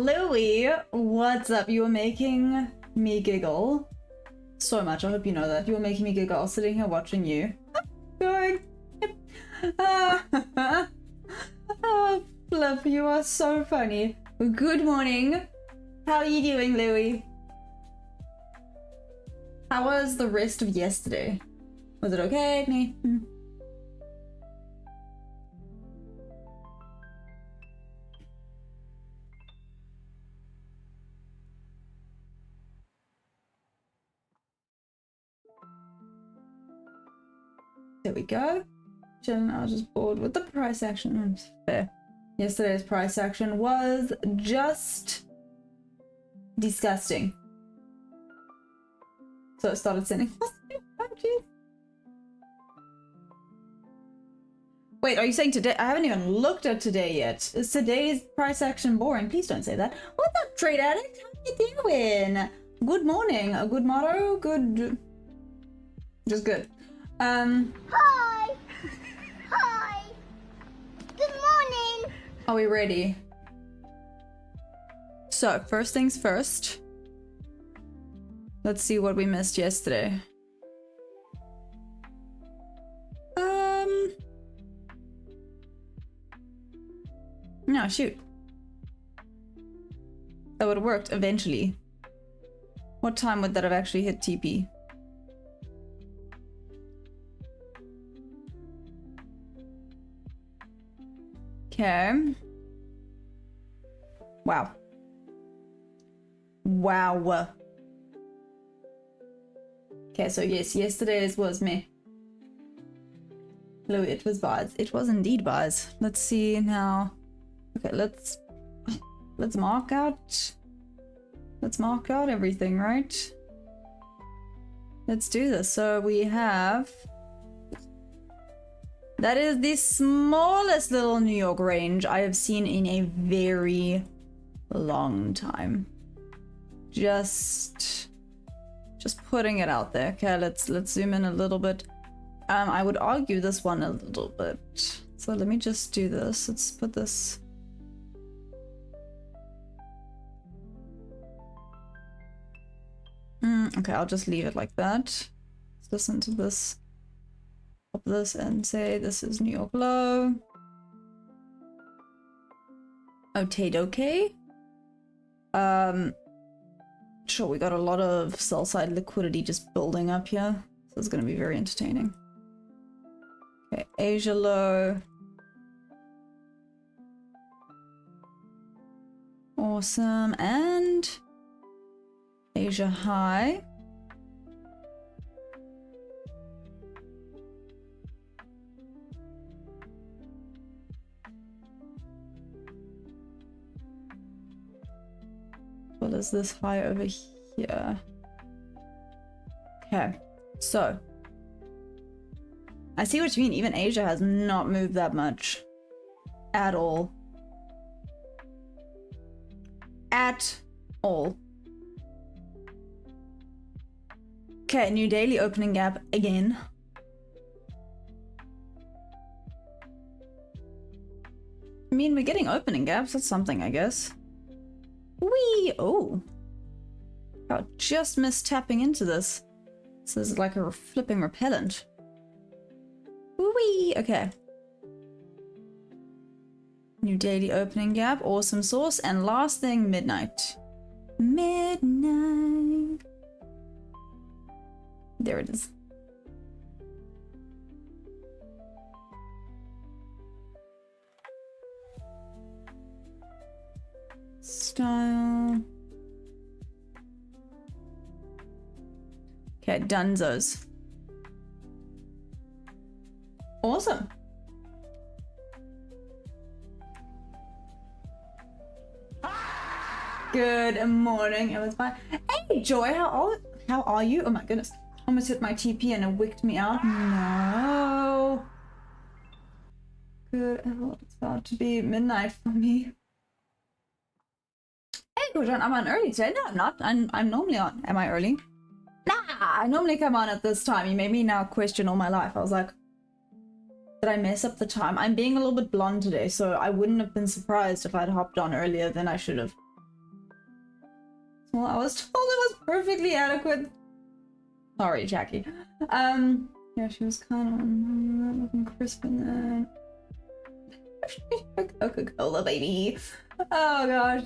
Louie, what's up? You were making me giggle so much. I hope you know that. You were making me giggle. I was sitting here watching you. Going. Oh, Flip, you are so funny. Good morning. How are you doing, Louie? How was the rest of yesterday? Was it okay? Me? There we go. I was just bored with the price action. Fair. Yesterday's price action was just disgusting. So I started sending emojis. Wait, are you saying today? I haven't even looked at today yet. Is today's price action boring? Please don't say that. What's up, Trade Addict? How you doing? Good morning. A good motto? Good. Just good. Hi! Hi! Good morning! Are we ready? So, first things first. Let's see what we missed yesterday. No, shoot. That would have worked eventually. What time would that have actually hit TP? Okay. Wow. Wow. Okay, so yes, yesterday's was me. Louis, it was bars. It was indeed bars. Let's see now. Okay, let's mark out. Let's mark out everything, right? Let's do this. So we have. That is the smallest little New York range I have seen in a very long time. Just putting it out there. Okay, let's zoom in a little bit. I would argue this one a little bit. So let me just do this. Let's put this. Okay, I'll just leave it like that. Let's listen to this. Pop this and say this is New York low. Okay. Sure, we got a lot of sell side liquidity just building up here. So it's gonna be very entertaining. Okay, Asia low. Awesome. And Asia high. What is this high over here? Okay, so I see what you mean. Even Asia has not moved that much at all. At all. Okay, new daily opening gap again. I mean, we're getting opening gaps. That's something, I guess. Wee! Oh. I just missed tapping into this. This is like a flipping repellent. Wee! Okay. New daily opening gap. Awesome source. And last thing, midnight. Midnight. There it is. Style. Okay, dunzos. Awesome. Good morning. It was fine. Hey, Joy, how are you? Oh my goodness. Almost hit my TP and it wicked me out. No. Good. Oh, it's about to be midnight for me. Hey, Gujan, I'm on early today. No, I'm not. I'm normally on. Am I early? Nah, I normally come on at this time. You made me now question all my life. I was like, did I mess up the time? I'm being a little bit blonde today, so I wouldn't have been surprised if I'd hopped on earlier than I should have. Well, I was told it was perfectly adequate. Sorry, Jackie. Yeah, she was kind of looking crisp in there. Coca-Cola, baby. Oh gosh.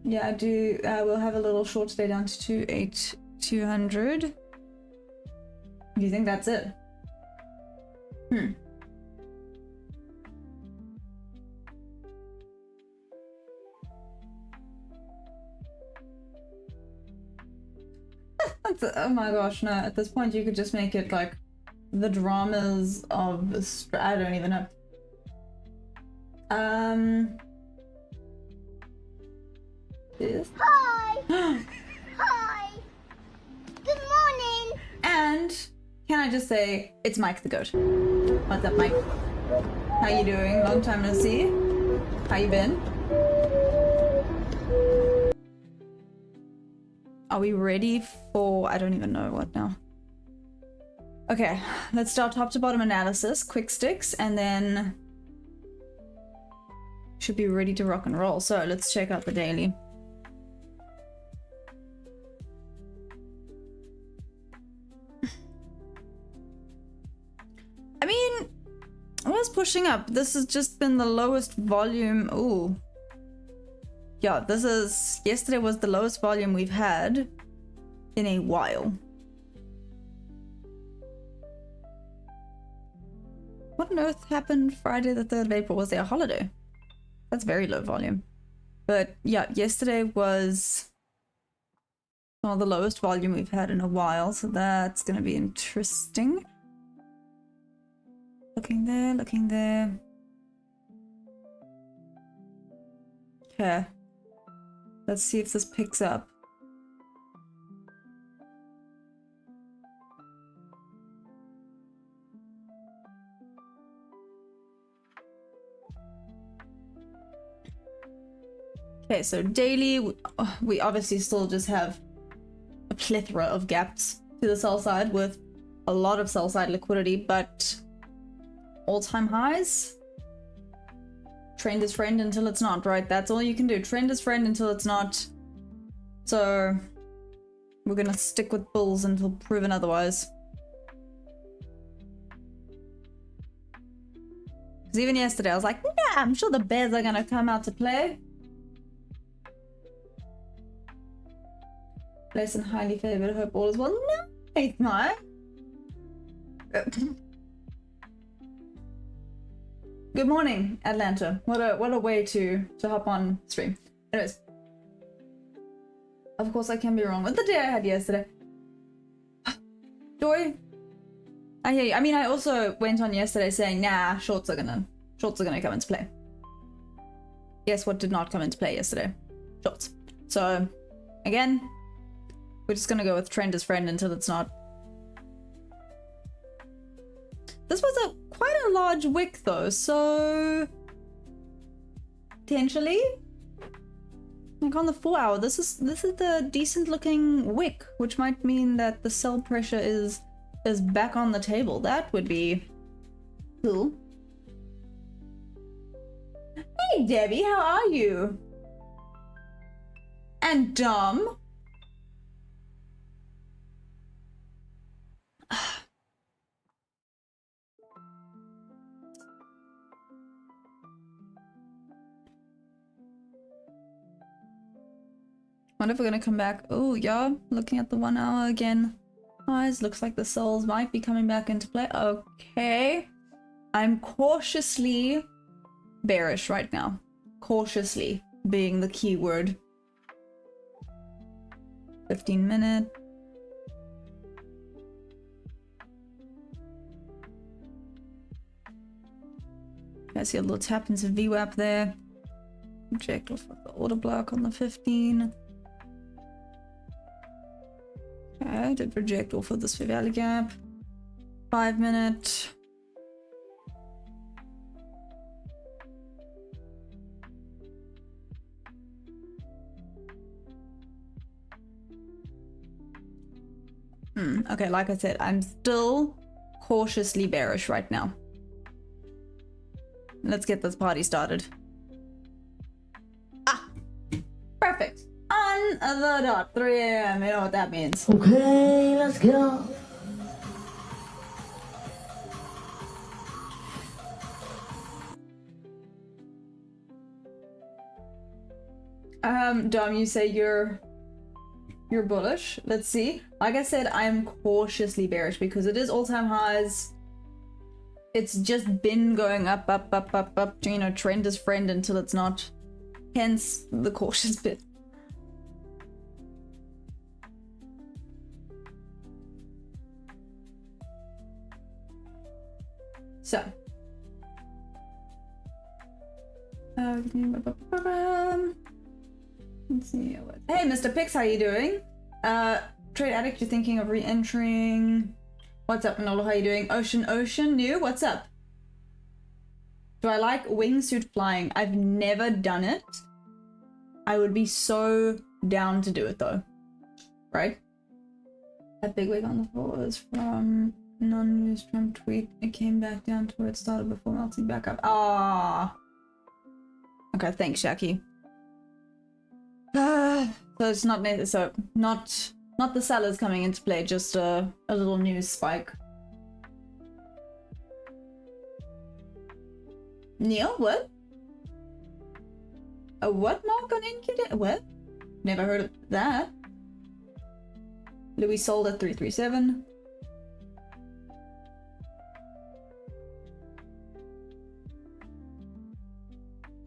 Yeah, I do. We'll have a little short stay down to 200. Do you think that's it? Oh my gosh, no. At this point, you could just make it like the dramas of I don't even know. This. Hi. Hi. Good morning. And can I just say, it's Mike the Goat. What's up, Mike? How you doing? Long time no see. How you been? Are we ready for... I don't even know what now. Okay, let's start top to bottom analysis, quick sticks, and then... should be ready to rock and roll. So let's check out the daily. I mean, I was pushing up. This has just been the lowest volume. Ooh. Yeah, this is... yesterday was the lowest volume we've had in a while. What on earth happened Friday the 3rd of April? Was there a holiday? That's very low volume. But yeah, yesterday was well, the lowest volume we've had in a while, so that's gonna be interesting. Looking there, looking there. Okay. Let's see if this picks up. Okay, so daily, we obviously still just have a plethora of gaps to the sell side with a lot of sell side liquidity, but all-time highs? Trend is friend until it's not, right? That's all you can do. Trend is friend until it's not. So we're gonna stick with bulls until proven otherwise. Because even yesterday I was like, nah, I'm sure the bears are gonna come out to play. Place and highly favored, hope all is well. No, it's not. Good morning, Atlanta. What a way to hop on stream. Anyways, of course I can be wrong with the day I had yesterday. Joy, I hear you. I mean, I also went on yesterday saying, nah, shorts are gonna come into play. Guess what did not come into play yesterday? Shorts. So again, we're just gonna go with trend as friend until it's not. This was quite a large wick though, so potentially, like on the 4 hour, this is the decent looking wick, which might mean that the sell pressure is back on the table. That would be cool. Hey Debbie, how are you? And Dom. Wonder if we're gonna come back. Oh yeah, looking at the 1 hour again. Guys, looks like the souls might be coming back into play. Okay. I'm cautiously bearish right now. Cautiously being the key word. 15 minute. I see a little tap into VWAP there. Reject off of the order block on the 15. Okay, I did reject off of this Fair Value gap. 5 minute. Okay, like I said, I'm still cautiously bearish right now. Let's get this party started. Ah! the dot, 3 a.m. You know what that means. Okay, let's go. Dom, you say you're bullish. Let's see. Like I said, I'm cautiously bearish because it is all-time highs. It's just been going up, up, up, up, up. You know, trend is friend until it's not. Hence the cautious bit. So. Let's see. Hey, Mr. Pix, how you doing? Trade Addict, you're thinking of re-entering. What's up, Manolo? How you doing? Ocean, new. What's up? Do I like wingsuit flying? I've never done it. I would be so down to do it though. Right? That big wig on the floor is from non-news Trump tweet. It came back down to where it started before melting back up. Ah. Okay, thanks, Shaki. So it's not not the sellers coming into play, just a little news spike. Neil, what? A what mark on Incubator? What? Never heard of that. Louis sold at 337.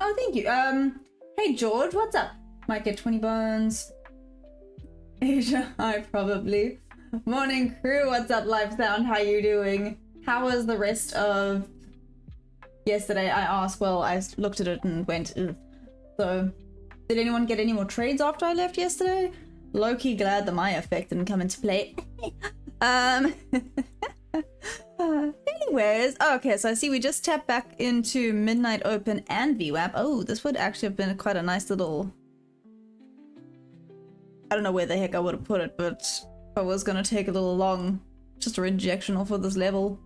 Oh, thank you. Hey George, what's up? Might get 20 bones. Asia, I probably. Morning crew, what's up, Live Sound? How you doing? How was the rest of yesterday? I asked. Well, I looked at it and went, ugh. So, did anyone get any more trades after I left yesterday? Low-key glad the Maya effect didn't come into play. Anyways, okay, so I see we just tapped back into Midnight Open and VWAP. Oh, this would actually have been quite a nice little... I don't know where the heck I would have put it, but if I was gonna take a little long, just a rejection off of this level,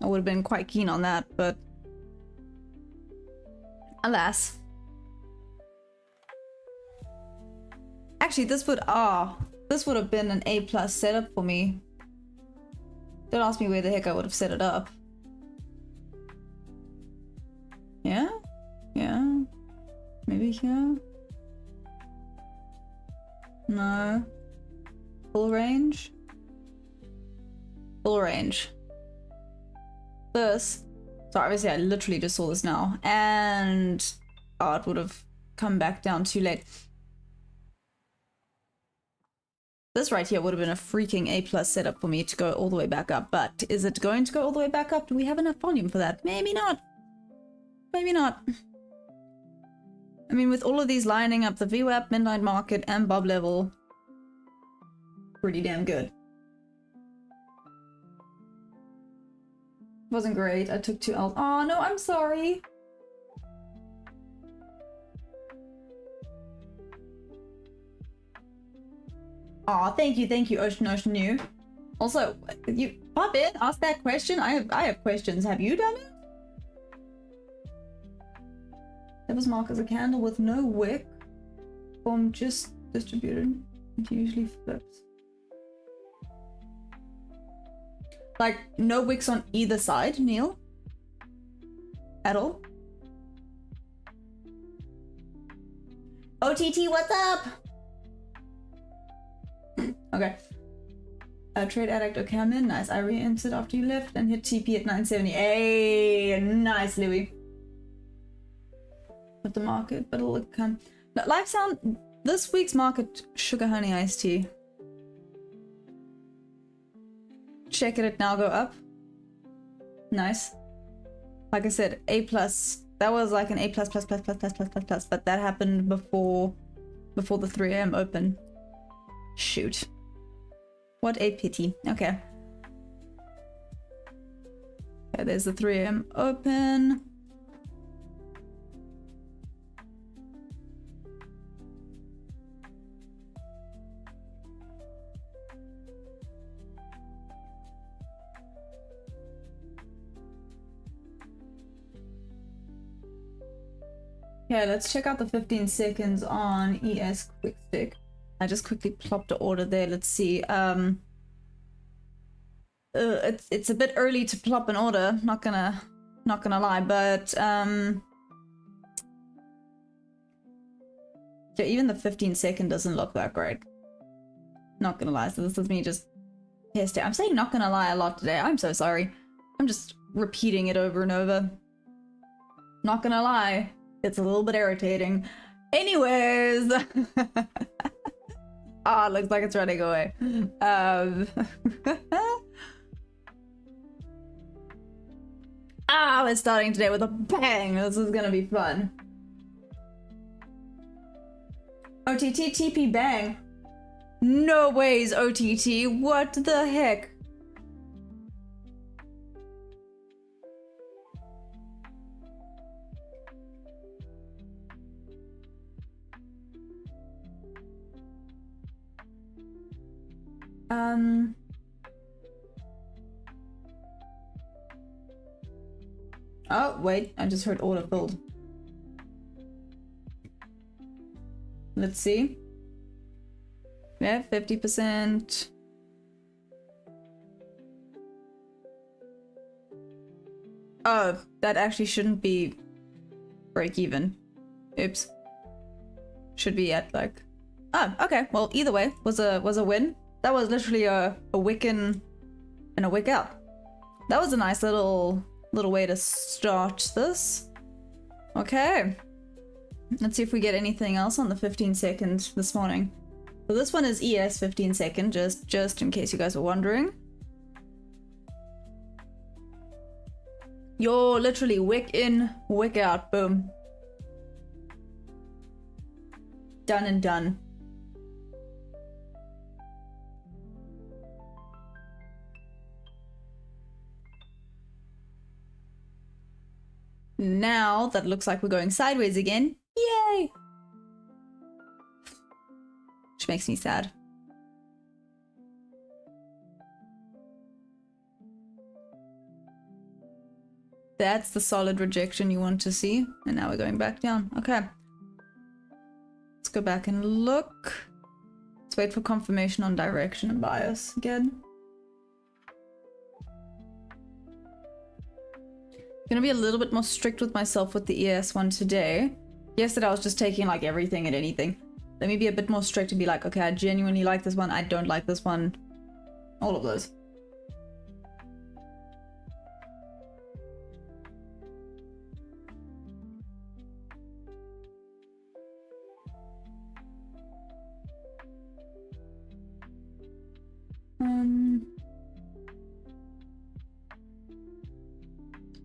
I would have been quite keen on that, but alas. Actually, this would have been an A+ setup for me. Don't ask me where the heck I would have set it up. Yeah? Yeah? Maybe here? No. Full range? Full range. This. So obviously I literally just saw this now. And oh, it would have come back down too late. This right here would have been a freaking A+ setup for me to go all the way back up. But is it going to go all the way back up? Do we have enough volume for that? Maybe not. Maybe not. I mean, with all of these lining up, the VWAP, Midnight Market, and Bob level, pretty damn good. Wasn't great. I took 2 L's. Oh no, I'm sorry. Aw, thank you, Ocean New. Also, you pop in, ask that question. I have questions. Have you done it? That was marked as a candle with no wick. Form just distributed. It usually flips. Like, no wicks on either side, Neil? At all? OTT, what's up? Okay. Trade Addict, okay, I'm in. Nice. I re-entered after you left and hit TP at 970. Hey, nice, Louis. With the market, but it'll come. No, Live Sound, this week's market, sugar honey iced tea. Check it now, go up. Nice. Like I said, A+. That was like an A+++++++++, but that happened before the 3 a.m. open. Shoot. What a pity. Okay. Okay, there's the 3 a.m. open. Okay, let's check out the 15 seconds on ES Quick Stick. I just quickly plopped an order there. Let's see. It's a bit early to plop an order. Not gonna lie, but yeah, even the 15-second doesn't look that great. Not gonna lie. So this is me just testing. I'm saying not gonna lie a lot today. I'm so sorry. I'm just repeating it over and over. Not gonna lie, it's a little bit irritating. Anyways. Ah, it looks like it's running away. We're starting today with a bang. This is gonna be fun. OTT TP bang. No ways, OTT. What the heck? Oh, wait, I just heard order filled. Let's see. Yeah, 50%. Oh, that actually shouldn't be break even. Oops. Should be at like... Oh, okay. Well, either way, was a win. That was literally a wick in and a wick out. That was a nice little way to start this. Okay. Let's see if we get anything else on the 15-second this morning. So this one is ES 15-second, just in case you guys were wondering. You're literally wick in, wick out, boom. Done and done. Now that looks like we're going sideways again. Yay! Which makes me sad. That's the solid rejection you want to see. And now we're going back down. Okay. Let's go back and look. Let's wait for confirmation on direction and bias again. Gonna be a little bit more strict with myself with the ES one today. Yesterday I was just taking like everything and anything. Let me be a bit more strict and be like, okay, I genuinely like this one, I don't like this one. All of those.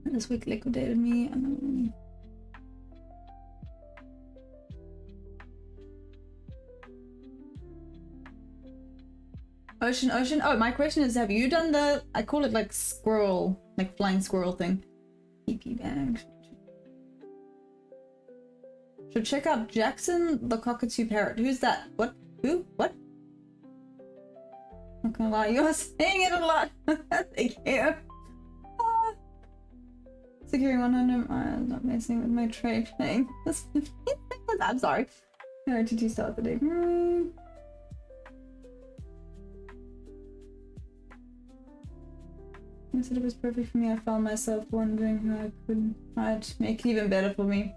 This week liquidated me. Ocean. Oh, my question is, have you done the, I call it like squirrel, like flying squirrel thing. TP bag. Should check out Jackson the cockatoo parrot. Who's that? What? Who? What? Not gonna lie, you're saying it a lot. Thank you. Securing 100 miles, not messing with my trade thing. I'm sorry. How did you start the day? I said it was perfect for me. I found myself wondering how I'd make it even better for me.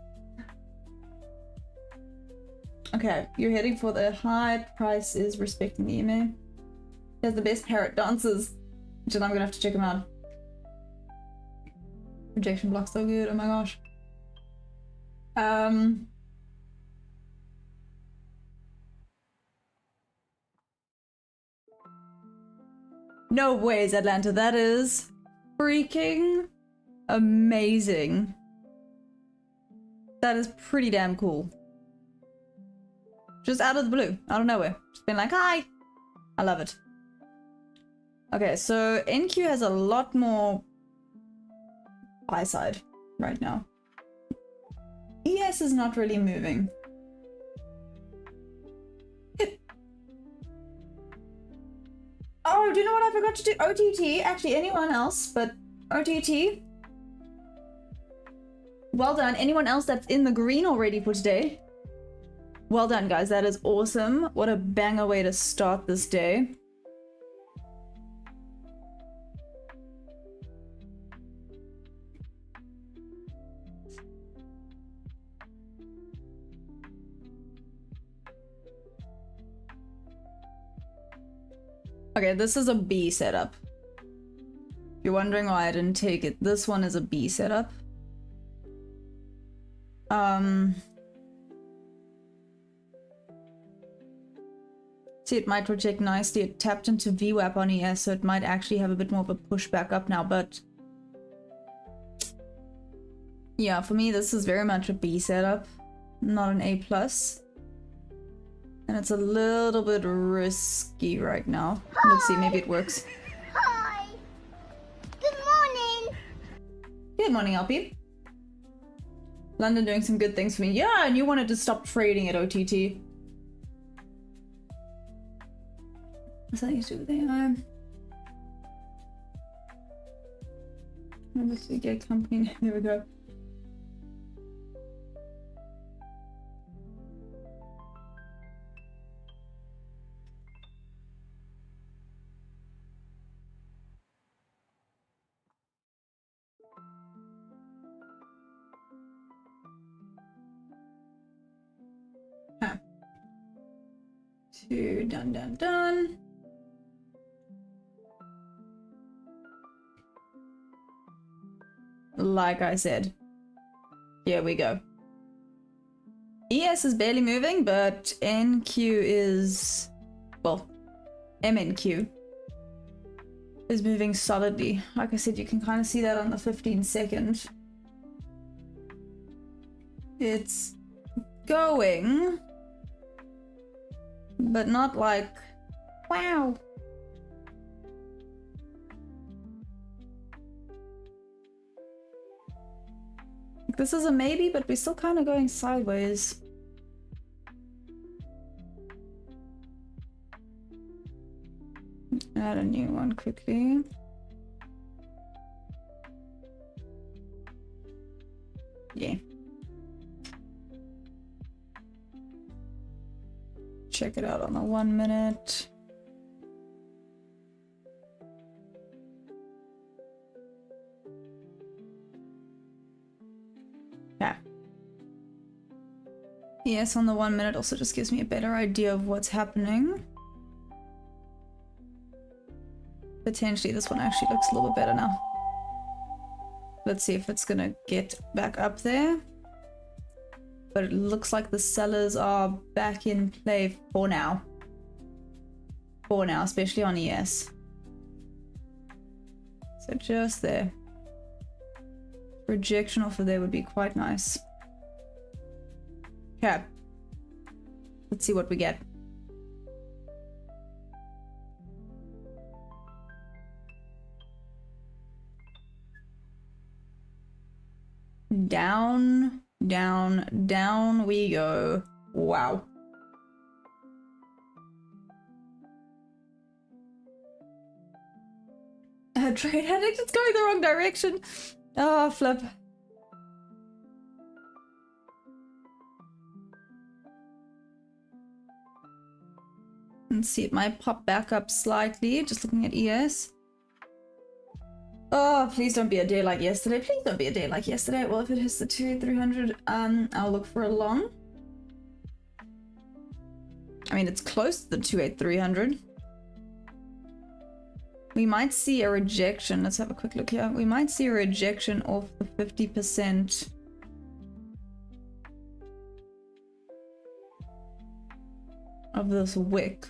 Okay, you're heading for the high price is respecting the EMA. He has the best parrot dances, which I'm gonna have to check him out. Rejection block so good, oh my gosh. No ways, Atlanta, that is freaking amazing. That is pretty damn cool. Just out of the blue, out of nowhere. Just been like, hi! I love it. Okay, so NQ has a lot more buy side right now. ES is not really moving. Oh, do you know what I forgot to do? OTT, actually anyone else, but OTT. Well done. Anyone else that's in the green already for today? Well done, guys. That is awesome. What a banger way to start this day. Okay, this is a B setup. If you're wondering why I didn't take it, this one is a B setup. See, it might reject nicely. It tapped into VWAP on ES, so it might actually have a bit more of a push back up now, but yeah, for me, this is very much a B setup, not an A+. And it's a little bit risky right now. Hi. Let's see, maybe it works. Hi. Good morning. Good morning, LP. London doing some good things for me. Yeah, and you wanted to stop trading at OTT. What's that used to do with AI? Let's see, get company. There we go. Huh. Two, done. Like I said, here we go. ES is barely moving, but NQ is, well, MNQ is moving solidly. Like I said, you can kind of see that on the 15-second. It's going, but not like, wow. This is a maybe, but we're still kind of going sideways. Add a new one quickly. Yeah. Check it out on the 1 minute. Yeah. Yes, on the 1 minute also just gives me a better idea of what's happening. Potentially this one actually looks a little bit better now. Let's see if it's gonna get back up there. But it looks like the sellers are back in play for now. For now, especially on ES. So just there. Rejection off of there would be quite nice. Okay. Let's see what we get. Down, down, down we go. Wow. Trade addict, it's going the wrong direction. Oh, flip. Let's see, it might pop back up slightly, just looking at ES. Oh, please don't be a day like yesterday. Please don't be a day like yesterday. Well, if it hits the 28300, I'll look for a long. I mean, it's close to the 28300. We might see a rejection. Let's have a quick look here. We might see a rejection off the 50% of this wick.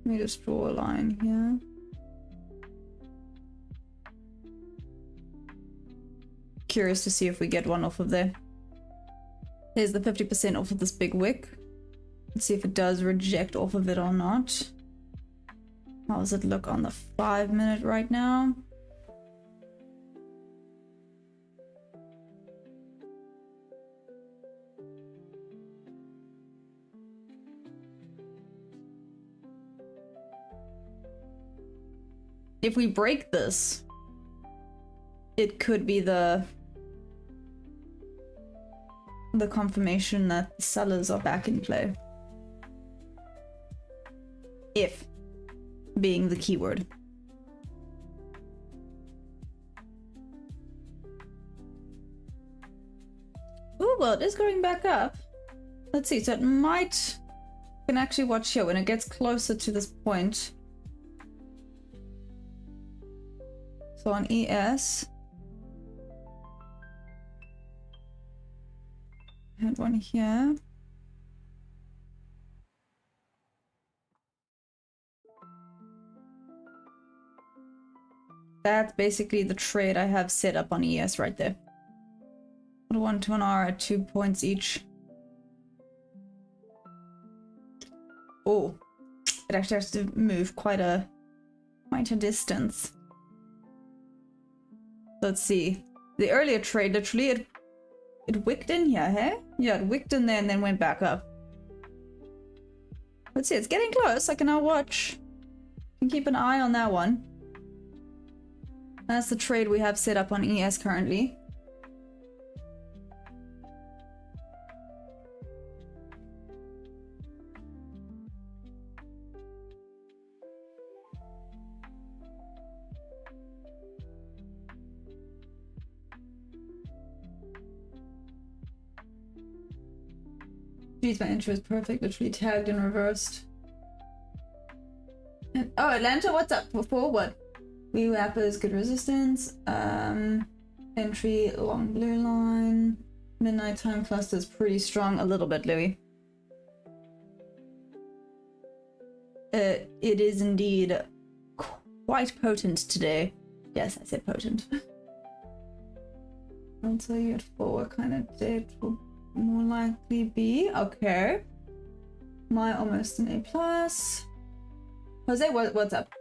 Let me just draw a line here. Curious to see if we get one off of there. Here's the 50% off of this big wick. Let's see if it does reject off of it or not. How does it look on the 5 minute right now? If we break this, it could be the the confirmation that the sellers are back in play. If being the keyword. Oh, well, it is going back up. Let's see, so it might... You can actually watch here when it gets closer to this point. So on ES... I had one here. That's basically the trade I have set up on ES right there. 1 to an R at 2 points each. Oh, it actually has to move quite a distance. Let's see. The earlier trade, literally, it wicked in here, hey? Yeah, it wicked in there and then went back up. Let's see, it's getting close. I can now watch. Can keep an eye on that one. That's the trade we have set up on ES currently. Jeez, my intro is perfect. Literally tagged and reversed. And, oh, Atlanta, what's up? For what? Wee Wrappers, good resistance. Entry, long blue line. Midnight time cluster is pretty strong. A little bit, Louis. It is indeed quite potent today. Yes, I said potent. I'll tell you at 4 what kind of date will more likely be. Okay. My almost an A+. Jose, what's up?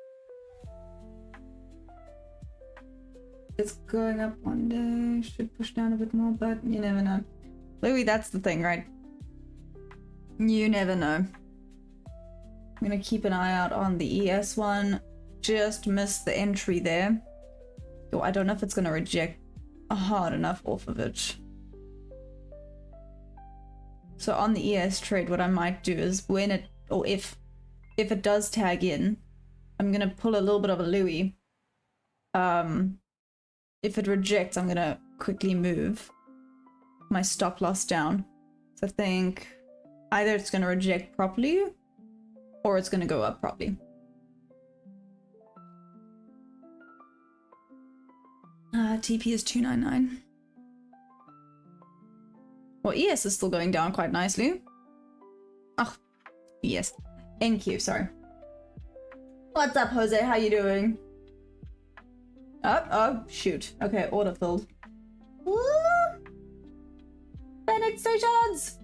It's going up one day. Should push down a bit more, but you never know. Louis, that's the thing, right? You never know. I'm gonna keep an eye out on the ES one. Just missed the entry there. Oh, I don't know if it's gonna reject hard enough off of it. So on the ES trade, what I might do is when it, or if it does tag in, I'm gonna pull a little bit of a Louis. If it rejects, I'm gonna quickly move my stop loss down. So I think either it's gonna reject properly or it's gonna go up properly. TP is 299. Well, ES is still going down quite nicely. Oh, ES. NQ, sorry. What's up, Jose? How you doing? Oh, shoot. Okay, order filled. Woo! Phoenix stations!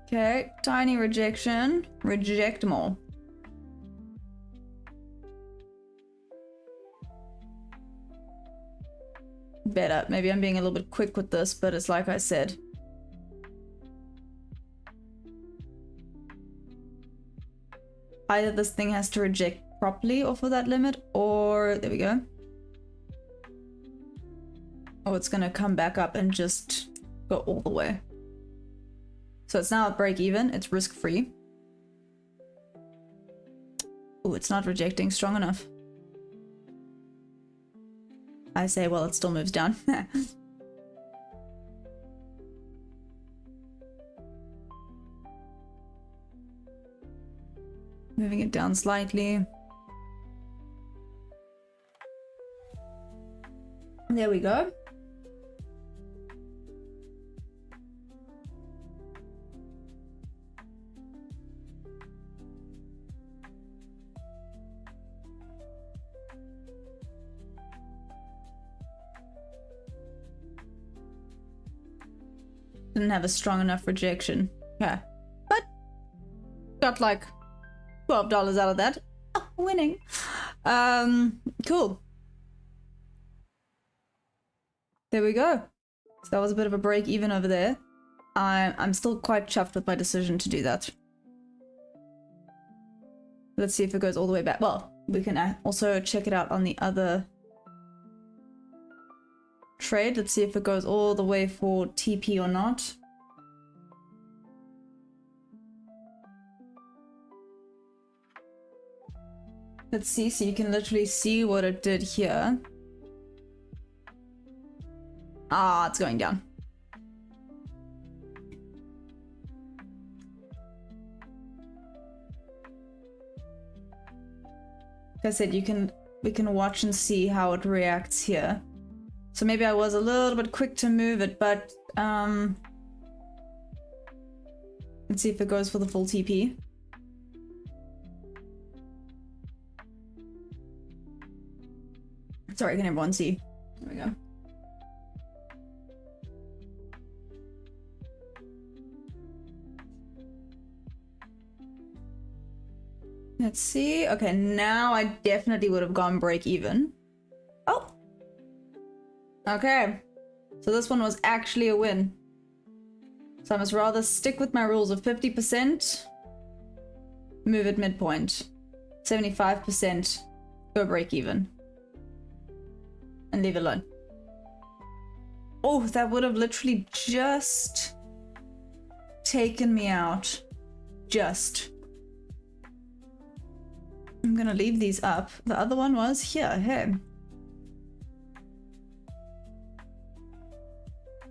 Okay, tiny rejection. Reject more. Better. Maybe I'm being a little bit quick with this, but it's like I said. Either this thing has to reject properly off of that limit, or there we go. Or it's gonna come back up and just go all the way. So it's now at break even, it's risk free. Oh, it's not rejecting strong enough. I say, well, it still moves down. Moving it down slightly. There we go. Didn't have a strong enough rejection. Yeah. But got like $12 out of that. Oh, winning. Cool. There we go. So that was a bit of a break even over there. I'm still quite chuffed with my decision to do that. Let's see if it goes all the way back. Well, we can also check it out on the other trade. Let's see if it goes all the way for TP or not. Let's see, so you can literally see what it did here. Ah, it's going down. Like I said, we can watch and see how it reacts here. So maybe I was a little bit quick to move it, but let's see if it goes for the full TP. Sorry, can everyone see? There we go. Let's see. Okay, now I definitely would have gone break even. Oh! Okay. So this one was actually a win. So I must rather stick with my rules of 50%, move at midpoint, 75%, go break even. And leave it alone. Oh, that would have literally just taken me out. Just. I'm gonna leave these up. The other one was here. Hey.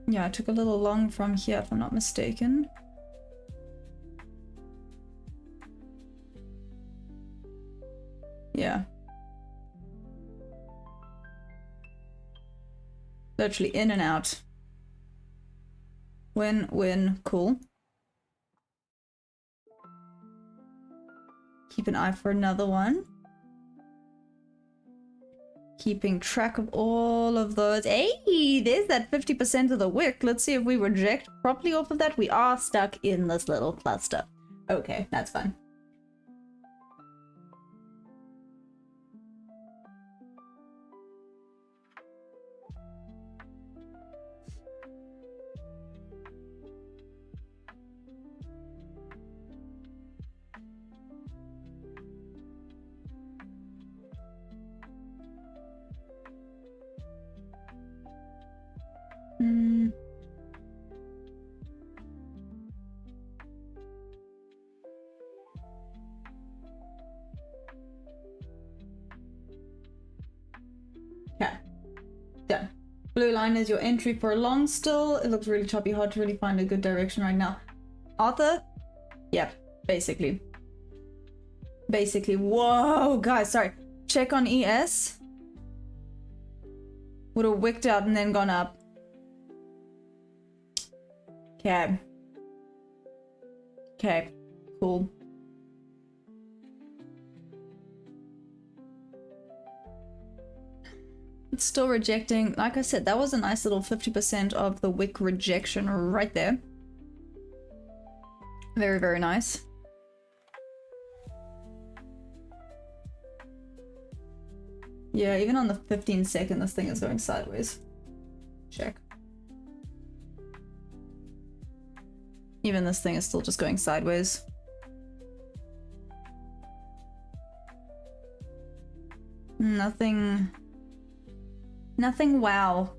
Yeah, I took a little long from here if I'm not mistaken. Yeah. Literally in and out. Win, win, cool. Keep an eye for another one. Keeping track of all of those. Hey, there's that 50% of the wick. Let's see if we reject properly off of that. We are stuck in this little cluster. Okay, that's fine. Okay, done. Blue line is your entry for a long still. It looks really choppy, hard to really find a good direction right now. Arthur? Yep, basically. Basically. Whoa, guys, sorry. Check on ES. Would have wicked out and then gone up. Okay. Okay, cool. It's still rejecting. Like I said, that was a nice little 50% of the wick rejection right there. Very, very nice. Yeah, even on the 15-second, this thing is going sideways. Check. Even this thing is still just going sideways. Nothing wow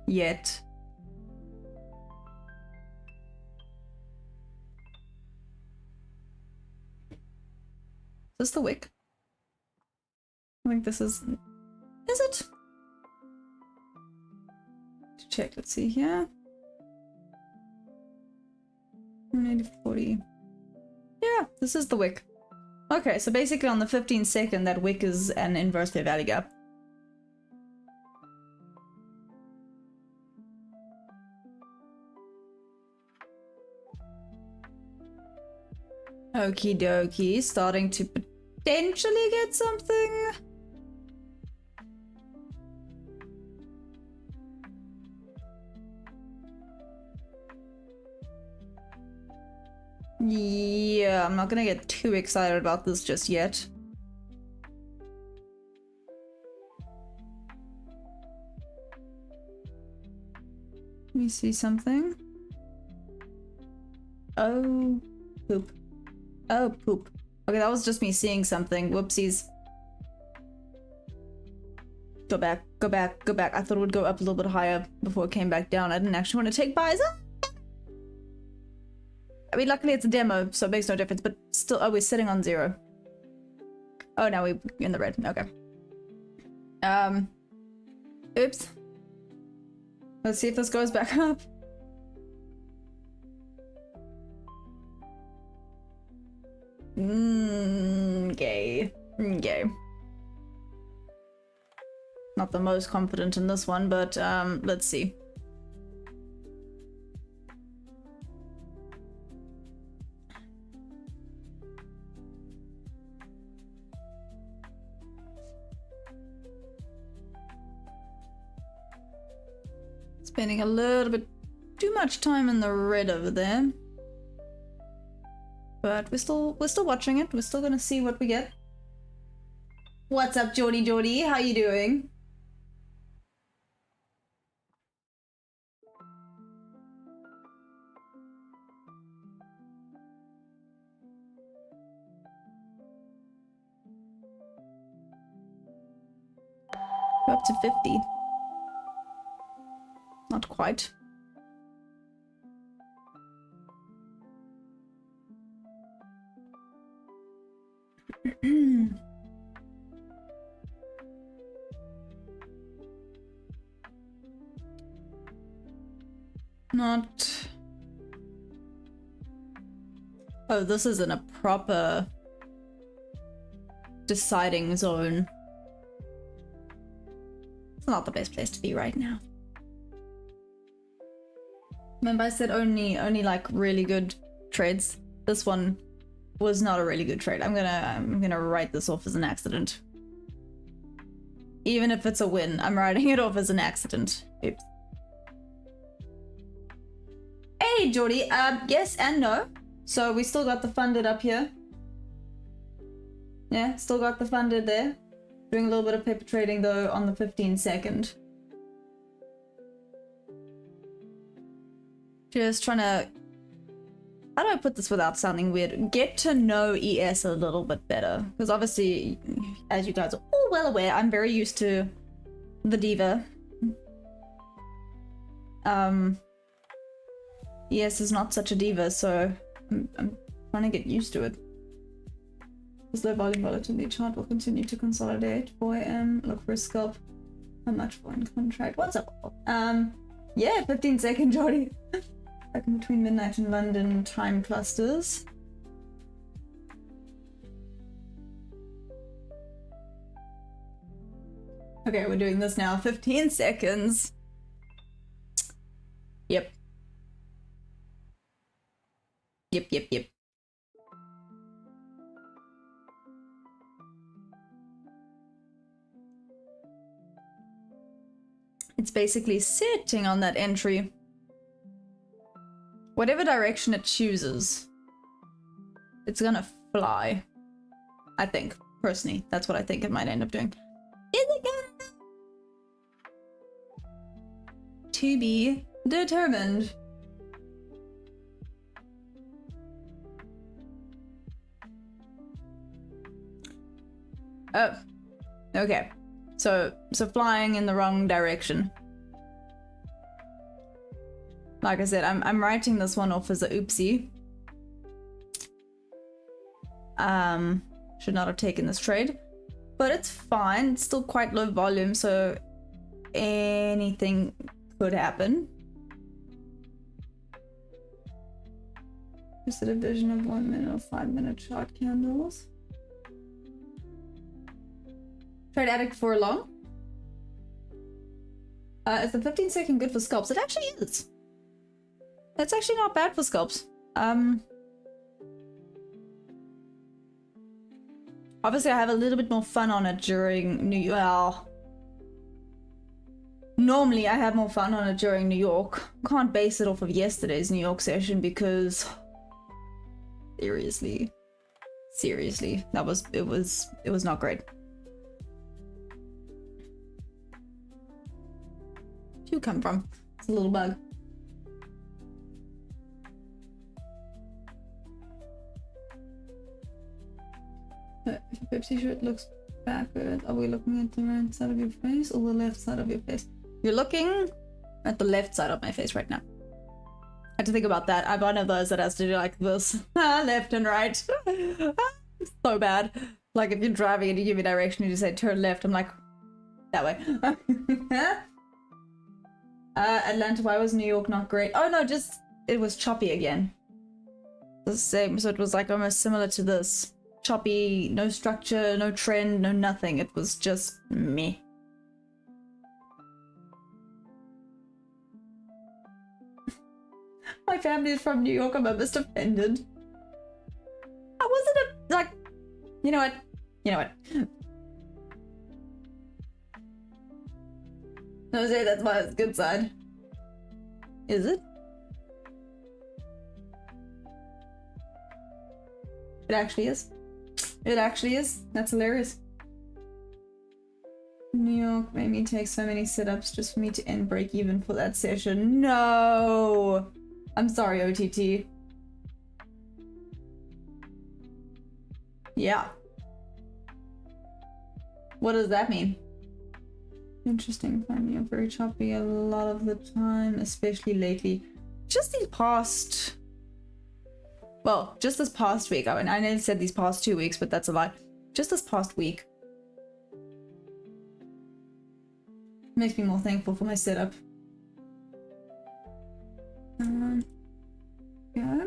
yet. Is this the wick? I think this is it? Check, let's see here. 180, yeah, this is the wick. Okay, so basically on the 15-second, that wick is an inverse fair value gap. Okie dokie, starting to potentially get something. Yeah, I'm not gonna get too excited about this just yet. Let me see something. Oh, poop. Oh, poop. Okay, that was just me seeing something. Whoopsies. Go back, go back, go back. I thought it would go up a little bit higher before it came back down. I didn't actually want to take buys. I mean, luckily it's a demo, so it makes no difference, but still, oh, we're sitting on 0. Oh, now we're in the red. Okay. Oops. Let's see if this goes back up. Okay. Okay. Not the most confident in this one, but let's see. Spending a little bit too much time in the red over there. But we're still watching it. We're still gonna see what we get. What's up, Geordie? How you doing? We're up to 50. Not quite. Not... Oh, this is in a proper deciding zone. It's not the best place to be right now. Remember I said only like really good trades. This one was not a really good trade. I'm gonna write this off as an accident. Even if it's a win, I'm writing it off as an accident. Oops. Hey, Geordie. Yes and no. So we still got the funded up here. Yeah, still got the funded there. Doing a little bit of paper trading though on the 15-second. Just trying to... How do I put this without sounding weird? Get to know ES a little bit better. Because obviously, as you guys are all well aware, I'm very used to the diva. ES is not such a diva, so I'm trying to get used to it. This low volume volatility chart will continue to consolidate. 4 AM, look for a scalp. How much for in contract? What's up? Yeah, 15-second, Jordy. Back in between midnight and London time clusters. Okay, we're doing this now. 15 seconds. Yep. Yep. It's basically sitting on that entry. Whatever direction it chooses, it's gonna fly. I think, personally. That's what I think it might end up doing. Is it gonna? To be determined. Oh, okay. So flying in the wrong direction. Like I said, I'm writing this one off as a oopsie. Should not have taken this trade, but it's fine. It's still quite low volume, so anything could happen. Just a division of 1 minute or 5 minute chart candles. Trade addict for long. Is the 15-second good for scalps? It actually is. That's actually not bad for scalps. Obviously I have a little bit more fun on it during New York. Well, normally I have more fun on it during New York. Can't base it off of yesterday's New York session because seriously, it was not great. Where'd you come from? It's a little bug. Pepsi shirt looks backwards. Are we looking at the right side of your face or the left side of your face? You're looking at the left side of my face right now. I had to think about that. I'm one of those that has to do like this. Left and right. So bad. Like if you're driving and you give me direction and you say turn left, I'm like, that way. Atlanta, why was New York not great? Oh no, just, it was choppy again. The same, so it was like almost similar to this. Choppy, no structure, no trend, no nothing. It was just me. My family is from New York, I'm almost offended. I wasn't like, you know what? You know what? Jose, that's my good side. Is it? It actually is. It actually is. That's hilarious. New York made me take so many sit-ups just for me to end break even for that session. No! I'm sorry, OTT. Yeah. What does that mean? Interesting. Finding it very choppy a lot of the time, especially lately. Just these past... Well, just this past week. I mean, I nearly said these past 2 weeks, but that's a lie. Just this past week. Makes me more thankful for my setup. Yeah.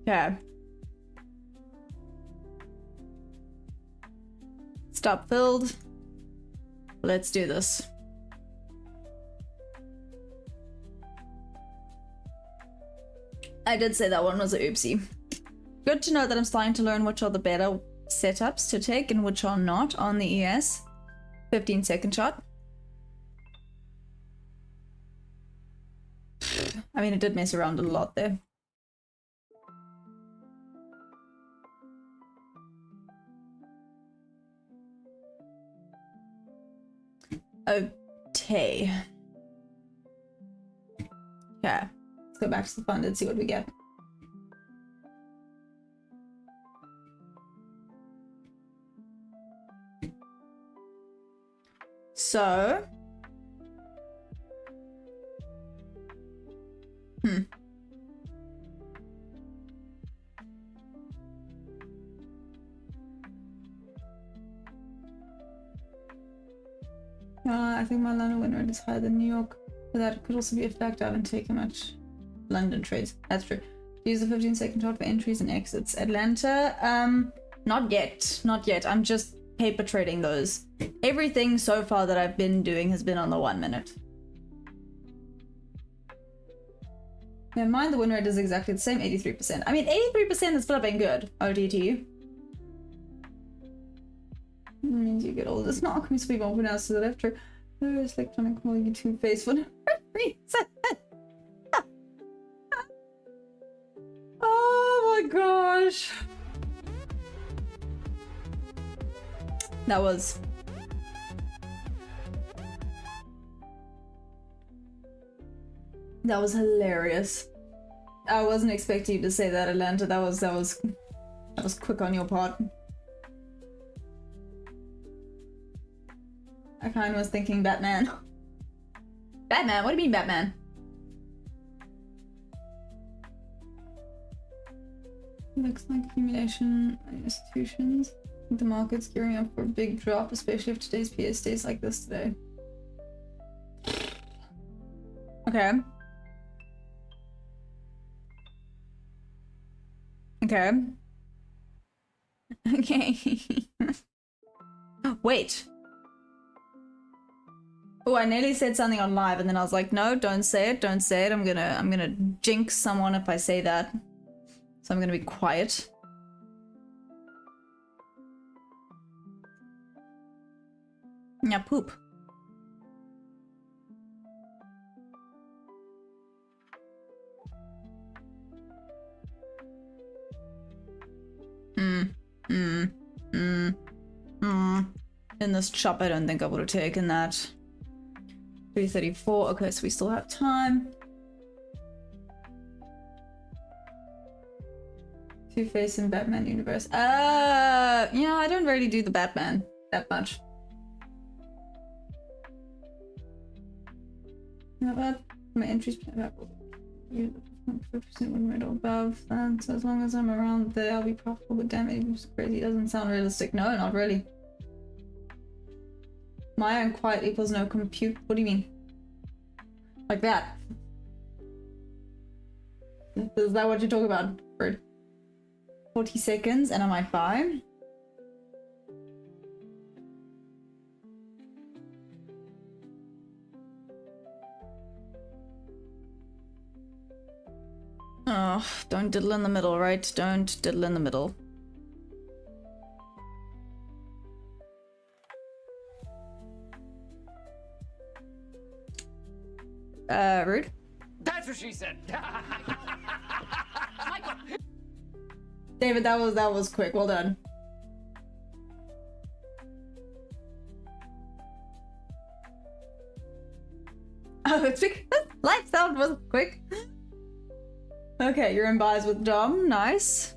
Okay. Stop filled. Let's do this. I did say that one was a oopsie. Good to know that I'm starting to learn which are the better setups to take and which are not on the ES. 15-second shot. I mean, it did mess around a lot there. Okay. Yeah. Let's go back to the fund and see what we get. So. I think my London win rate is higher than New York, but that could also be a fact. I haven't taken much London trades. That's true. Use the 15-second shot for entries and exits. Atlanta, not yet. Not yet. I'm just paper trading those. Everything so far that I've been doing has been on the 1 minute. Never mind, the win rate is exactly the same, 83%. I mean, 83% is flipping good, OTT. Means you get all this knock. Can we speak more pronounced to the left? Or it's electronic calling you two-faced for no reason. Oh my gosh. That was hilarious. I wasn't expecting you to say that, Atlanta. That was quick on your part. I kind of was thinking Batman. Batman? What do you mean Batman? Looks like accumulation institutions. I think the market's gearing up for a big drop, especially if today's PS stays like this today. Okay. Okay. Okay. Wait. Oh, I nearly said something on live and then I was like, no, don't say it, don't say it. I'm gonna jinx someone if I say that. So I'm gonna be quiet. Yeah, poop. In this chop, I don't think I would have taken that. 3:34. Okay, so we still have time. Two-Face in Batman universe. Yeah, I don't really do the Batman that much. Not bad. My entries you 50% win rate or above that. So as long as I'm around there, I'll be profitable. But damn it, it's crazy. It doesn't sound realistic. No, not really. My own quiet equals no compute. What do you mean? Like that? Is that what you're talking about, Bird? 40 seconds and I might buy. Oh, don't diddle in the middle, right? Don't diddle in the middle. Rude? That's what she said. David, that was quick. Well done. Oh, it's quick. Light sound was quick. Okay, you're in buys with Dom. Nice.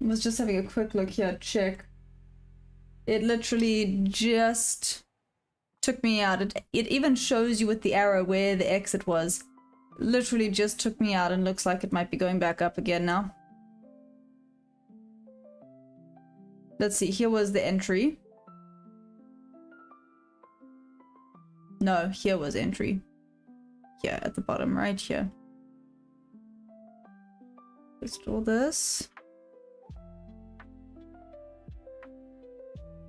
I was just having a quick look here. Check. It literally just took me out. It even shows you with the arrow where the exit was. Literally just took me out and looks like it might be going back up again now. Let's see, here was the entry. No, here was entry. Here at the bottom, right here. Install this.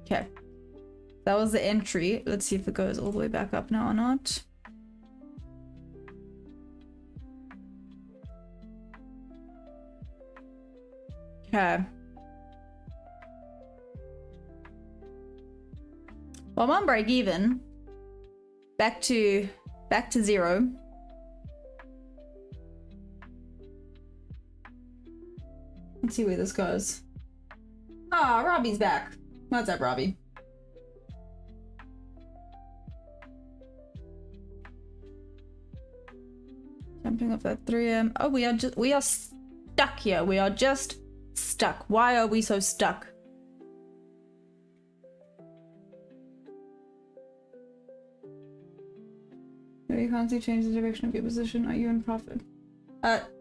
Okay. That was the entry. Let's see if it goes all the way back up now or not. Okay. Well, I'm on break even. Back to zero. Let's see where this goes. Ah, Robbie's back. What's up, Robbie? Jumping off that 3M. Oh, we are stuck here. We are just stuck. Why are we so stuck? You constantly change the direction of your position. Are you in profit?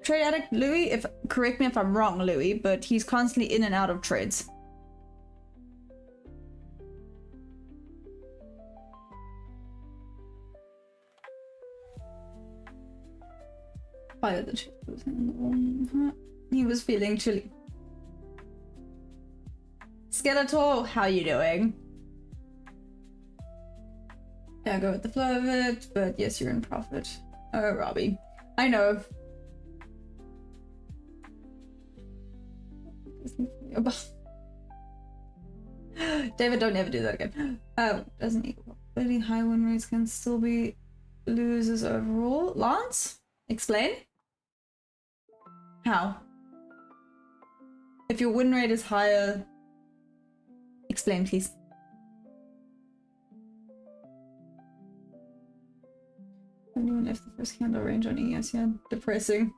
Trade addict Louis, correct me if I'm wrong, Louis, but he's constantly in and out of trades. Fire the chip was in the wall. He was feeling chilly. Skeletor, how you doing? Yeah, go with the flow of it, but yes, you're in profit. Oh, Robbie. I know. David, don't ever do that again. Doesn't equal probability. High win rates can still be losers overall. Lance? Explain? How? If your win rate is higher... Explain, please. Anyone left the first candle range on ES, yeah. Depressing.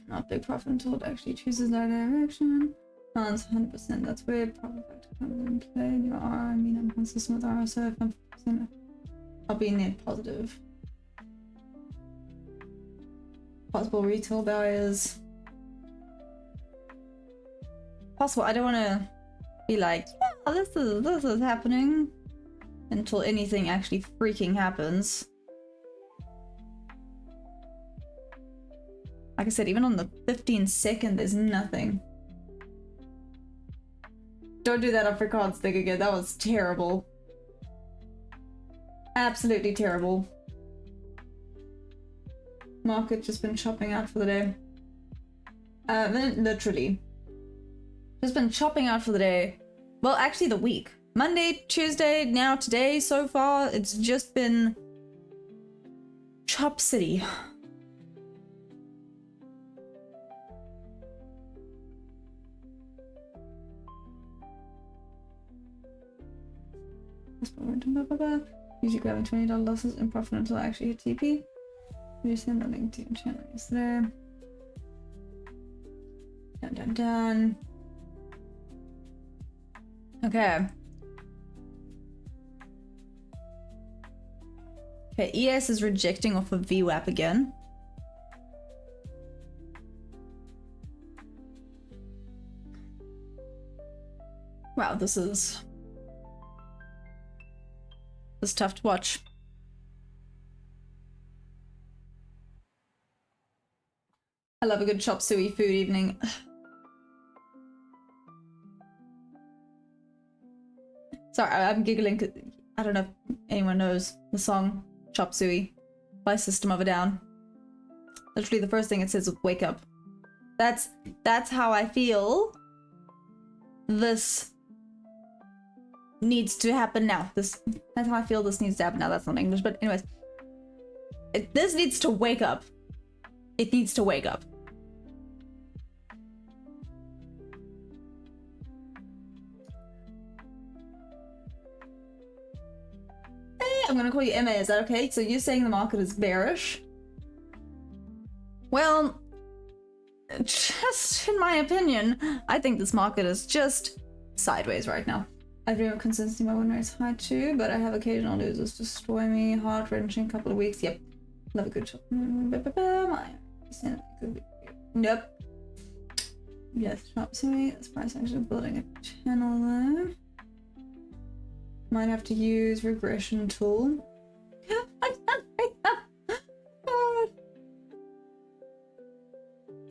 Not big profit until it actually chooses that direction. Balance 100%, that's where profit factor comes in play. Your R, I mean, I'm consistent with R, so if I'm 50%, I'll be net positive. Possible retail buyers. Possible, I don't want to be like, yeah, this is happening until anything actually freaking happens. Like I said, even on the 15-second, there's nothing. Don't do that Afrikaans thing again. That was terrible. Absolutely terrible. Market just been chopping out for the day. Literally. Just been chopping out for the day. Well, actually the week. Monday, Tuesday, now today, so far, it's just been Chop City. Usually grabbing $20 losses in profit until I actually hit TP. You send a link to your channel yesterday. Done. Okay. Okay, ES is rejecting off of VWAP again. Wow, this is tough to watch. I love a good chop suey food evening. Sorry, I'm giggling because I don't know if anyone knows the song Chop Suey by System of a Down. Literally the first thing it says is wake up. That's how I feel this needs to happen now. That's how I feel this needs to happen now. That's not English, but anyways. This needs to wake up. It needs to wake up. I'm gonna call you Emma, is that okay? So you're saying the market is bearish? Well, just in my opinion, I think this market is just sideways right now. I dream of consistency, my win rate is high too, but I have occasional losers destroy me. Heart-wrenching couple of weeks. Yep. Love a good shot. Nope. Yes, chop suey. This price actually building a channel there. Might have to use regression tool.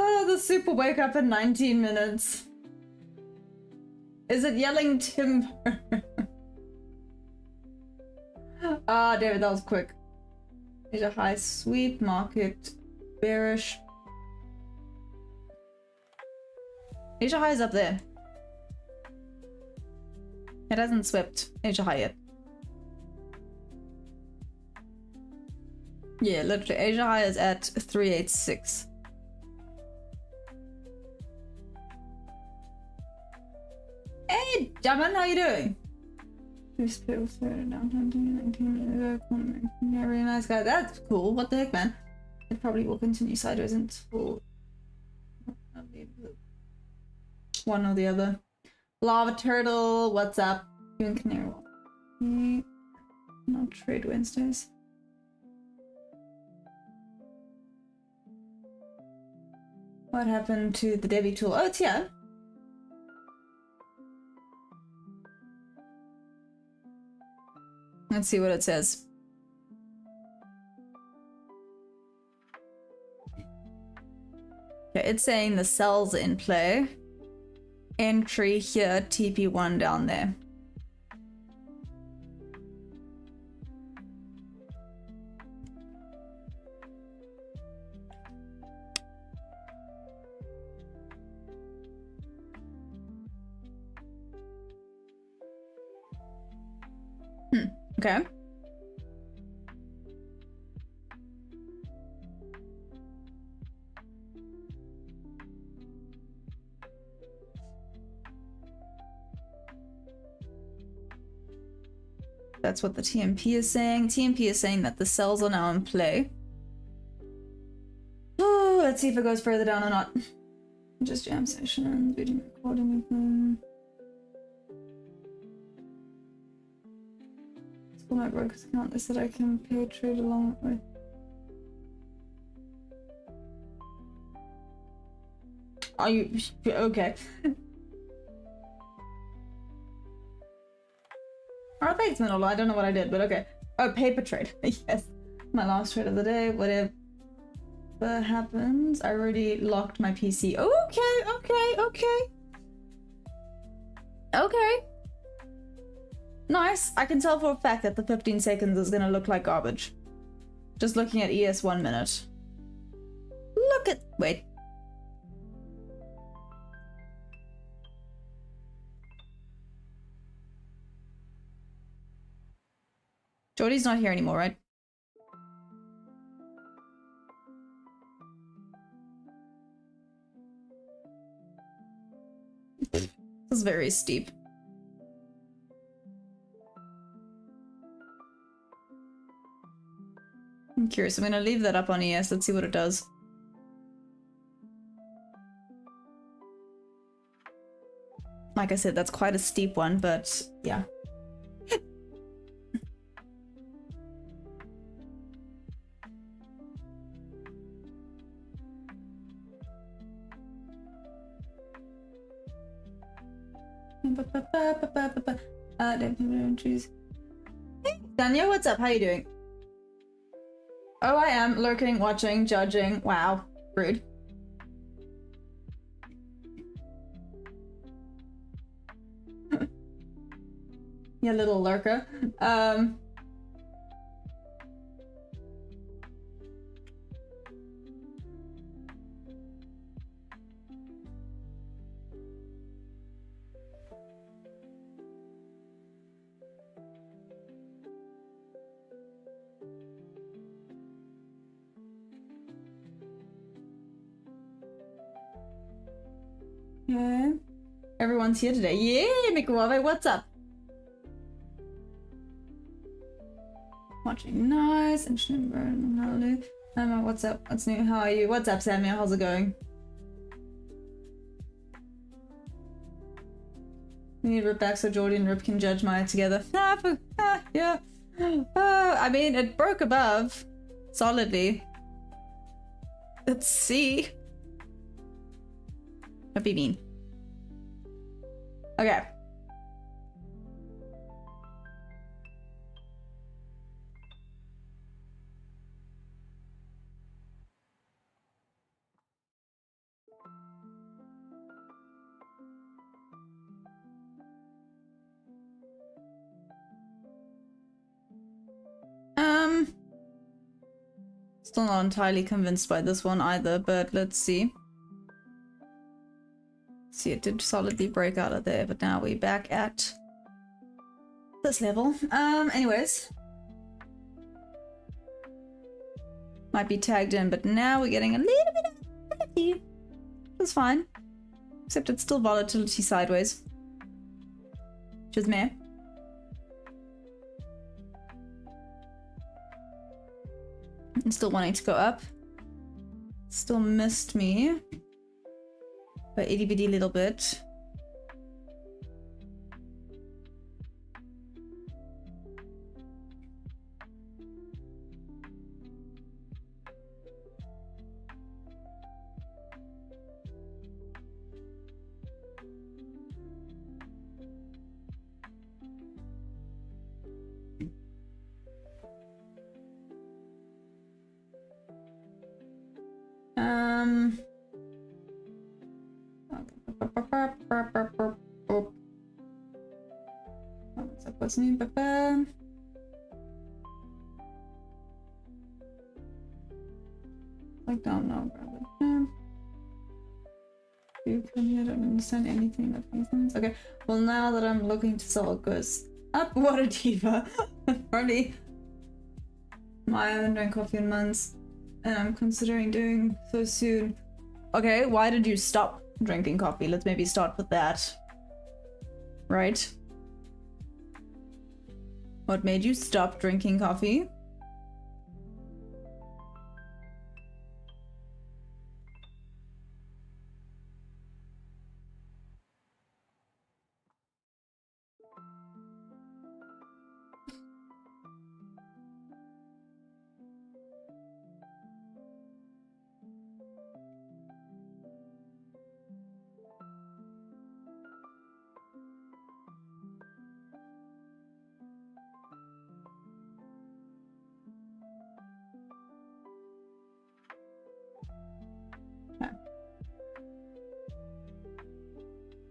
Oh, the super wake up in 19 minutes. Is it yelling timber? Ah, David, that was quick. There's a high sweep, market bearish. Asia high is up there. It hasn't swept Asia high yet. Yeah, literally, Asia high is at 386. Hey, Jaman, how you doing? Yeah, really nice guy. That's cool. What the heck, man? It probably will continue sideways until one or the other. Lava Turtle, what's up? You and Canary Wolf. Not trade Wednesdays. What happened to the Debbie tool? Oh, it's here. Let's see what it says. Okay, it's saying the sell's in play. Entry here, TP1 down there. Okay. That's what the TMP is saying. TMP is saying that the cells are now in play. Oh, let's see if it goes further down or not. Just jam sessions, video recording with them. School my broker's account. They said I can pay trade along with. Are you okay? Oh, thanks, Manolo. I don't know what I did, but okay. Oh, paper trade. Yes. My last trade of the day. Whatever happens. I already locked my PC. Okay. Nice. I can tell for a fact that the 15 seconds is gonna look like garbage. Just looking at ES 1 minute. Look at... Wait. Jordy's not here anymore, right? This is very steep. I'm curious. I'm gonna leave that up on ES. Let's see what it does. Like I said, that's quite a steep one, but yeah. Hey, Daniel, what's up? How you doing? Oh, I am lurking, watching, judging. Wow, rude. You little lurker. Yeah. Everyone's here today. Yeah, Mikuave, what's up? Watching nice. What's up? What's new? How are you? What's up, Samuel? How's it going? We need Rip back so Jordy and Rip can judge Maya together. Yeah. I mean, it broke above solidly. Let's see. Don't be mean. Okay. Still not entirely convinced by this one either, but let's see. See, it did solidly break out of there, but now we're back at this level. Anyways. Might be tagged in, but now we're getting a little bit of volatility. That's fine. Except it's still volatility sideways. Which is meh. I'm still wanting to go up. Still missed me. By itty bitty little bit. What's new? Like, don't know, brother. You come here, don't understand anything that makes sense. Okay, well, now that I'm looking to sell, it goes up. What a diva. Probably I haven't drank coffee in months, and I'm considering doing so soon. Okay, why did you stop drinking coffee? Let's maybe start with that. Right? What made you stop drinking coffee?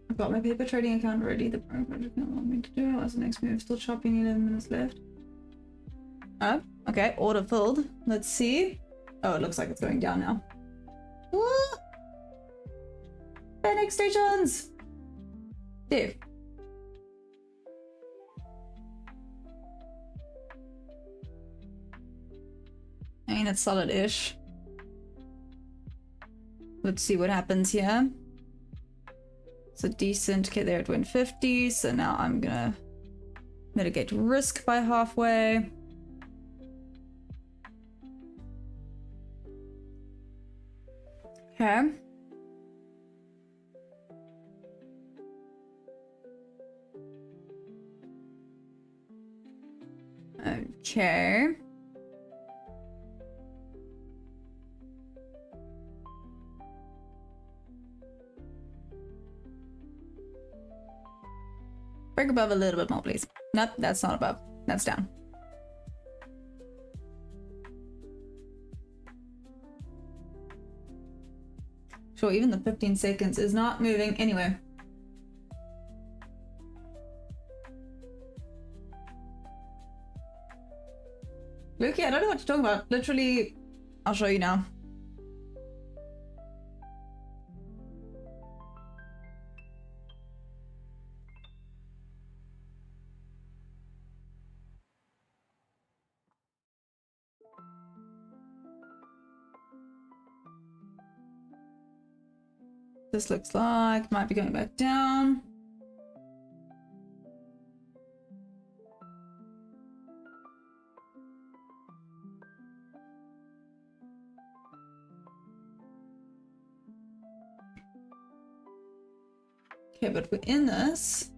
I've got my paper trading account ready. The project not want me to do. What's the next move? Still shopping, 11 minutes left. Oh, okay. Order filled. Let's see. Oh, it looks like it's going down now. Woo! Panic stations! Dude. I mean, it's solid-ish. Let's see what happens here. So decent. Okay, there it went 50. So now I'm gonna mitigate risk by halfway. Okay. Okay. Break above a little bit more, please. Nope, that's not above. That's down. Sure, even the 15 seconds is not moving anywhere. Lukey, I don't know what you're talking about. Literally, I'll show you now. This looks like it might be going back down. Okay, but we're in this.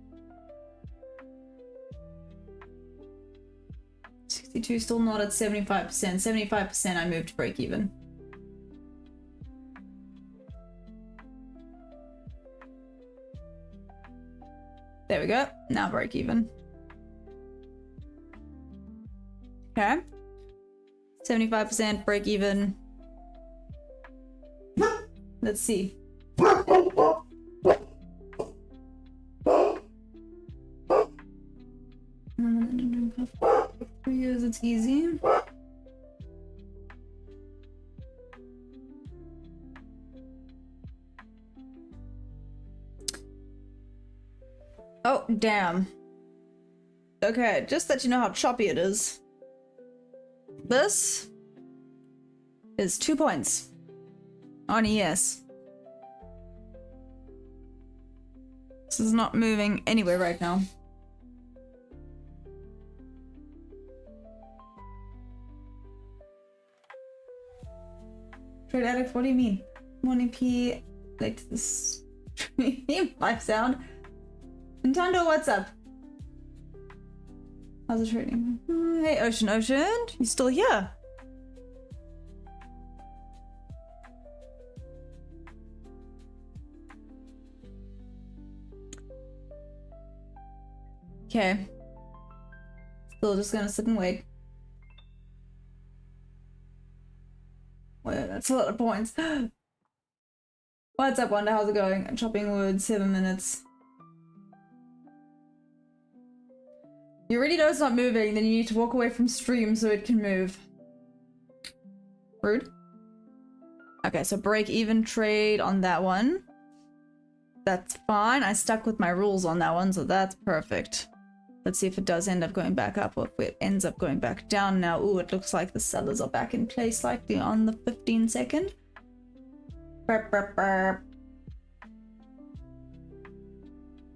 62 still not at 75%. 75% I moved to break even. There we go. Now break even. Okay. 75% break even. Let's see. 3 years, it's easy. Oh, damn. Okay, just that you know how choppy it is. This is 2 points on ES. This is not moving anywhere right now. Trade addict, what do you mean? Morning P, like this live sound. Nintendo, what's up? How's it trading? Hey, Ocean, you still here? Okay. Still just gonna sit and wait. Well, that's a lot of points. What's up, Wanda? How's it going? Chopping wood, 7 minutes. You already know it's not moving, then you need to walk away from stream so it can move. Rude. Okay, so break even trade on that one. That's fine. I stuck with my rules on that one, so that's perfect. Let's see if it does end up going back up or if it ends up going back down now. Ooh, it looks like the sellers are back in play slightly on the 15 second. Burp, burp, burp.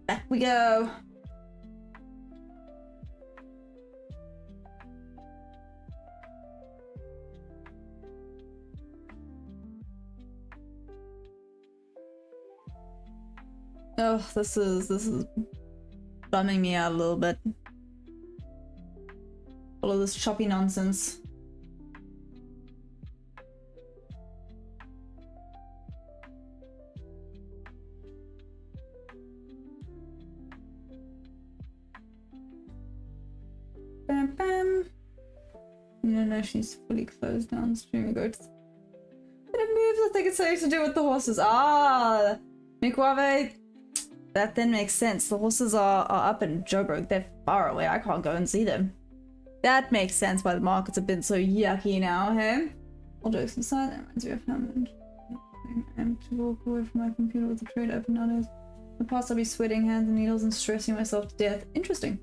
Back we go. Oh, this is bumming me out a little bit. All of this choppy nonsense. Bam bam. No, she's fully closed downstream. Go to... But it moves. I think it's something to do with the horses. Ah, Mikwave. That then makes sense. The horses are up in Joburg. They're far away. I can't go and see them. That makes sense why the markets have been so yucky now, hey? All jokes aside, that reminds me of Hammond. I'm to walk away from my computer with the trade open nowadays. In the past I'll be sweating hands and needles and stressing myself to death. Interesting.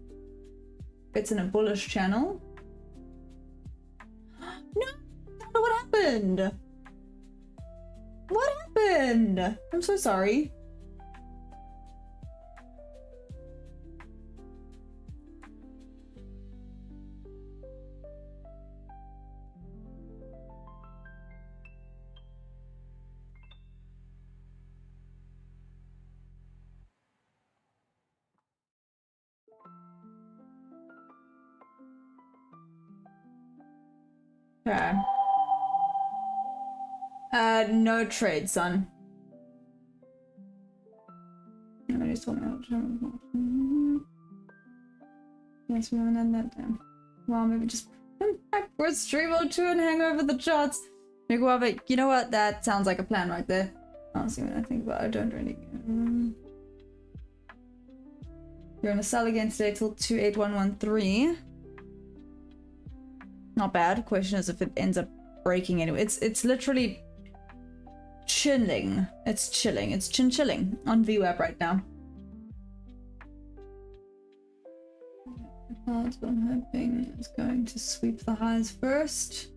It's in a bullish channel. No! I don't know what happened! What happened? I'm so sorry. Okay. No trade, son. I just told me how to yes, we haven't had that down. Well, maybe just back for stream mode 2 and hang over the charts. Maybe we'll have it. You know what? That sounds like a plan right there. I'll see what I think about it. I don't really. You're gonna sell again today till 28113. Not bad. Question is if it ends up breaking anyway. It's literally chilling. It's chilling. It's chilling on VWAP right now. That's what I'm hoping is going to sweep the highs first.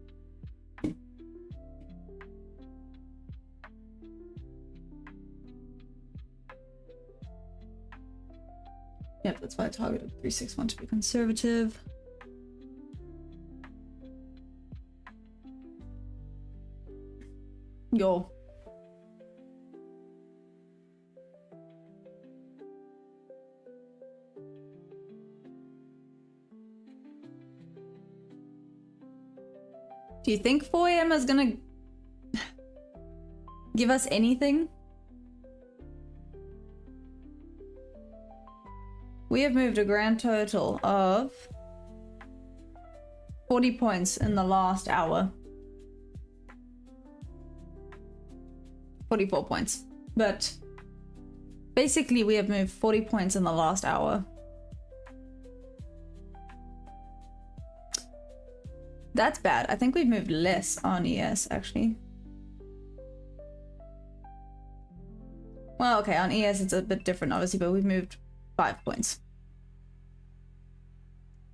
Yep, that's why I targeted 361 to be conservative. Yo. Do you think 4 AM is gonna give us anything? We have moved a grand total of 40 points in the last hour. 44 points. But basically we have moved 40 points in the last hour. That's bad. I think we've moved less on ES actually. Well, okay, on ES it's a bit different obviously, but we've moved 5 points.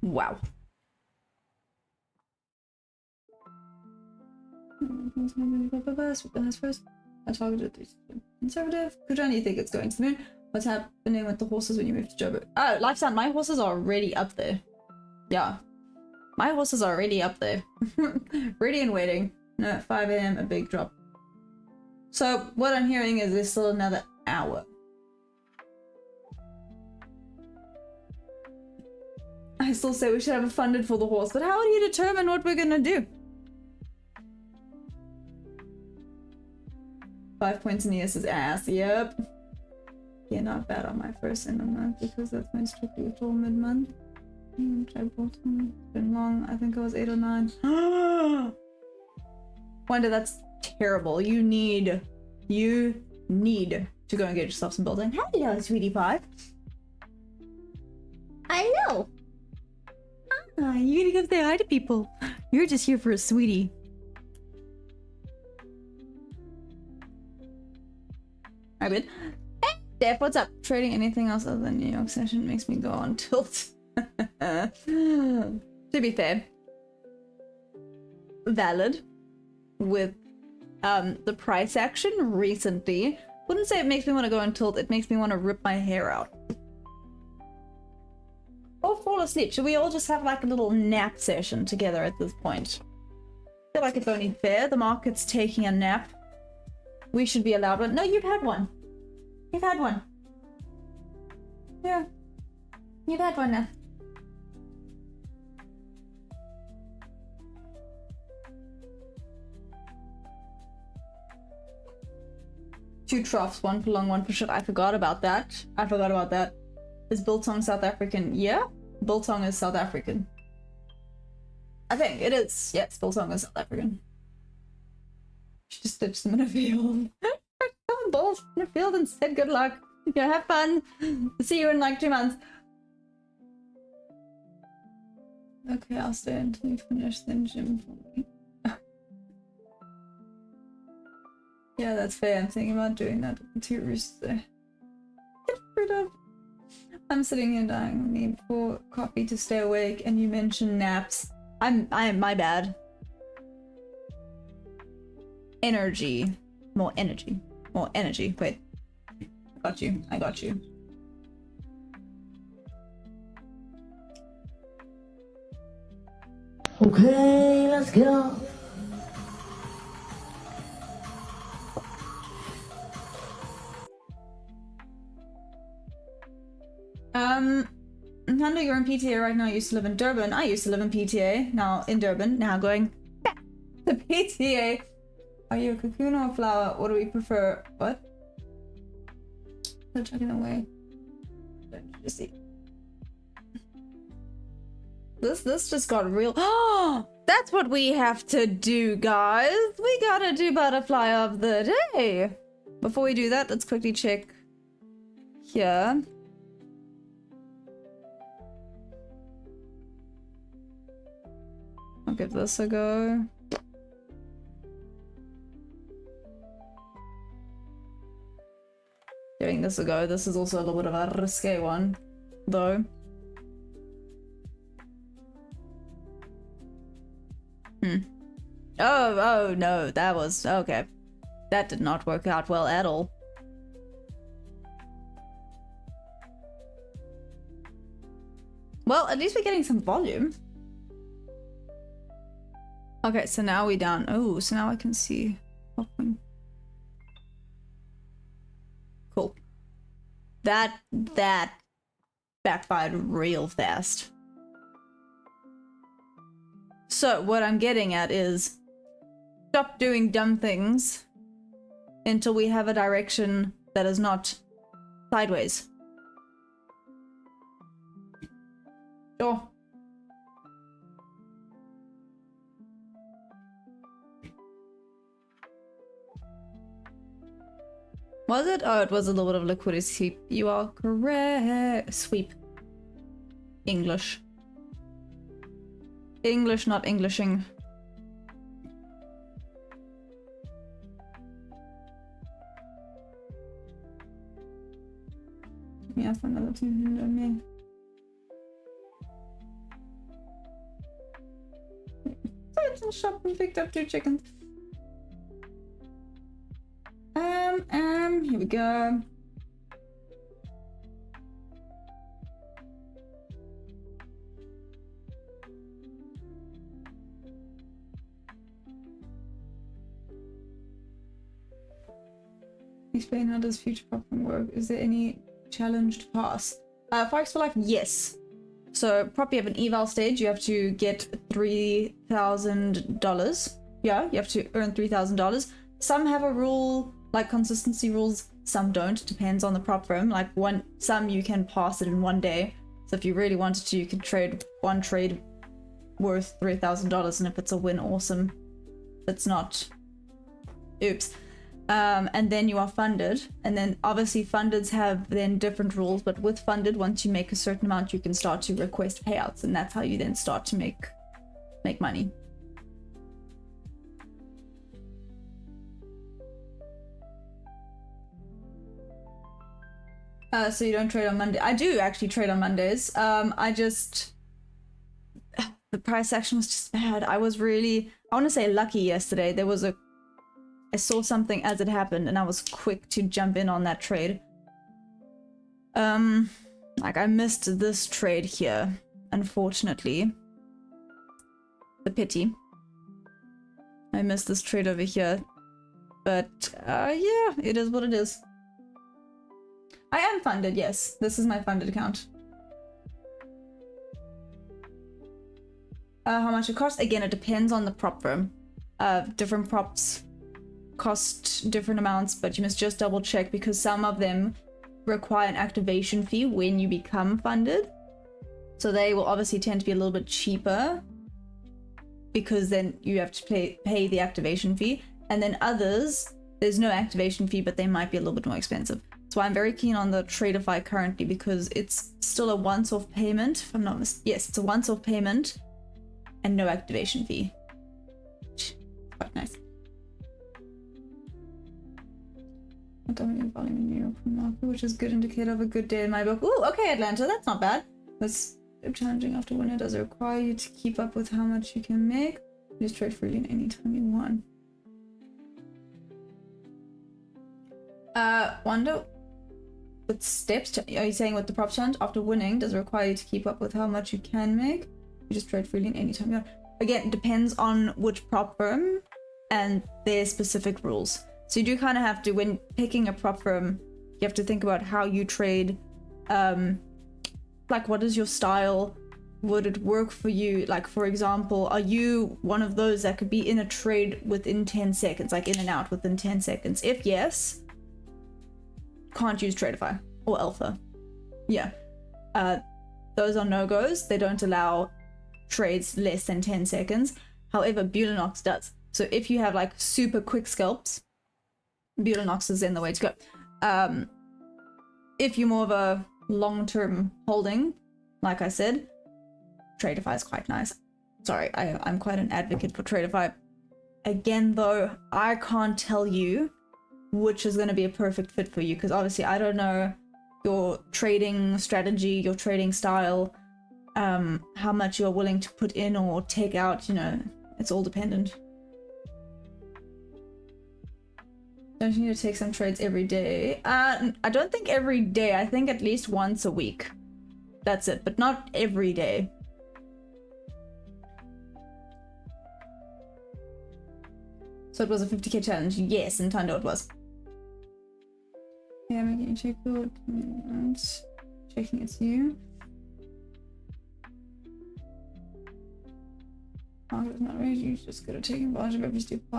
Wow. I targeted these conservative. Which one do you think it's going to the moon? What's happening with the horses when you move to Joburg? Oh, Lifestand, my horses are already up there. Yeah. My horses are already up there. Ready and waiting. No, at 5 AM, a big drop. So what I'm hearing is there's still another hour. I still say we should have a funded for the horse, but how do you determine what we're gonna do? 5 points in ES is ass, yep. Yeah, not bad on my first end of the month because that's my strictly till mid-month. I bought them. It's been long. I think it was 8 or 9. Wanda, that's terrible. You need to go and get yourself some building. Hello, sweetie pie. I know. Ah, you gotta go say hi to people. You're just here for a sweetie. Alright, good. Hey, Def, what's up? Trading anything else other than New York session makes me go on tilt. To be fair, valid with the price action recently. Wouldn't say it makes me want to go on tilt, it makes me want to rip my hair out. Or fall asleep. Should we all just have like a little nap session together at this point? I feel like it's only fair. The market's taking a nap. We should be allowed one. No, you've had one. You've had one. Yeah. You've had one now. Two troughs, one for long, one for short. I forgot about that. Is Biltong South African? Yeah, Biltong is South African. I think it is. Yes, Biltong is South African. She just ditched them in a field. Someone bowled in a field and said good luck. Yeah, have fun. See you in like 2 months. Okay, I'll stay until you finish then gym for me. Yeah, that's fair. I'm thinking about doing that with the 2 roosters there. Get rid of. I'm sitting here dying. I need for coffee to stay awake, and you mentioned naps. I am my bad. Energy. More energy. More energy. Wait. I got you. Okay, let's go. Nando, you're in PTA right now. I used to live in Durban. I used to live in PTA. Now in Durban. Now going back PTA. Are you a cocoon or a flower? What do we prefer? What? They're tucking away. Don't you see? This just got real. Oh, that's what we have to do, guys. We gotta do butterfly of the day. Before we do that, let's quickly check here. I'll give this a go. Giving this a go. This is also a little bit of a risque one, though. Oh no, that was okay. That did not work out well at all. Well, at least we're getting some volume. Okay, so now we're down. Oh, so now I can see. Cool. That backfired real fast. So what I'm getting at is stop doing dumb things until we have a direction that is not sideways. Sure. Was it? Oh, it was a little bit of liquidity sweep. You are correct. Sweep. English. English, not Englishing. Yeah, for another 200 me. Went to the shop and picked up 2 chickens. Here we go. Explain how does future propping work? Is there any challenge to pass? Forex for life, yes. So prop, you have an eval stage, you have to get $3,000. Yeah, you have to earn $3,000. Some have a rule, like consistency rules, some don't. It depends on the prop firm. Like some you can pass it in one day. So if you really wanted to, you could trade one trade worth $3,000, and if it's a win, awesome. If it's not, oops. And then you are funded, and then obviously fundeds have then different rules, but with funded, once you make a certain amount, you can start to request payouts, and that's how you then start to make money. So you don't trade on Monday? I do actually trade on Mondays. The price action was just bad. I was really, I want to say lucky yesterday. I saw something as it happened and I was quick to jump in on that trade. Like I missed this trade here, unfortunately. The pity. I missed this trade over here. But yeah, it is what it is. I am funded, yes. This is my funded account. How much it costs? Again, it depends on the prop firm. Different props cost different amounts, but you must just double check because some of them require an activation fee when you become funded. So they will obviously tend to be a little bit cheaper because then you have to pay the activation fee. And then others, there's no activation fee, but they might be a little bit more expensive. So I'm very keen on the Tradeify currently because it's still a once-off payment. If I'm not mistaken, yes, it's a once-off payment and no activation fee. Quite nice. Volume in New York market, which is good indicator of a good day in my book. Ooh, okay, Atlanta, that's not bad. That's challenging after winter. Does it require you to keep up with how much you can make? Just trade freely anytime you want. Wonder with steps. Are you saying with the prop challenge after winning does it require you to keep up with how much you can make? You just trade freely anytime you want. Again, it depends on which prop firm and their specific rules. So you do kind of have to, when picking a prop firm, you have to think about how you trade, like what is your style, would it work for you? Like, for example, are you one of those that could be in a trade within 10 seconds, like in and out within 10 seconds? If yes, can't use Tradeify or Alpha. Yeah. Those are no-goes. They don't allow trades less than 10 seconds. However, Bulinox does. So if you have like super quick scalps, Bulinox is then the way to go. If you're more of a long-term holding, like I said, Tradeify is quite nice. Sorry, I'm quite an advocate for Tradeify. Again, though, I can't tell you which is going to be a perfect fit for you, because obviously I don't know your trading strategy, your trading style, how much you're willing to put in or take out, you know, it's all dependent. Don't you need to take some trades every day? I don't think every day, I think at least once a week. That's it, but not every day. So it was a 50k challenge, yes, in Tando it was. Yeah, making you check out and checking it's you. Market is not right, you just gotta take advantage of every stupid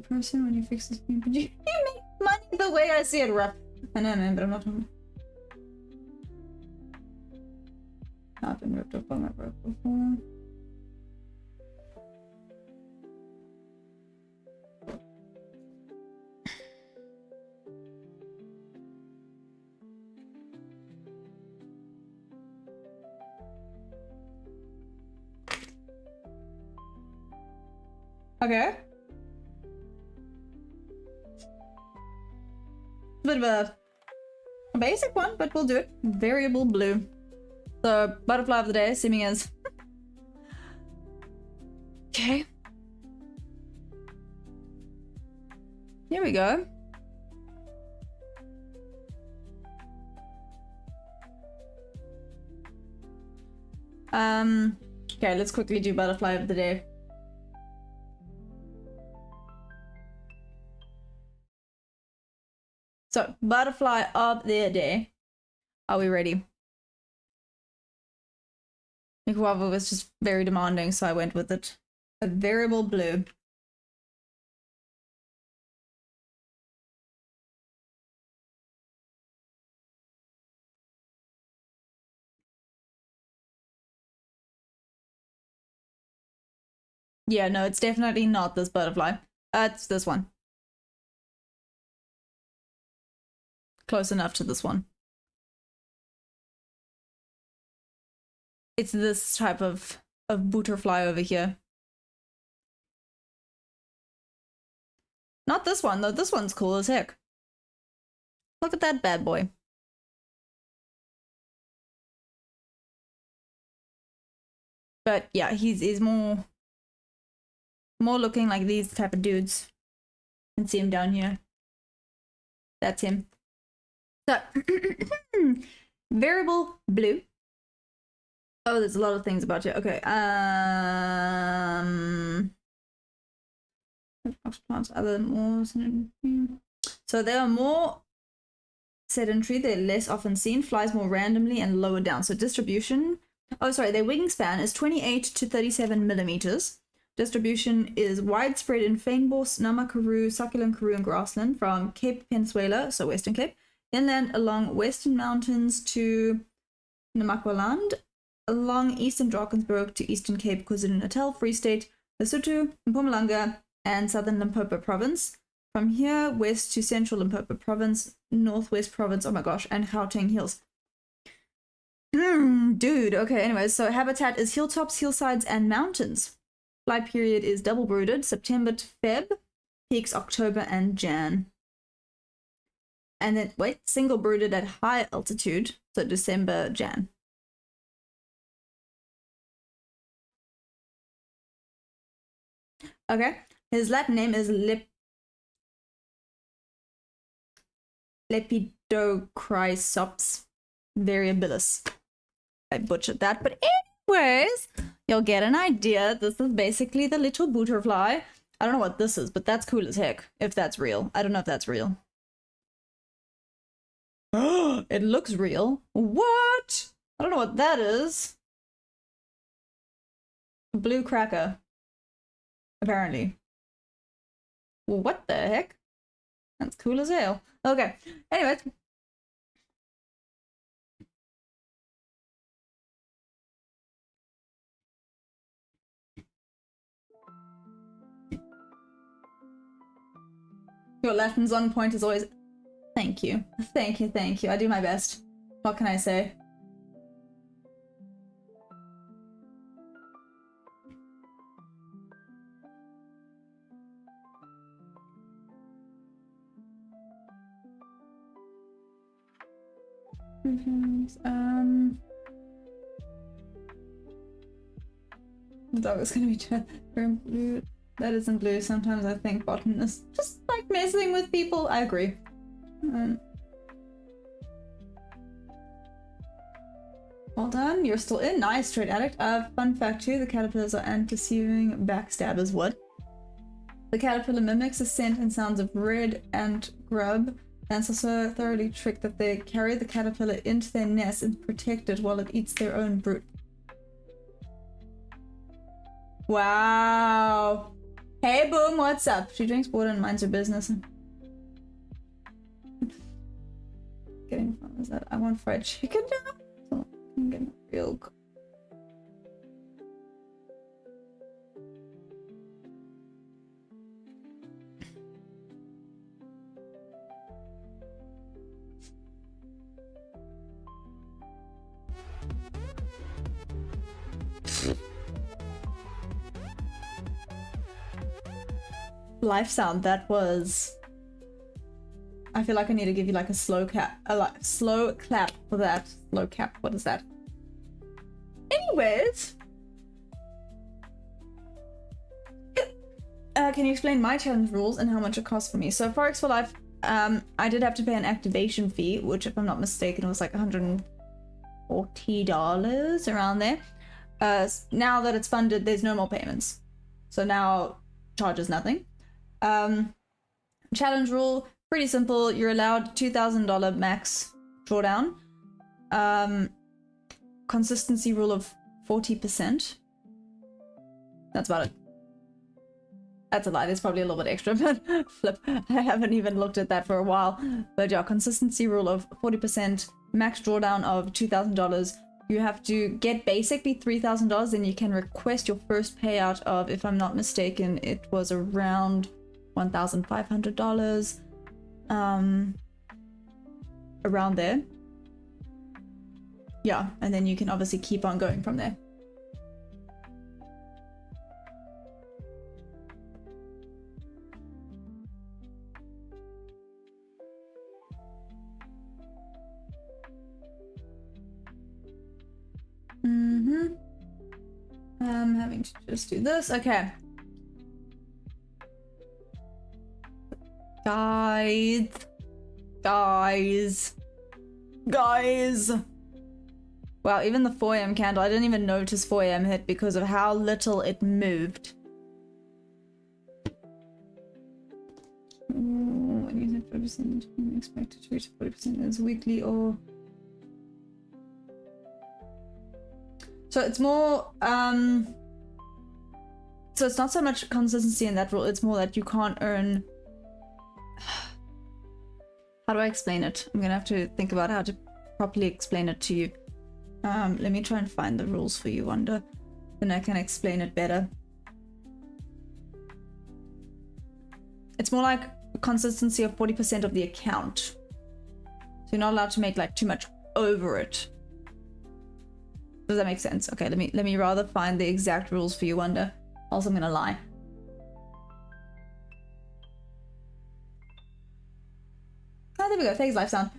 person when you fix this thing. But you make money the way I see it, rough. I know, man, but I'm not. I've been ripped up by my broke before. Okay. Bit of a basic one, but we'll do it. Variable blue. So, butterfly of the day, seeming as. Okay. Here we go. Okay, let's quickly do butterfly of the day. So, butterfly of the day. Are we ready? Guava was just very demanding, so I went with it. A variable blue. Yeah, no, it's definitely not this butterfly. It's this one. Close enough to this one. It's this type of butterfly over here. Not this one, though. This one's cool as heck. Look at that bad boy. But yeah, he's more looking like these type of dudes. You can see him down here. That's him. So, variable blue. Oh, there's a lot of things about you. Okay. Plants other more. So they are more sedentary. They're less often seen. Flies more randomly and lower down. So distribution. Oh, sorry. Their wingspan is 28 to 37 millimeters. Distribution is widespread in Fynbos, Namakuru, Succulent Karoo, and grassland from Cape Peninsuela, so Western Cape, inland along Western Mountains to Namakwaland, along Eastern Drakensberg to Eastern Cape, KwaZulu-Natal, Free State, Lesotho, Mpumalanga, and Southern Limpopo Province. From here, west to Central Limpopo Province, Northwest Province, oh my gosh, and Gauteng Hills. Dude, okay, anyways, so habitat is hilltops, hillsides, and mountains. Flight period is double brooded, September to Feb, peaks October and Jan. And then, wait, single brooded at high altitude, so December, Jan. Okay, his Latin name is Lepidochrysops variabilis. I butchered that, but anyways, you'll get an idea. This is basically the little butterfly. I don't know what this is, but that's cool as heck, if that's real. I don't know if that's real. It looks real. What? I don't know what that is. Blue cracker. Apparently. Well, what the heck? That's cool as hell. Okay. Anyways. Your Latin's on point as always. Thank you. Thank you, thank you. I do my best. What can I say? The dog is gonna be blue. That isn't blue. Sometimes I think bottom is just like messing with people. I agree. Well done. You're still in. Nice, trade addict. Fun fact too, the caterpillars are anti-deceiving backstabbers. What? The caterpillar mimics the scent and sounds of red ant grub. Ants are so thoroughly tricked that they carry the caterpillar into their nest and protect it while it eats their own brood. Wow. Hey, Boom, what's up? She drinks water and minds her business. Getting fun is that I want fried chicken now? So I'm getting real good. Life sound, that was... I feel like I need to give you like a slow clap for that. Slow cap, what is that? Anyways. Can you explain my challenge rules and how much it costs for me? So Forex for Life, I did have to pay an activation fee, which if I'm not mistaken, it was like $140 around there. Now that it's funded, there's no more payments. So now charges nothing. Challenge rule, pretty simple. You're allowed $2,000 max drawdown. Consistency rule of 40%. That's about it. That's a lie, there's probably a little bit extra, but flip. I haven't even looked at that for a while. But yeah, consistency rule of 40%, max drawdown of $2,000. You have to get basically $3,000, then you can request your first payout of, if I'm not mistaken, it was around $1,500. Around there. Yeah, and then you can obviously keep on going from there. I'm having to just do this. Okay. Guys. Wow, even the 4 AM candle, I didn't even notice 4 AM hit because of how little it moved. When you said 40%, you expect it to reach 40% as weekly or... So it's more, so it's not so much consistency in that rule, it's more that you can't earn... How do I explain it? I'm gonna have to think about how to properly explain it to you. Let me try and find the rules for you, Wanda. Then I can explain it better. It's more like a consistency of 40% of the account. So you're not allowed to make like too much over it. Does that make sense? Okay, let me rather find the exact rules for you, Wanda. Also, I'm gonna lie. Oh, there we go. Thanks, Life Sound.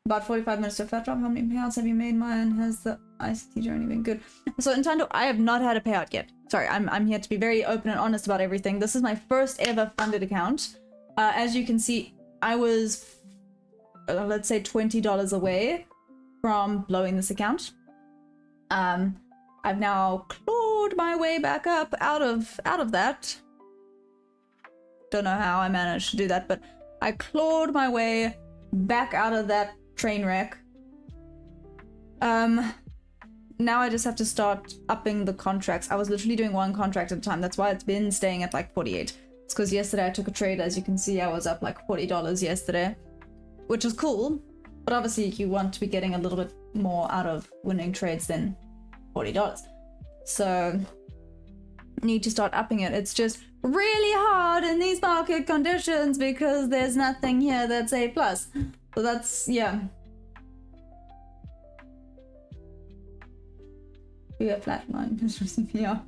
About 45 minutes to a fat drop. How many payouts have you made? Mine has the ICT journey been good? So in Tando, I have not had a payout yet. Sorry, I'm here to be very open and honest about everything. This is my first ever funded account. As you can see, I was, let's say, $20 away from blowing this account. I've now clawed my way back up out of that. Don't know how I managed to do that, but I clawed my way back out of that train wreck. now I just have to start upping the contracts. I was literally doing one contract at a time. That's why it's been staying at like 48. It's because yesterday I took a trade. As you can see, I was up like $40 yesterday, which is cool. But obviously you want to be getting a little bit more out of winning trades than $40. So need to start upping it. It's just really hard in these market conditions because there's nothing here that's A+. So that's, yeah. We are flatline. Yeah.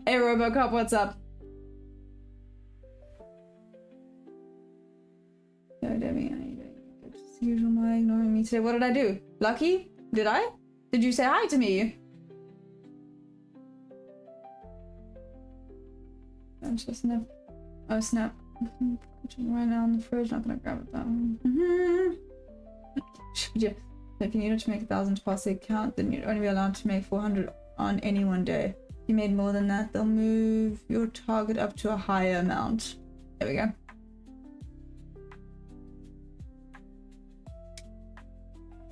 Hey Robocop, what's up? Yo, Debbie, as usual, my ignoring me today. What did I do? Lucky? Did I? Did you say hi to me? I'm just snap. Oh snap! Right now in the fridge, not gonna grab it though. Should you? If you needed to make 1,000 to pass the account, then you'd only be allowed to make 400 on any one day. If you made more than that, they'll move your target up to a higher amount. There we go.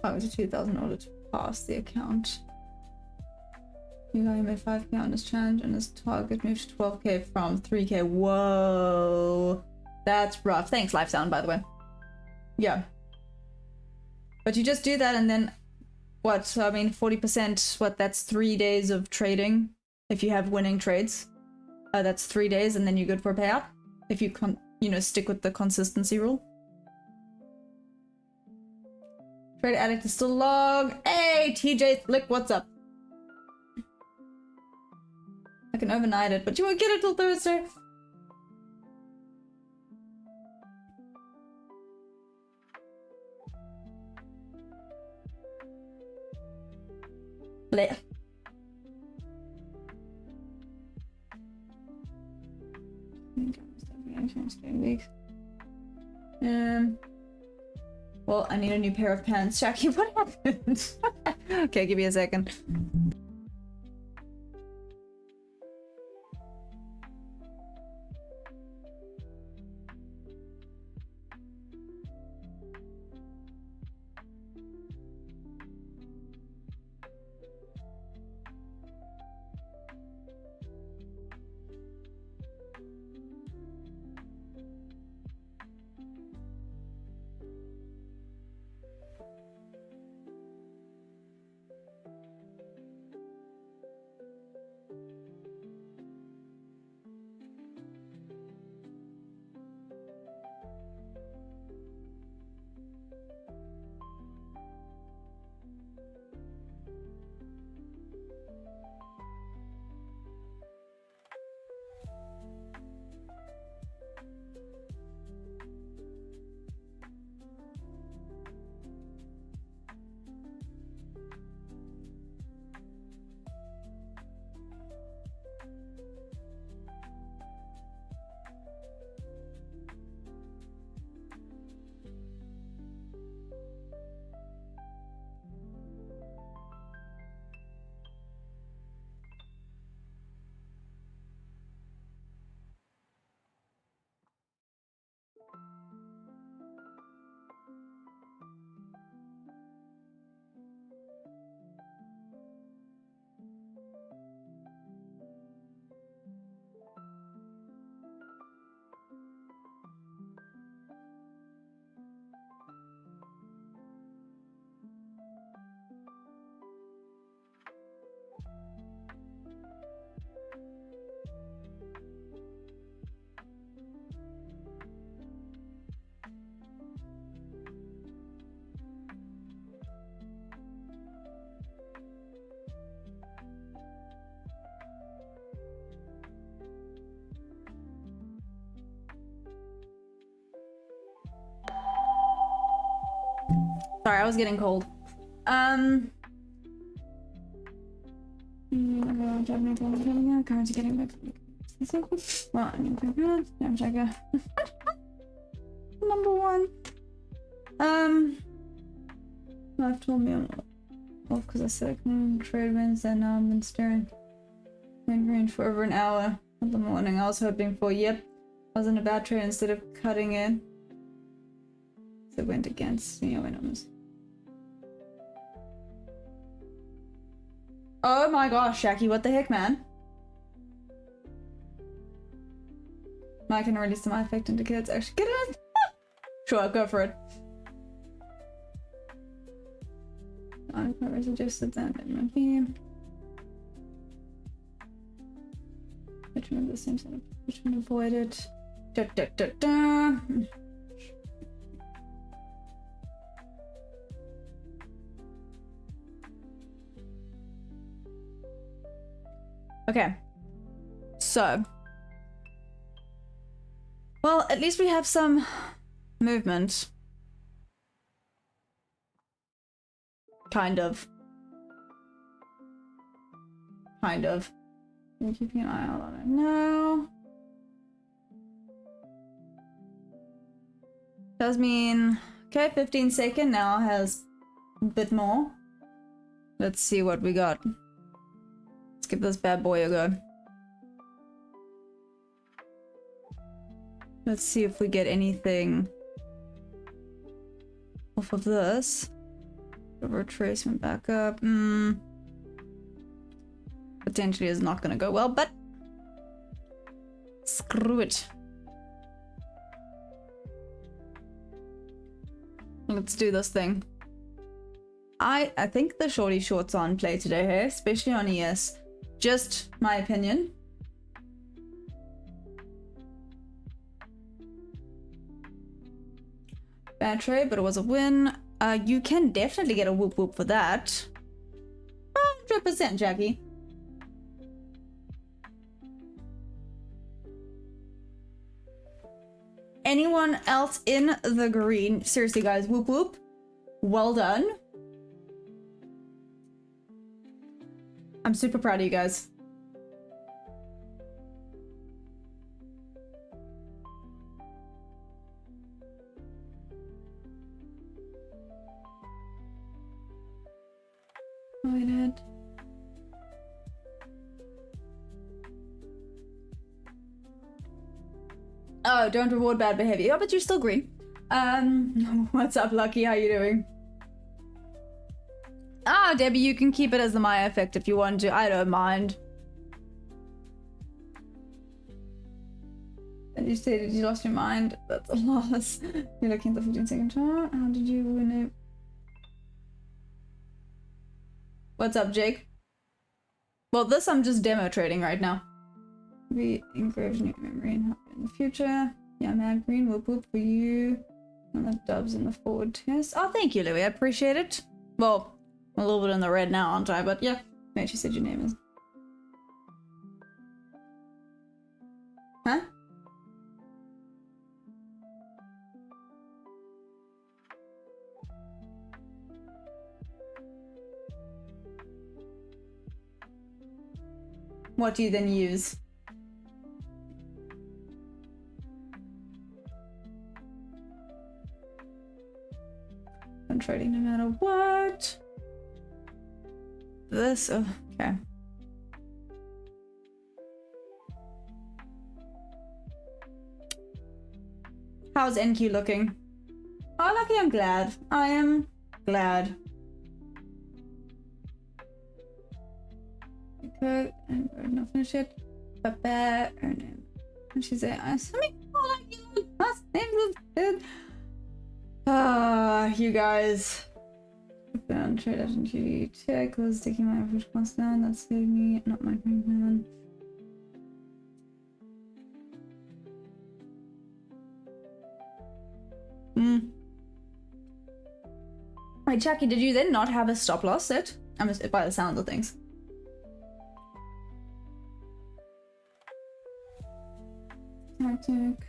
Oh, it was a 2,000 in order to pass the account. You know, he made 5k on his challenge and his target moved to 12k from 3k. Whoa, that's rough. Thanks, Lifesound, by the way. Yeah. But you just do that and then what? So, I mean, 40%, what? That's 3 days of trading. If you have winning trades, that's 3 days and then you're good for a payout. If you stick with the consistency rule. Trade Addict is still log. Hey, TJ Flick, what's up? I can overnight it, but you won't get it till Thursday. Blech. Well, I need a new pair of pants. Jackie, what happened? Okay, give me a second. Sorry, I was getting cold. Currency getting back. Well, I need to good. Damn checker. Number one. Life told me I'm off because I said I couldn't trade wins, and now I've been staring in range for over an hour in the morning. I was hoping for, yep, I was in a bad trade instead of cutting it. So it went against me. I went almost. Oh my gosh, Shaki, what the heck, man? I can release my effect indicators. Actually, get it? Sure, go for it. I suggested that it might be. Which one of the same sort of which one avoid it? Da, da, da, da. Okay. So. Well, at least we have some movement. Kind of. Kind of. I'm keeping an eye out on it now. Does mean, okay, 15 second now has a bit more. Let's see what we got. Let's give this bad boy a go. Let's see if we get anything off of this. The retracement back up. Potentially is not gonna go well, but screw it. Let's do this thing. I think the shorty shorts are on play today, hey? Especially on ES. Just my opinion. Bad trade, but it was a win. You can definitely get a whoop whoop for that. 100%, Jackie. Anyone else in the green? Seriously, guys, whoop whoop. Well done. I'm super proud of you guys. Oh, I did. Oh, don't reward bad behavior. Oh, but you're still green. What's up, Lucky? How you doing? Ah, Debbie, you can keep it as the Maya effect if you want to. I don't mind. And you stated you lost your mind. That's a loss. You're looking at the 15-second chart. How did you win it? What's up, Jake? Well, this I'm just demo trading right now. We engraved new memory and in the future. Yeah, man, green whoop whoop for you. And the dubs in the forward test. Oh, thank you, Louis. I appreciate it. Well, I'm a little bit in the red now, aren't I? But yeah, wait, she said your name is. Huh? What do you then use? I'm trading no matter what. This, oh, okay. How's NQ looking? Oh, lucky, I'm glad. I am glad. Okay, and we're not finished yet. Papa, her name. And she's a you guys. Found trade agent check was taking my average cost down. That saved me, not my man. Wait, Jackie, did you then not have a stop loss set? I'm just by the sound of things. Tactic.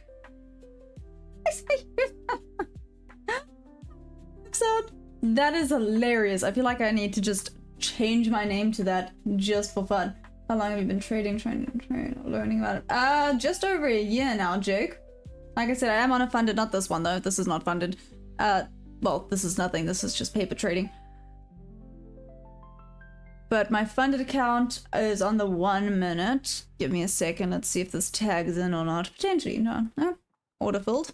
That is hilarious. I feel like I need to just change my name to that just for fun. How long have you been trading, trying to trade, learning about it? Just over a year now, Jake. Like I said, I am on a funded, not this one though. This is not funded. Well, this is nothing. This is just paper trading. But my funded account is on the 1 minute. Give me a second. Let's see if this tags in or not. Potentially, no. Order filled.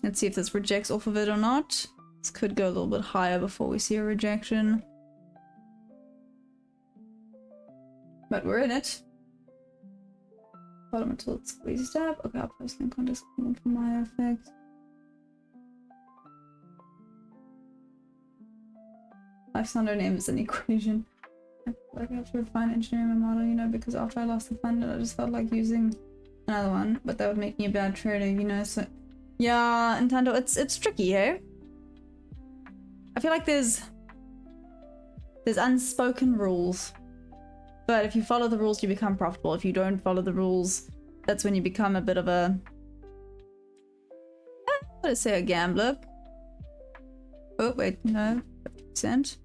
Let's see if this rejects off of it or not. This could go a little bit higher before we see a rejection. But we're in it. Bottom until it squeezes tab. Okay, I'll post link on Discord for my effect. Life's not a name, it's an equation. I feel like I have to refine engineering my model, you know, because after I lost the fund, I just felt like using another one, but that would make me a bad trader, you know, so... Yeah, Nintendo, it's tricky, hey? I feel like there's unspoken rules. But if you follow the rules, you become profitable. If you don't follow the rules, that's when you become a bit of a... let's say a gambler. Oh, wait, no. 50%.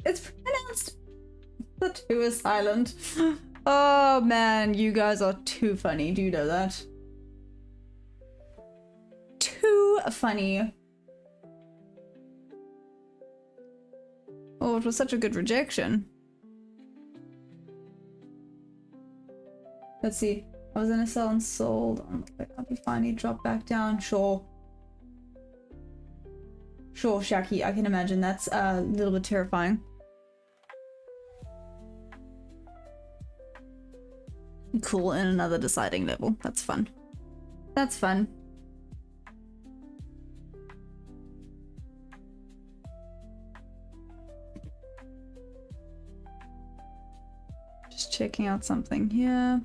It's pronounced. The 2 is silent. Oh man, you guys are too funny. Do you know that? Too funny. Oh, it was such a good rejection. Let's see. I was in a sell and sold. I'll be finally dropped back down. Sure. Sure, Shaki. I can imagine that's a little bit terrifying. Cool, in another deciding level. That's fun. That's fun. Just checking out something here.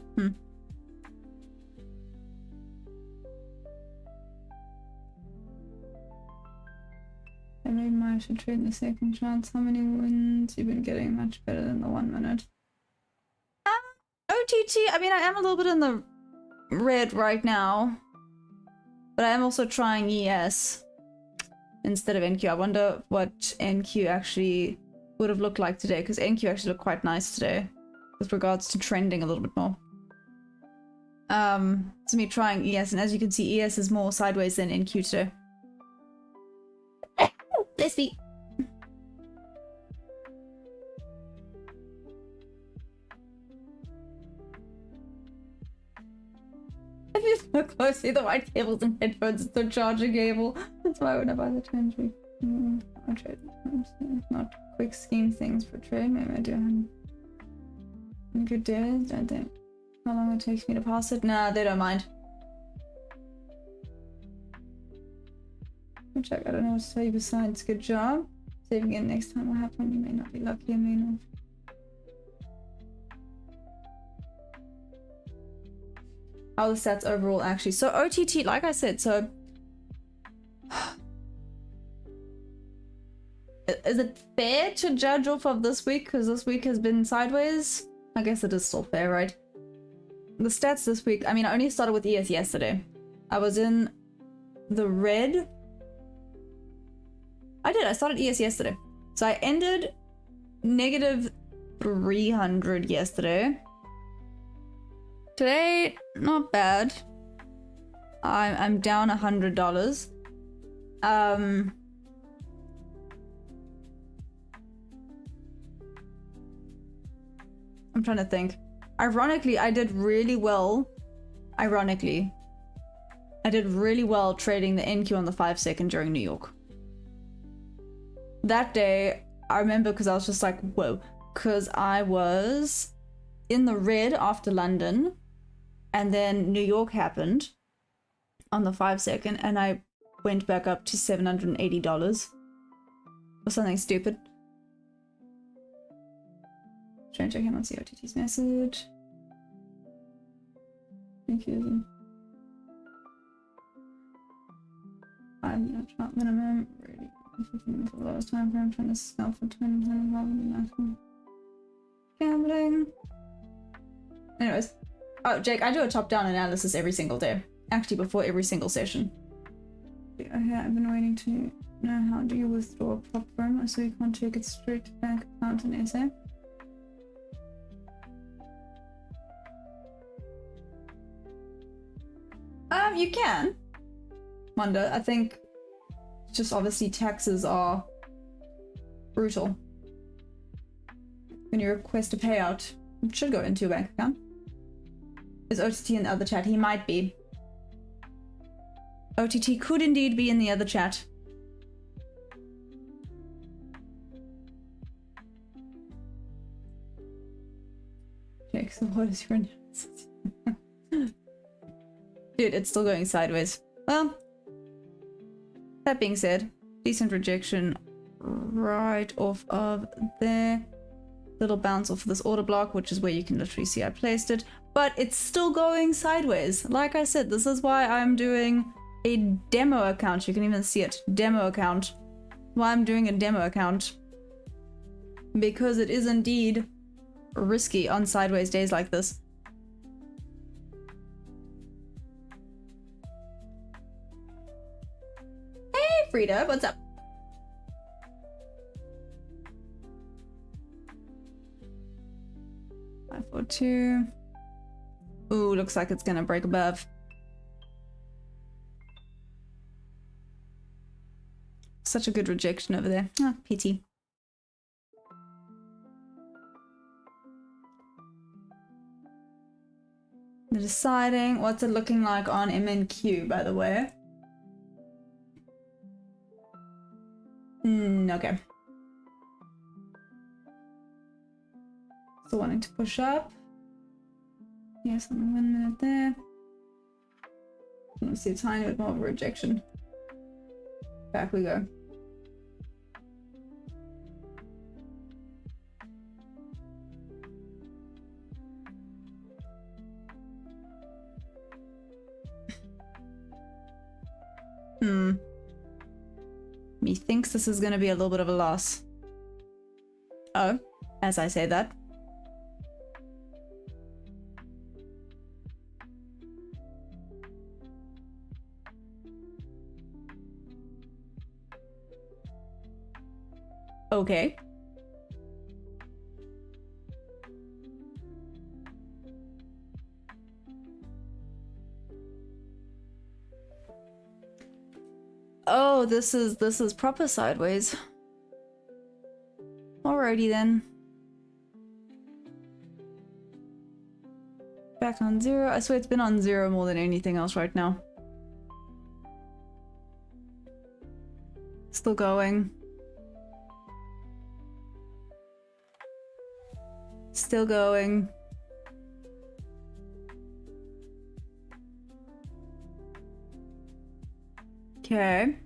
Every minute should trade in the second chance. How many wins? You've been getting much better than the 1 minute. OTT, I mean, I am a little bit in the red right now. But I am also trying ES instead of NQ. I wonder what NQ actually would have looked like today, because NQ actually looked quite nice today with regards to trending a little bit more. It's me trying ES, and as you can see, ES is more sideways than NQ today. Bless me. If you look closely, the white cable's and headphones is the charging cable. That's why when I buy the trend, I trade not quick scheme things for trade. Maybe I do have good days. I think how long it takes me to pass it. Nah, they don't mind. Check. I don't know what to tell you besides good job. Saving it next time will happen. You may not be lucky, I may not. How are the stats overall actually? So OTT, like I said, so is it fair to judge off of this week because this week has been sideways? I guess it is still fair, right? The stats this week, I mean, I only started with ES yesterday. I was in the red. I started ES yesterday. So I ended negative 300 yesterday. Today, not bad. I'm down $100. I'm trying to think. Ironically, I did really well. I did really well trading the NQ on the 5 second during New York. That day, I remember because I was just like, whoa, because I was in the red after London, and then New York happened on the 5 second, and I went back up to $780 or something stupid. Trying to check in on COTT's message. Thank you. 5 minute chart minimum. Really. For the lowest time frame, trying to scalp for 20 times gambling. Anyways, oh Jake, I do a top-down analysis every single day. Actually, before every single session. Okay, I've been waiting to know how do you withdraw a prop firm so you can't take it straight to bank account in SA. You can. Wonder, I think. Just obviously taxes are brutal. When you request a payout, it should go into your bank account. Is OTT in the other chat? He might be. OTT could indeed be in the other chat. Okay, so what is your analysis? Dude, it's still going sideways. Well, that being said, decent rejection right off of there. Little bounce off of this order block, which is where you can literally see I placed it. But it's still going sideways. Like I said, this is why I'm doing a demo account. You can even see it. Demo account. Why I'm doing a demo account. Because it is indeed risky on sideways days like this. Hey Frida, what's up? Five, 4, 2. Ooh, looks like it's gonna break above. Such a good rejection over there. Ah, pity. They're deciding. What's it looking like on MNQ, by the way? Okay. Still wanting to push up. Yes, 1 minute there. Let's see a tiny bit more of a rejection. Back we go. Methinks this is going to be a little bit of a loss. Oh, as I say that. Okay. Oh, this is proper sideways. Alrighty then. Back on 0. I swear it's been on 0 more than anything else right now. Still going. Still going. Okay.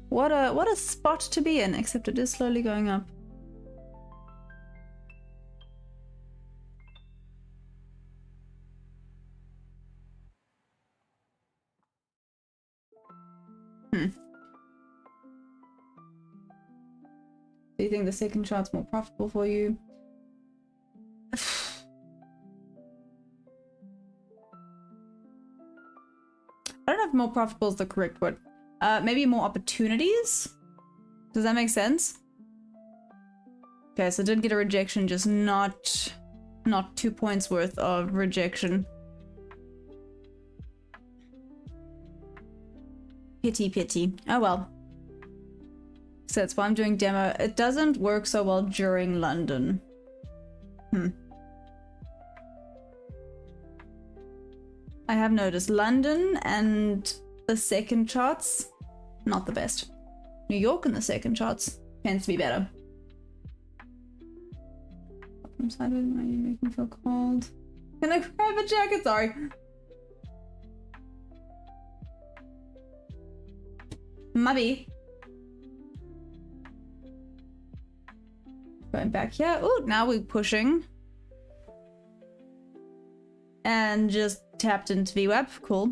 What a spot to be in, except it is slowly going up. Do you think the second chart's more profitable for you? I don't know if more profitable is the correct word. Maybe more opportunities? Does that make sense? Okay, so I did get a rejection, just not 2 points worth of rejection. Pity. Oh well. So that's why I'm doing demo. It doesn't work so well during London. I have noticed London and the second charts, not the best. New York and the second charts tends to be better. I'm sideways, why you make me feel cold? Can I grab a jacket? Sorry. Mubby. Going back here. Oh, now we're pushing. And just tapped into VWAP. Cool.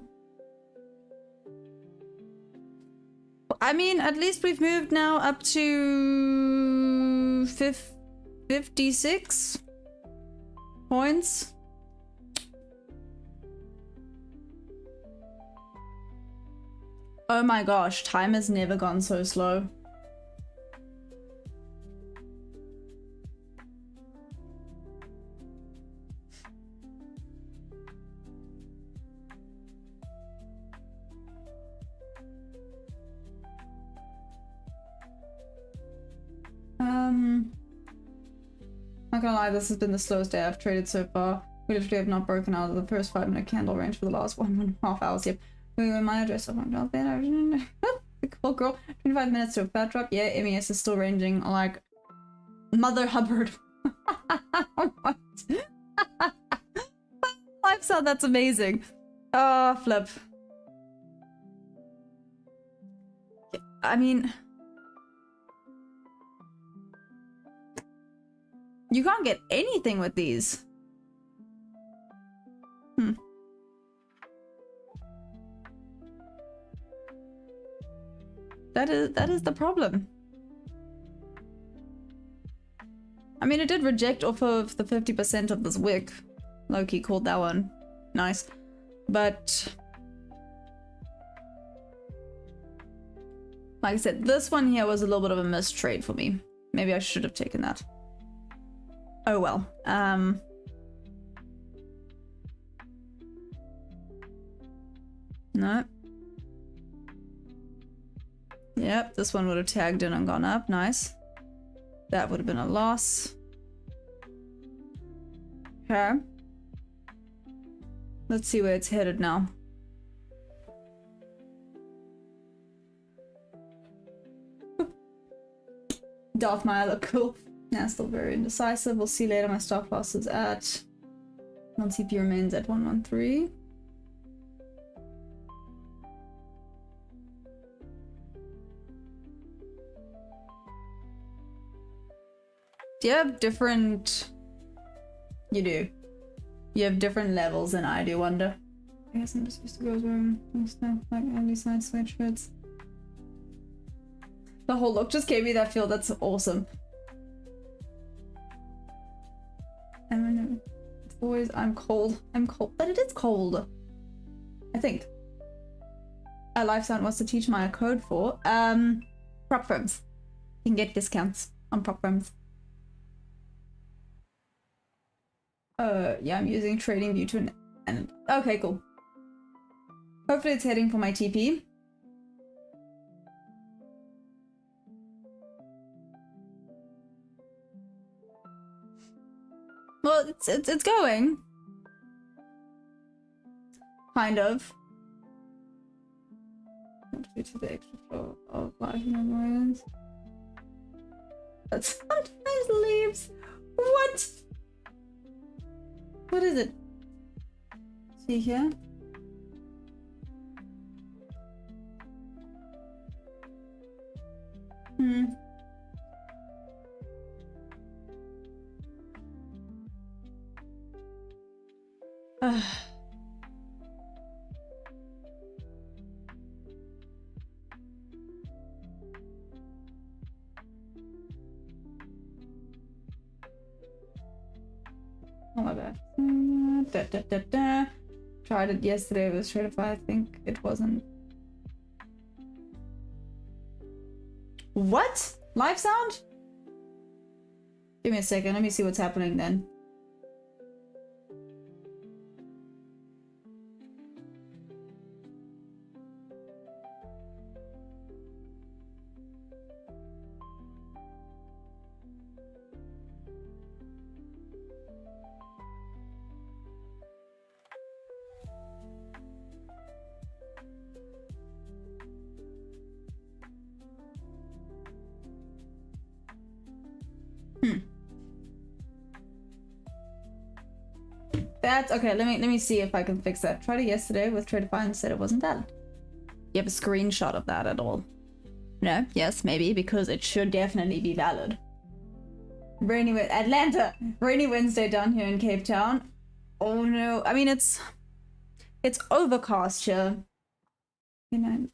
I mean, at least we've moved now up to 56 points. Oh my gosh, time has never gone so slow. gonna lie, this has been the slowest day I've traded so far. We literally have not broken out of the first 5-minute candle range for the last 1.5 hours. Yep. We were my address of my job there. Cool girl. 25 minutes to a fat drop. Yeah, MES is still ranging like Mother Hubbard. What? Lifestyle, that's amazing. Oh, flip. I mean, you can't get anything with these. That is the problem. I mean, it did reject off of the 50% of this wick. Loki called that one. Nice. But like I said, this one here was a little bit of a missed trade for me. Maybe I should have taken that. Oh well. No. Yep, this one would have tagged in and gone up. Nice. That would have been a loss. Okay. Let's see where it's headed now. Darth Maya look cool. Yeah, still very indecisive. We'll see later. My stop loss is at... Non-CP remains at 113. Do you have different... You do. You have different levels than I do, wonder. I guess I'm just used to go wearing stuff like early side sweatshirts. The whole look just gave me that feel. That's awesome. I don't know. It's always I'm cold. I'm cold. But it is cold. I think. Lifesound wants to teach my code for prop firms. You can get discounts on prop firms. Yeah, I'm using TradingView to an okay, cool. Hopefully it's heading for my TP. Well, it's going. Kind of. Due to the extra flow of life memorials. That sometimes leaves. What? What is it? See here? Oh my bad. Tried it yesterday with Shredify. I think it wasn't. What? Live sound? Give me a second. Let me see what's happening then. That's okay. Let me see if I can fix that. Tried it yesterday with Tradify and said it wasn't valid. You have a screenshot of that at all? No? Yes, maybe, because it should definitely be valid. Rainy Atlanta! Rainy Wednesday down here in Cape Town. Oh no. I mean, it's overcast here. You know,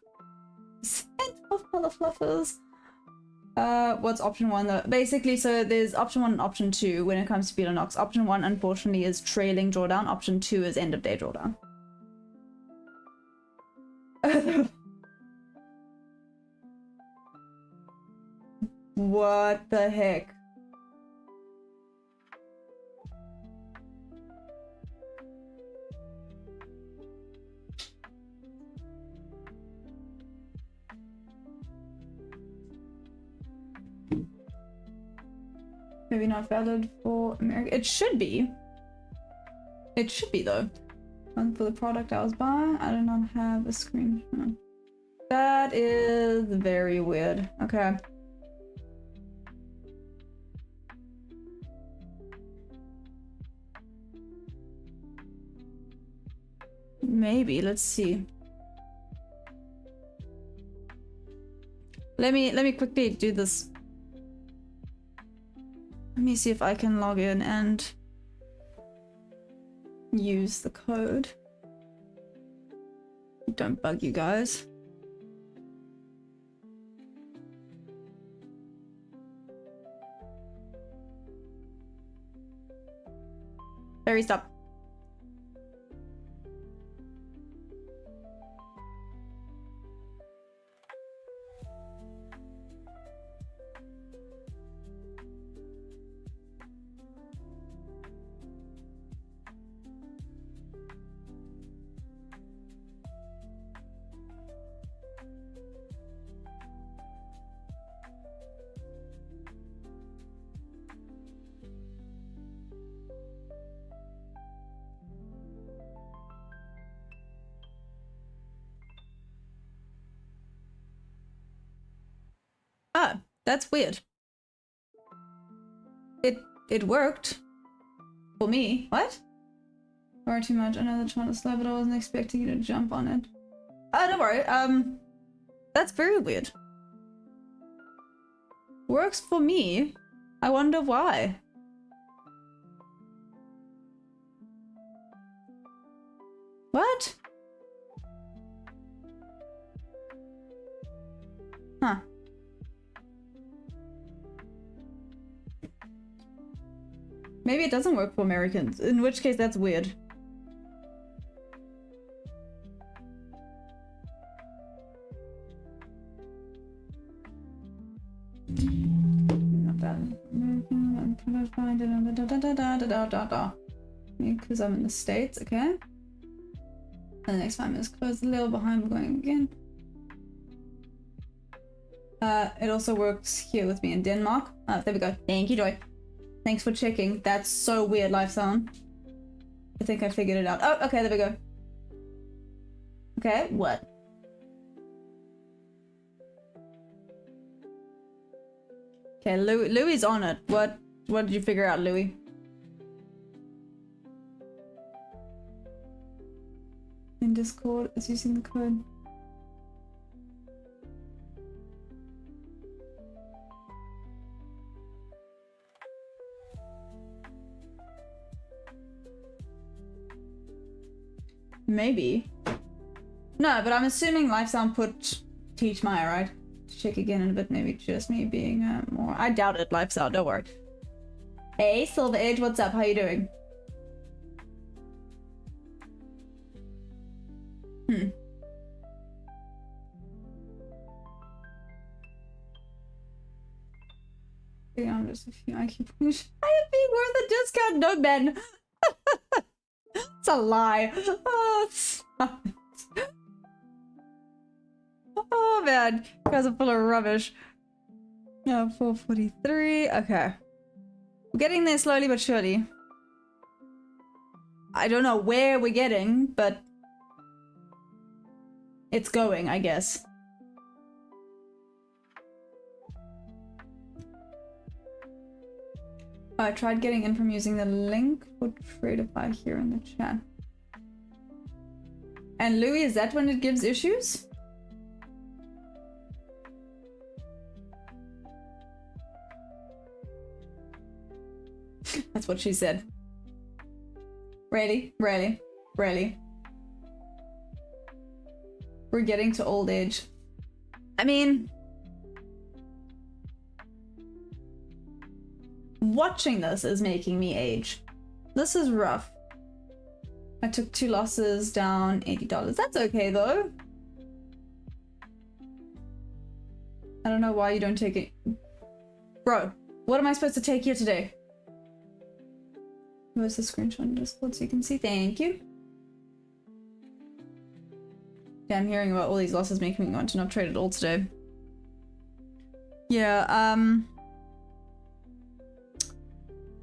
scent of color fluffers. What's option one though? Basically, so there's option one and option two when it comes to Beetle Option one, unfortunately, is trailing drawdown. Option two is end of day drawdown. What the heck? Maybe not valid for America. It should be. It should be though. And for the product I was buying, I do not have a screen. That is very weird. Okay. Maybe, let's see. Let me quickly do this. Let me see if I can log in and use the code. Don't bug you guys. Very stop. Ah, that's weird. It worked. For me. What? Far too much. I know the trying to slow, but I wasn't expecting you to jump on it. Oh, don't worry. That's very weird. Works for me. I wonder why. What? Huh. Maybe it doesn't work for Americans, in which case that's weird. Not bad. Because I'm in the States, okay. And the next 5 minutes close, a little behind, we're going again. It also works here with me in Denmark. There we go. Thank you, Joy. Thanks for checking. That's so weird, live sound. I think I figured it out. Oh, okay, there we go. Okay, what? Okay, Louie's on it. What did you figure out, Louie? In Discord, it's using the code. Maybe. No, but I'm assuming Lifesound put Teach Maya, right? To check again in a bit, maybe just me being more... I doubt it, Lifesound, don't worry. Hey, Silver Edge, what's up? How you doing? I'm just a few IQ points. I am being worth a discount, no men. It's a lie. Oh, stop it. Oh man, you guys are full of rubbish. No, 443. Okay. We're getting there slowly but surely. I don't know where we're getting, but it's going, I guess. I tried getting in from using the link for Tradeify here in the chat. And Louis, is that when it gives issues? That's what she said. Really? Really? Really? We're getting to old age. I mean... watching this is making me age. This is rough. I took 2 losses, down $80. That's okay though. I don't know why you don't take it. Bro, what am I supposed to take here today? Where's the screenshot in Discord so you can see? Thank you. Yeah, I'm hearing about all these losses making me want to not trade at all today. Yeah,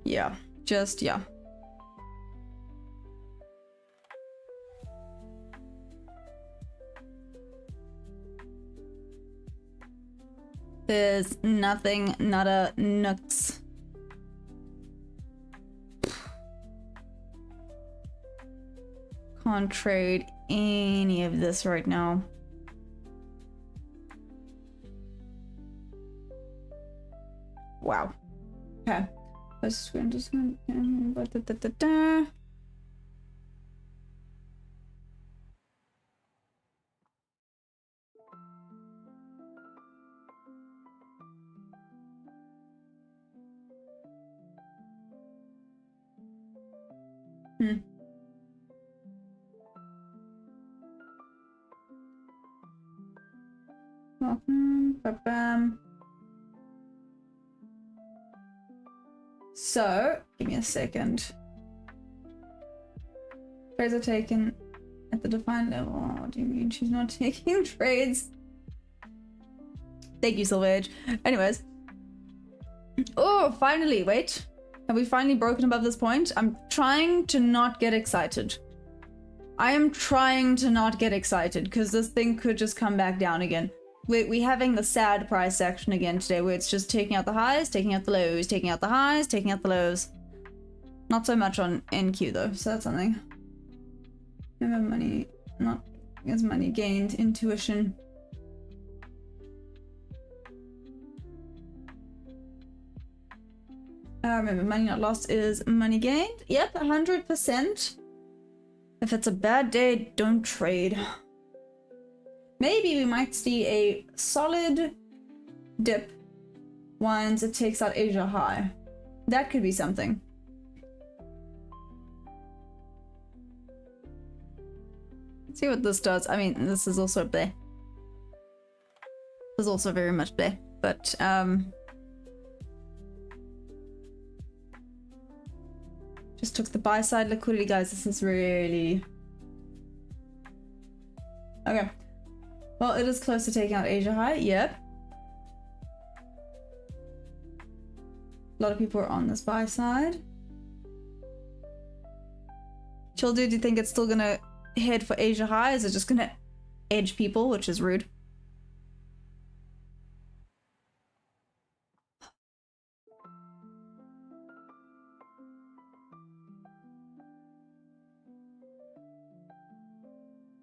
Yeah, just, yeah. There's nothing, nada, nooks. Can't trade any of this right now. Wow. Okay. Let's just Welcome. Ba-bam. So, give me a second. Trades are taken at the defined level. What do you mean she's not taking trades? Thank you, Silverage. Anyways. Oh, finally, wait. Have we finally broken above this point? I'm trying to not get excited. I am trying to not get excited because this thing could just come back down again. We're having the sad price action again today where it's just taking out the highs, taking out the lows, taking out the highs, taking out the lows. Not so much on NQ though, so that's something. Remember money, not as money gained, intuition. Remember money not lost is money gained. Yep, 100%. If it's a bad day, don't trade. Maybe we might see a solid dip once it takes out Asia high. That could be something. Let's see what this does. I mean, this is also bleh. This is also very much bleh. But, just took the buy side liquidity, guys. This is really... Okay. Well, it is close to taking out Asia high. Yep. A lot of people are on this buy side. Chill dude, do you think it's still gonna head for Asia high? Is it just gonna edge people, which is rude?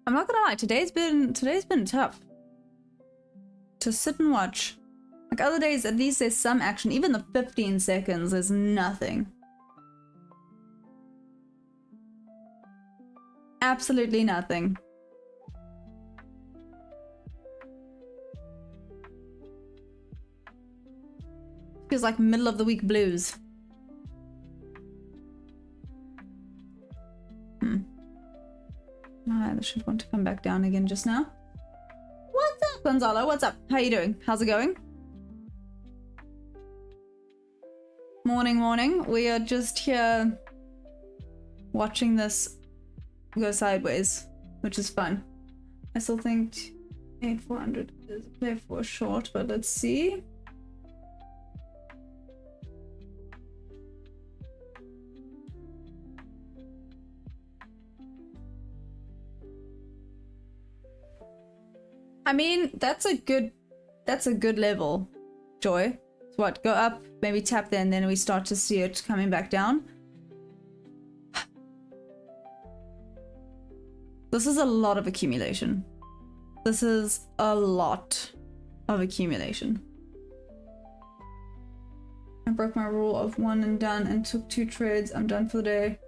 I'm not gonna lie, today's been tough to sit and watch. Like other days, at least there's some action. Even the 15 seconds, there's nothing. Absolutely nothing. Feels like middle of the week blues. I should want to come back down again just now. What's up, Gonzalo? What's up? How you doing? How's it going? Morning, morning. We are just here watching this go sideways, which is fun. I still think 8400 is a play for short, but let's see. I mean, that's a good level, Joy. So what, go up, maybe tap there, and then we start to see it coming back down. This is a lot of accumulation. This is a lot of accumulation. I broke my rule of one and done and took 2 trades. I'm done for the day.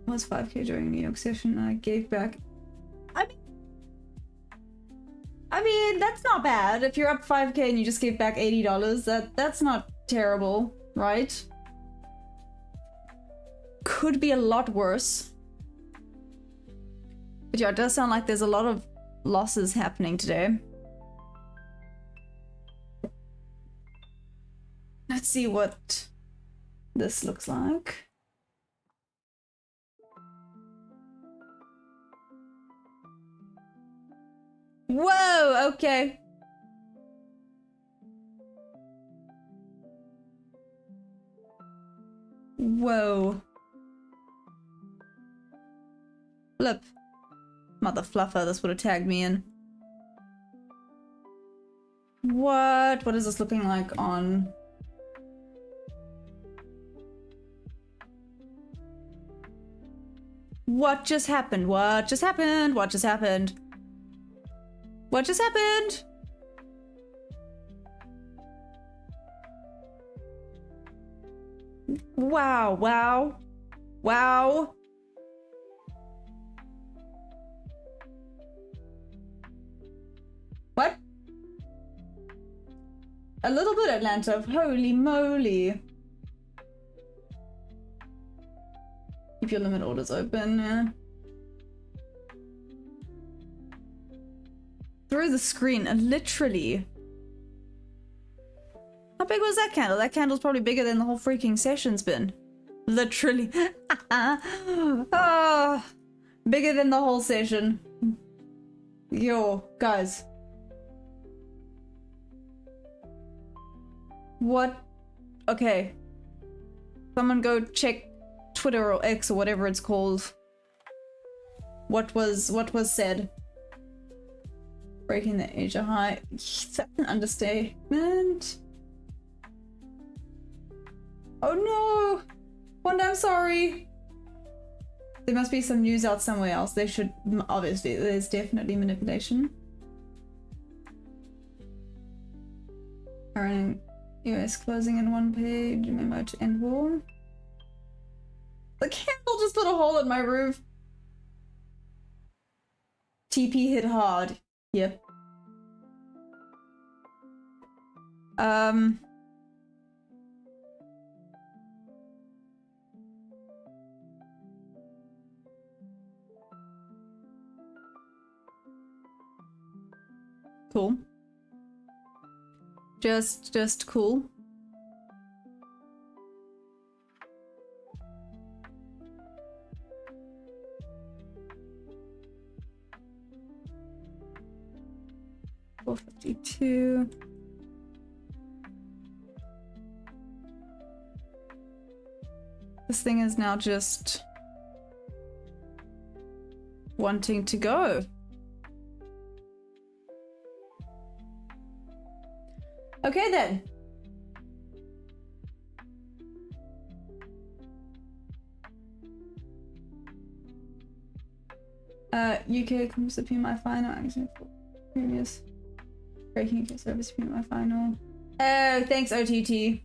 I was 5k during New York session and I gave back. I mean, that's not bad. If you're up 5k and you just gave back $80, that's not terrible, right? Could be a lot worse. But yeah, it does sound like there's a lot of losses happening today. Let's see what this looks like. Whoa, okay. Whoa. Flip. Mother fluffer, this would have tagged me in. What? What is this looking like on... What just happened? What just happened? What just happened? What just happened? Wow, wow, wow. What? A little bit, Atlanta. Holy moly. Keep your limit orders open, yeah. Through the screen, literally. How big was that candle? That candle's probably bigger than the whole freaking session's been. Literally. Oh, bigger than the whole session. Yo, guys. What? Okay. Someone go check Twitter or X or whatever it's called. What was said? Breaking the Asia high. That's an understatement. Oh no! Wanda, I'm sorry. There must be some news out somewhere else. They should, obviously, there's definitely manipulation. Current US closing in one page, memo to end war. The candle just put a hole in my roof. TP hit hard. Yep. Cool. Just cool. $4.52. This thing is now just wanting to go. Okay then. UK comes to PMI final action for previous breaking UK service PMI final. Oh, thanks OTT.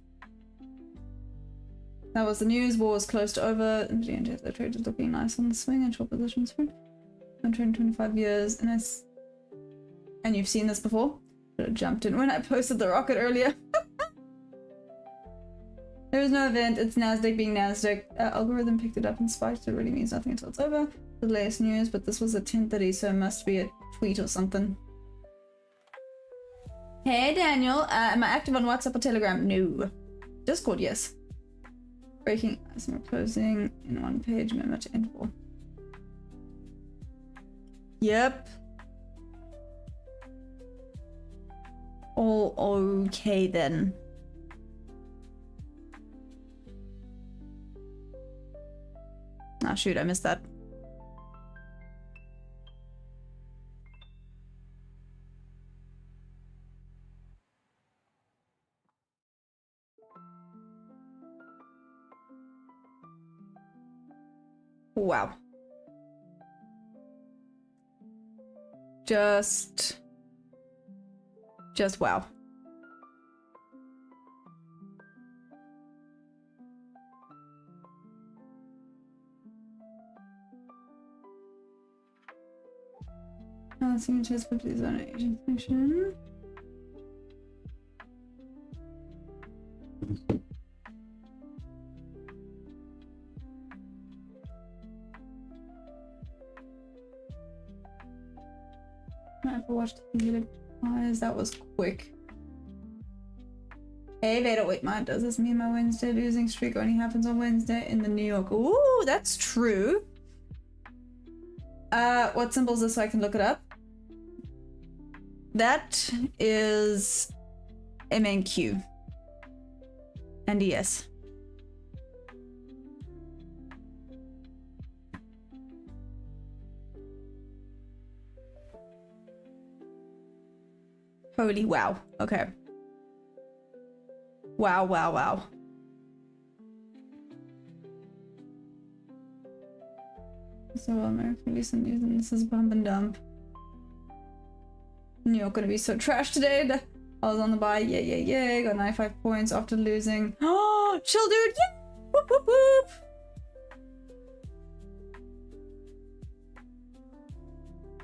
That was the news. War was close to over. The trade is looking nice on the swing and short positions for. I'm trading 25 years and you've seen this before. Should have jumped in when I posted the rocket earlier. There was no event. It's Nasdaq being Nasdaq. Algorithm picked it up and spiked. It really means nothing until it's over. The latest news, but this was at 10:30, so it must be a tweet or something. Hey Daniel, am I active on WhatsApp or Telegram? No. Discord, yes. Breaking closing in one page, memo to end war. Yep. All okay then. Ah, shoot, I missed that. Wow. Just wow. Signatures for the zone agent section. I have watched the guys. That was quick. Hey Vader, wait, man, does this mean my Wednesday losing streak only happens on Wednesday in the New York? Ooh, that's true. What symbol is this so I can look it up? That is MNQ and ES. Holy wow. Okay. Wow, wow, wow. So American recent news and this is bump and dump. New York gonna be so trash today. I was on the buy. Yay, yay, yay. Got 95 points after losing. Oh, chill, dude. Yeah. Whoop, whoop, whoop.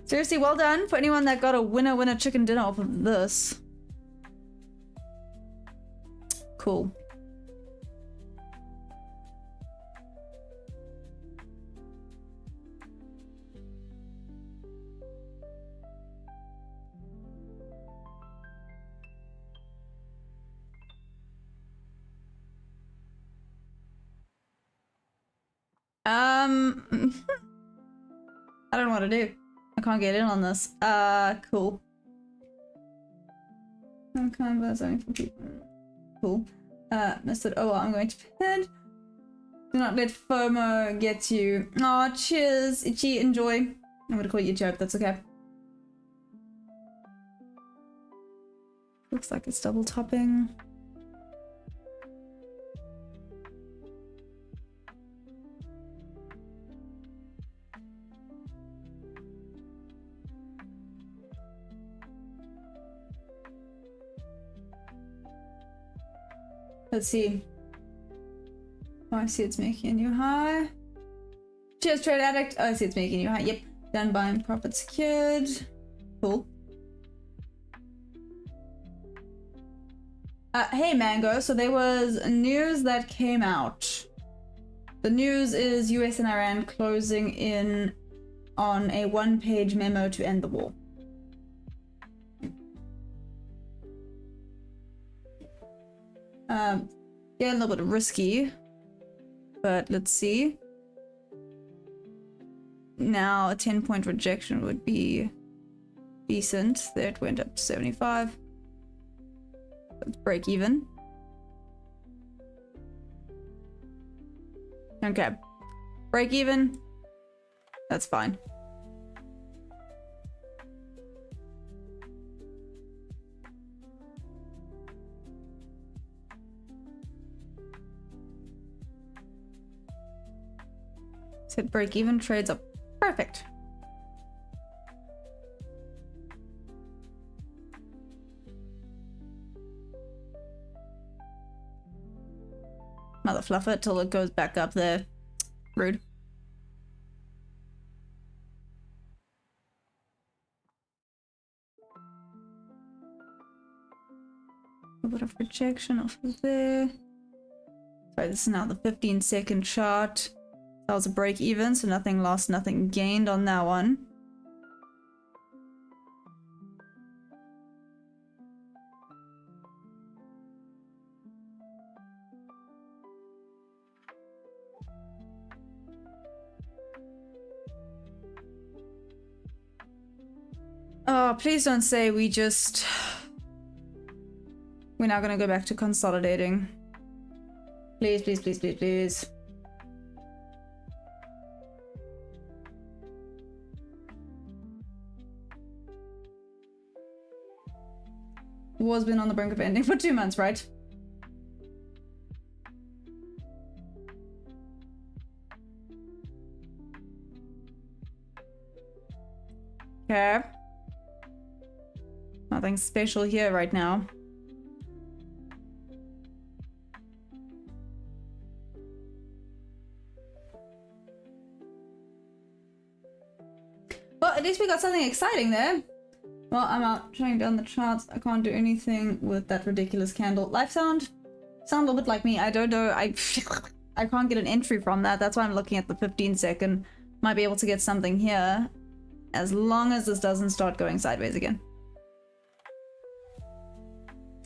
Seriously, well done for anyone that got a winner chicken dinner off of this. Cool. I don't know what to do. I can't get in on this. Cool. I'm kind of only for people. Cool. Mr. Oh, I'm going to bed. Do not let FOMO get you. Aw, cheers. Itchy, enjoy. I'm gonna call you Joe, that's okay. Looks like it's double topping. Let's see. Oh, I see it's making a new high. Cheers, Trade Addict. Oh, I see it's making a new high. Yep. Done buying, profit secured. Cool. Hey, Mango. So there was news that came out. The news is US and Iran closing in on a one-page memo to end the war. Yeah, a little bit risky, but let's see. Now a 10-point rejection would be decent. There it went up to 75. Let's break even. Okay, break even. That's fine. Hit break even, trades up. Perfect. Mother fluff it till it goes back up there. Rude. A bit of rejection off of there. Sorry, this is now the 15-second chart. That was a break even, so nothing lost, nothing gained on that one. Oh, please don't say we're now gonna go back to consolidating. Please, please, please, please, please. War's been on the brink of ending for 2 months, right? Okay. Nothing special here right now. Well, at least we got something exciting there. Well, I'm out trying down the charts. I can't do anything with that ridiculous candle. Life sound a little bit like me. I don't know. I can't get an entry from that. That's why I'm looking at the 15-second. Might be able to get something here, as long as this doesn't start going sideways again.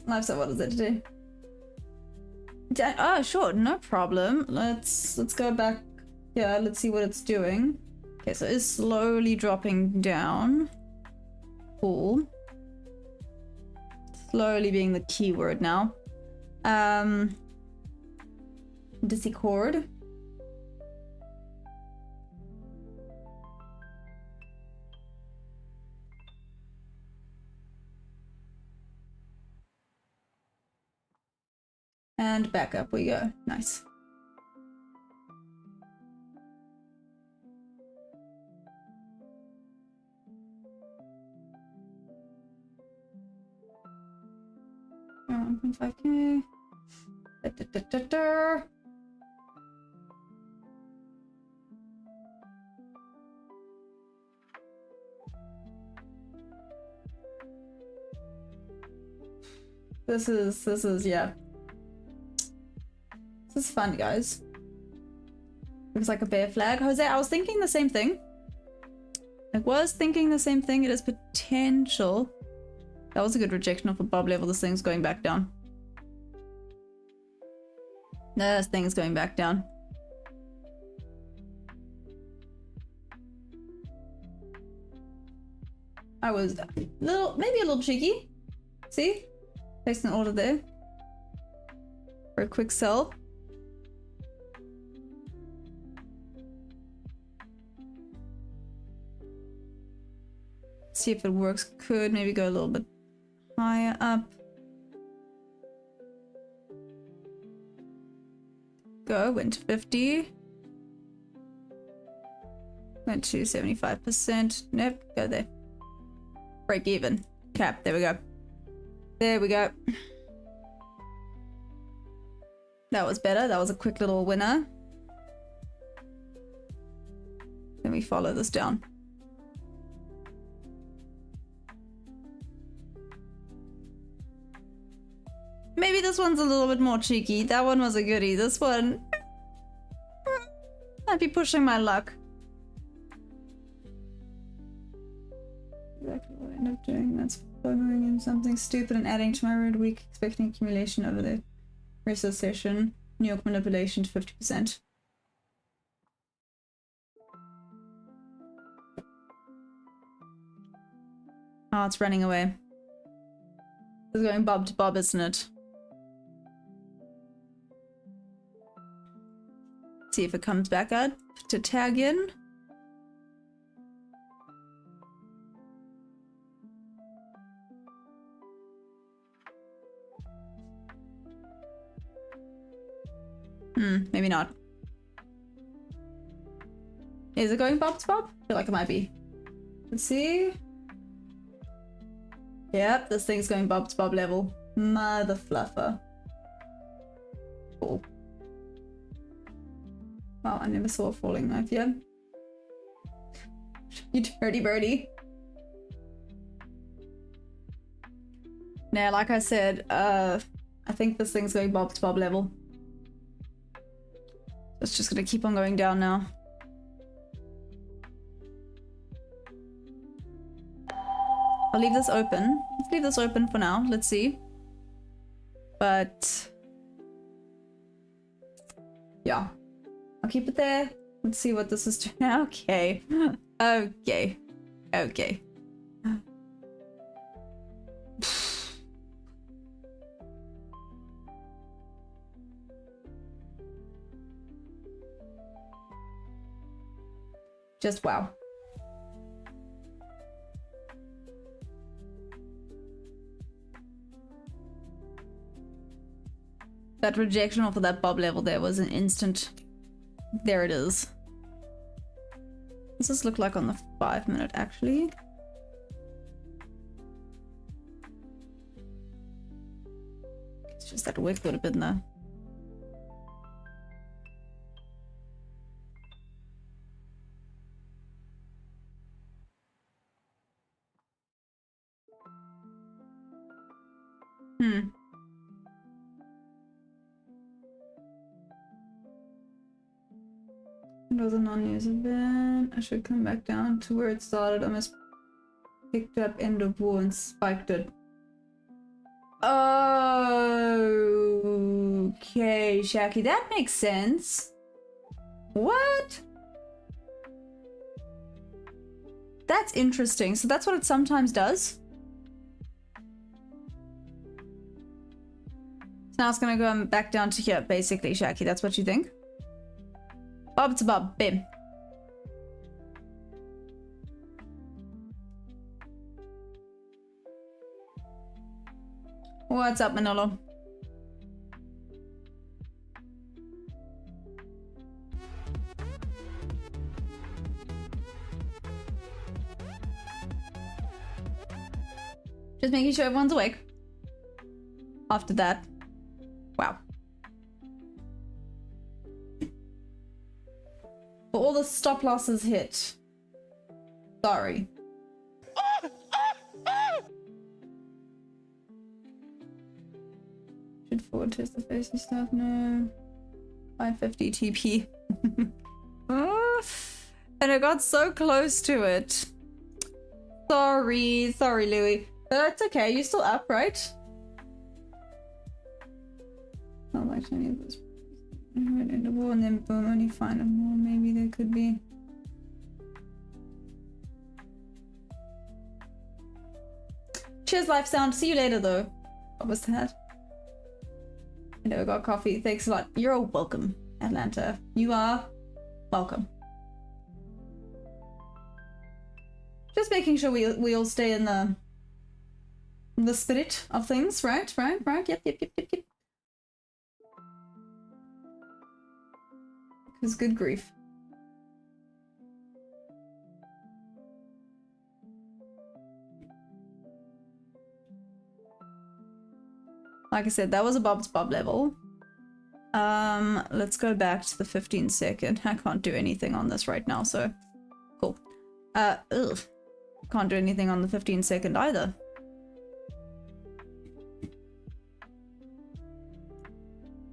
Life sound, what is it today? Oh, sure, no problem. Let's go back here. Let's see what it's doing. Okay, so it's slowly dropping down. Cool. Slowly being the keyword now. Discord. And back up we go. Nice. Oh, 1.5k. Da, da, da, da, da. This is yeah. This is fun, guys. Looks like a bear flag. Jose, I was thinking the same thing. I was thinking the same thing. It is potential. That was a good rejection of a bob level. This thing's going back down. No, this thing's going back down. I was maybe a little cheeky. See? Placed an order there. For a quick sell. See if it works. Could maybe go a little bit higher up. Go, went to 50. Went to 75%. Nope, go there. Break even. Cap, there we go. There we go. That was better. That was a quick little winner. Then we follow this down. Maybe this one's a little bit more cheeky. That one was a goodie. This one... I'd be pushing my luck. Exactly what I end up doing. That's following in something stupid and adding to my red week, expecting accumulation over the rest of the session. New York manipulation to 50%. Oh, it's running away. It's going bob to bob, isn't it? See if it comes back out to tag in. Maybe not. Is it going bob to bob? I feel like it might be. Let's see. Yep, this thing's going bob to bob level. Mother fluffer. Cool. Wow, I never saw a falling knife yet. You dirty birdie. Now, like I said, I think this thing's going bob to bob level. It's just gonna keep on going down now. I'll leave this open. Let's leave this open for now. Let's see. But yeah, I'll keep it there. Let's see what this is doing. Okay. Okay. Okay. Just wow. That rejection off of that bob level there was an instant. There it is. Does this look like on the 5 minute actually? It's just that wick would have been there. It was a non-news event. I should come back down to where it started. I must picked up end of war and spiked it. Okay, Shaki, that makes sense. What? That's interesting. So that's what it sometimes does. So now it's gonna go back down to here, basically, Shaki. That's what you think? Bob to bob, bim. What's up, Manolo? Just making sure everyone's awake. After that. Wow. But all the stop losses hit. Sorry. Should forward test the facing stuff. No. 550 TP. And I got so close to it. Sorry, Louis. But that's okay, you're still up, right? Not like any of this. In the wall and then boom, only find a more. Maybe there could be. Cheers, Life Sound. See you later, though. What was that? I know I got coffee. Thanks a lot. You're all welcome, Atlanta. You are welcome. Just making sure we all stay in the spirit of things, right? Yep. Because good grief. Like I said, that was a Bob's Bob level. Let's go back to the 15-second. I can't do anything on this right now, so cool. Can't do anything on the 15-second either.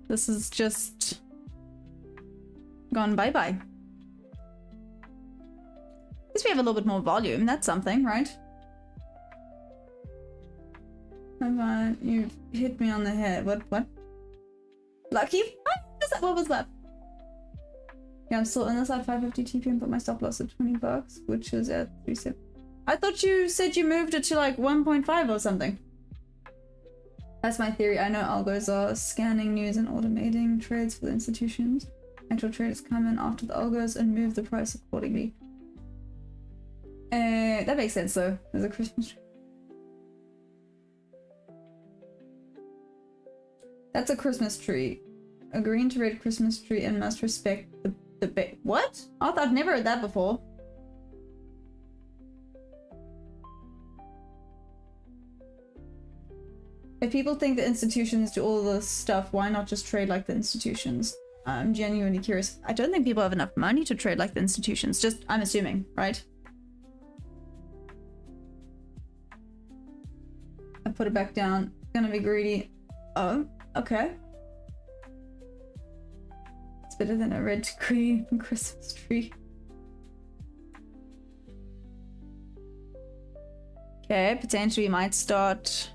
This is just gone bye-bye. At least we have a little bit more volume. That's something, right? You hit me on the head. What? Lucky? What was that? Yeah, I'm still in this at 550 TP and put my stop loss at $20, which is at 370. I thought you said you moved it to like 1.5 or something. That's my theory. I know algos are scanning news and automating trades for the institutions. Actual traders come in after the algos and move the price accordingly. That makes sense though. There's a Christmas tree. That's a Christmas tree. A green to red Christmas tree and must respect the what? I thought I'd never heard that before. If people think the institutions do all this stuff, why not just trade like the institutions? I'm genuinely curious. I don't think people have enough money to trade like the institutions. Just, I'm assuming, right? I put it back down. Gonna be greedy. Oh, okay. It's better than a red green Christmas tree. Okay, potentially we might start.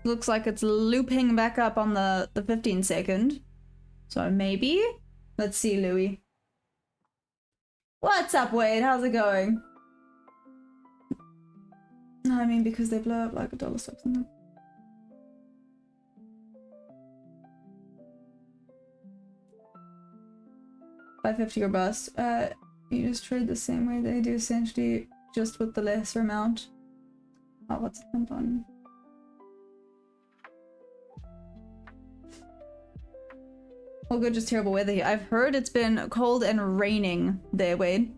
Looks like it's looping back up on the 15-second. So maybe? Let's see, Louis. What's up, Wade? How's it going? No, I mean because they blow up like a dollar stock something. $550 or bust. You just trade the same way they do, essentially, just with the lesser amount. Oh, what's the pump on? Oh good, just terrible weather here. I've heard it's been cold and raining there, Wade.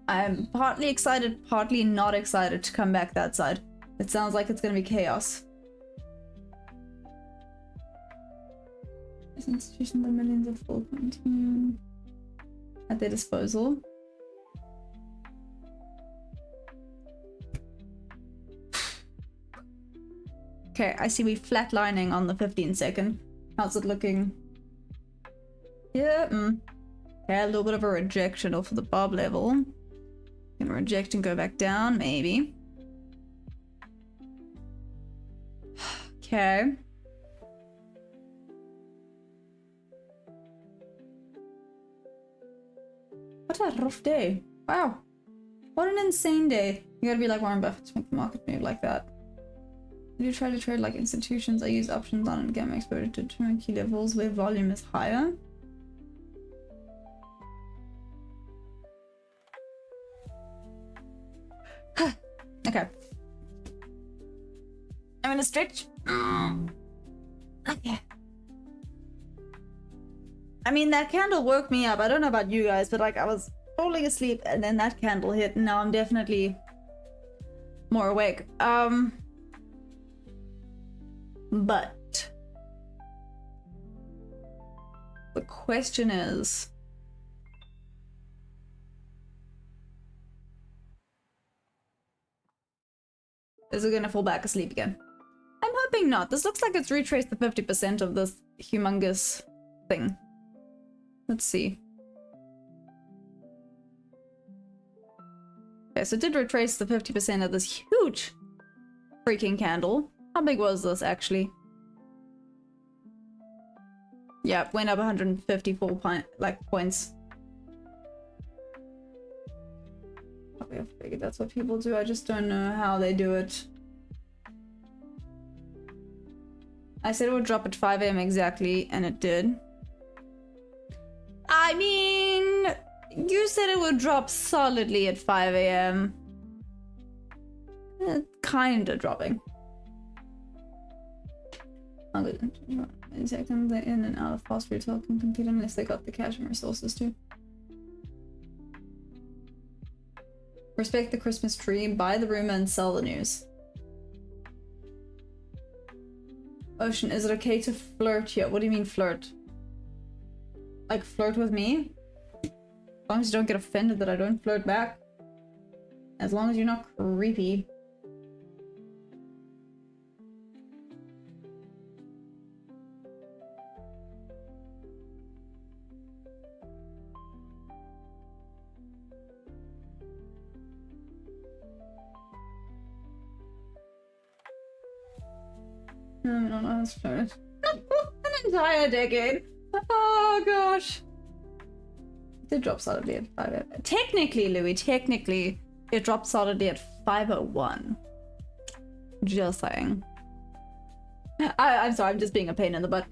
I'm partly excited, partly not excited to come back that side. It sounds like it's gonna be chaos. This institution with millions of full continue at their disposal. Okay, I see we flatlining on the 15-second. How's it looking? Yeah, okay, a little bit of a rejection off of the Bob level. Gonna reject and go back down, maybe. Okay. What a rough day. Wow. What an insane day. You gotta be like Warren Buffett to make the market move like that. I do try to trade like institutions. I use options on and get my exposure to turnkey levels where volume is higher. Okay. I'm gonna stretch. Okay. I mean, that candle woke me up. I don't know about you guys, but like I was falling asleep and then that candle hit and now I'm definitely more awake. But the question is, is it gonna fall back asleep again? I'm hoping not. This looks like it's retraced the 50% of this humongous thing. Let's see. Okay, so it did retrace the 50% of this huge freaking candle. How big was this actually? Yeah, it went up 154 points. I figured that's what people do. I just don't know how they do it. I said it would drop at 5 AM exactly, and it did. I mean, you said it would drop solidly at 5 AM. Kinda dropping. Seconds in and out of fast retail can compete unless they got the cash and resources too. Respect the Christmas tree, buy the rumor, and sell the news. Ocean, is it okay to flirt here? What do you mean flirt? Like flirt with me? As long as you don't get offended that I don't flirt back. As long as you're not creepy. I don't know how to start it. An entire decade. Oh gosh. It did drop solidly at 5. Technically, Louis, technically, it dropped solidly at 501. Just saying. I'm sorry, I'm just being a pain in the butt.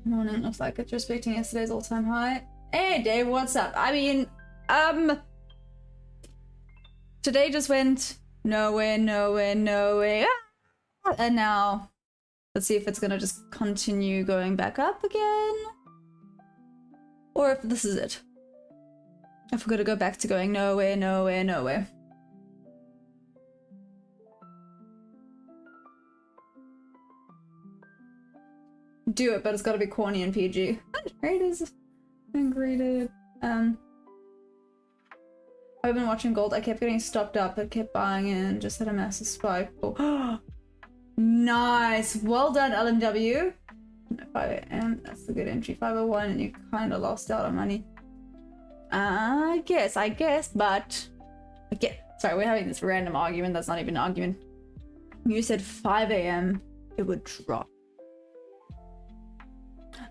Morning, looks like it's respecting yesterday's all-time high. Hey Dave, what's up? I mean, today just went nowhere, nowhere, nowhere. And now, let's see if it's gonna just continue going back up again. Or if this is it. If we're gonna go back to going nowhere, nowhere, nowhere. Do it, but it's gotta be corny and PG. Traders ungraded. I've been watching gold. I kept getting stopped up, but kept buying in. Just had a massive spike. Oh. Nice. Well done, LMW. 5 AM. That's a good entry. 501, and you kind of lost out on money. I guess, but again, sorry, we're having this random argument. That's not even an argument. You said 5 AM, it would drop.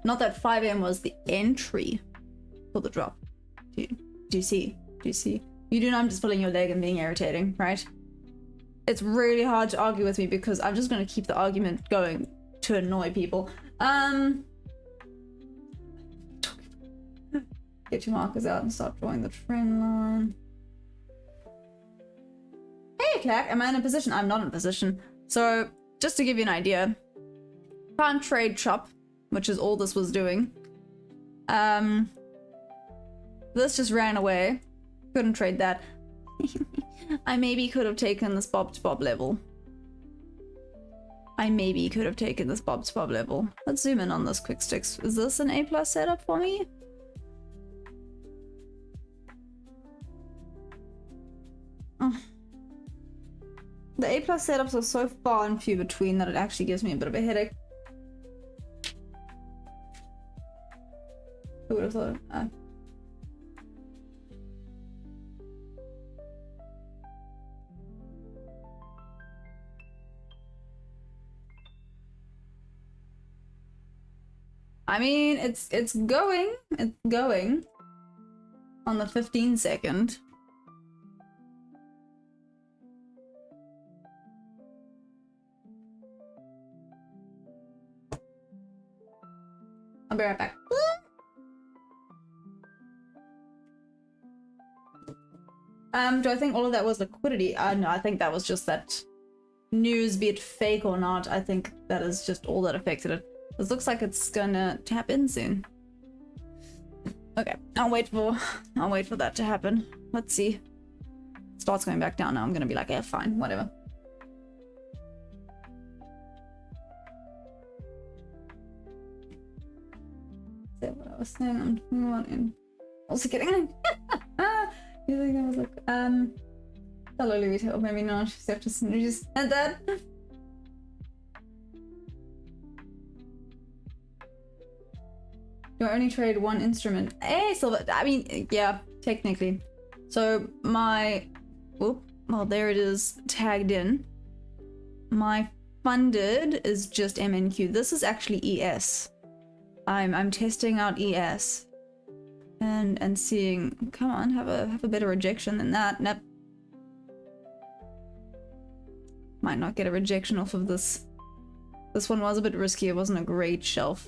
Not that 5 AM was the entry for the drop. Do you see? Do you see? You do know I'm just pulling your leg and being irritating, right? It's really hard to argue with me because I'm just going to keep the argument going to annoy people. Get your markers out and start drawing the trend line. Hey, Clack, am I in a position? I'm not in a position. So, just to give you an idea, can't trade chop, which is all this was doing. This just ran away. Couldn't trade that. I maybe could have taken this bob to bob level. Let's zoom in on this quick sticks. Is this an A+ setup for me? Oh. The A+ setups are so far and few between that it actually gives me a bit of a headache. Who would have thought? I mean, it's going on the 15-second. I'll be right back. Do I think all of that was liquidity? No, I think that was just that news, be it fake or not. I think that is just all that affected it. This looks like it's gonna tap in soon. Okay, I'll wait for that to happen. Let's see. It starts going back down now. I'm gonna be like, yeah, fine, whatever. was saying I'm also kidding. You think I was like, hello Louisa, or maybe not, except just said that. You only trade one instrument. Hey, Silver, I mean, yeah, technically. So my, well, there it is, tagged in. My funded is just MNQ. This is actually ES. I'm testing out ES. And seeing, come on, have a better rejection than that. Nope. Might not get a rejection off of this. This one was a bit risky. It wasn't a great shelf.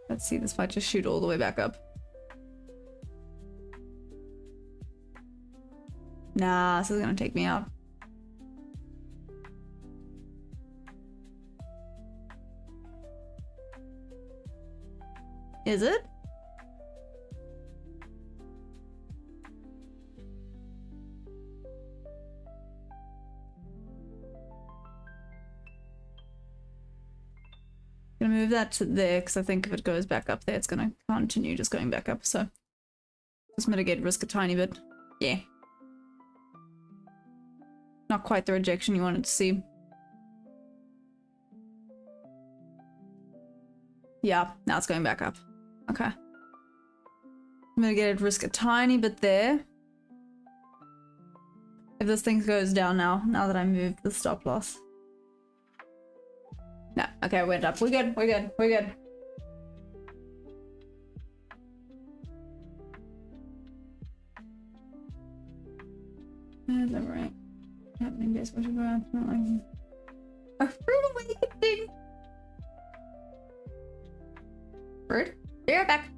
Let's see this fight just shoot all the way back up. Nah, this is gonna take me out. Is it? Gonna move that to there because I think if it goes back up there, it's gonna continue just going back up. So just mitigate risk a tiny bit. Yeah. Not quite the rejection you wanted to see. Yeah, now it's going back up. Okay. Mitigate risk a tiny bit there. If this thing goes down now that I moved the stop loss. No, okay, it went up. We're good, we're good, we're good. That's alright. Happening, guess what you're going a fruit awakening! Fruit? Be right back.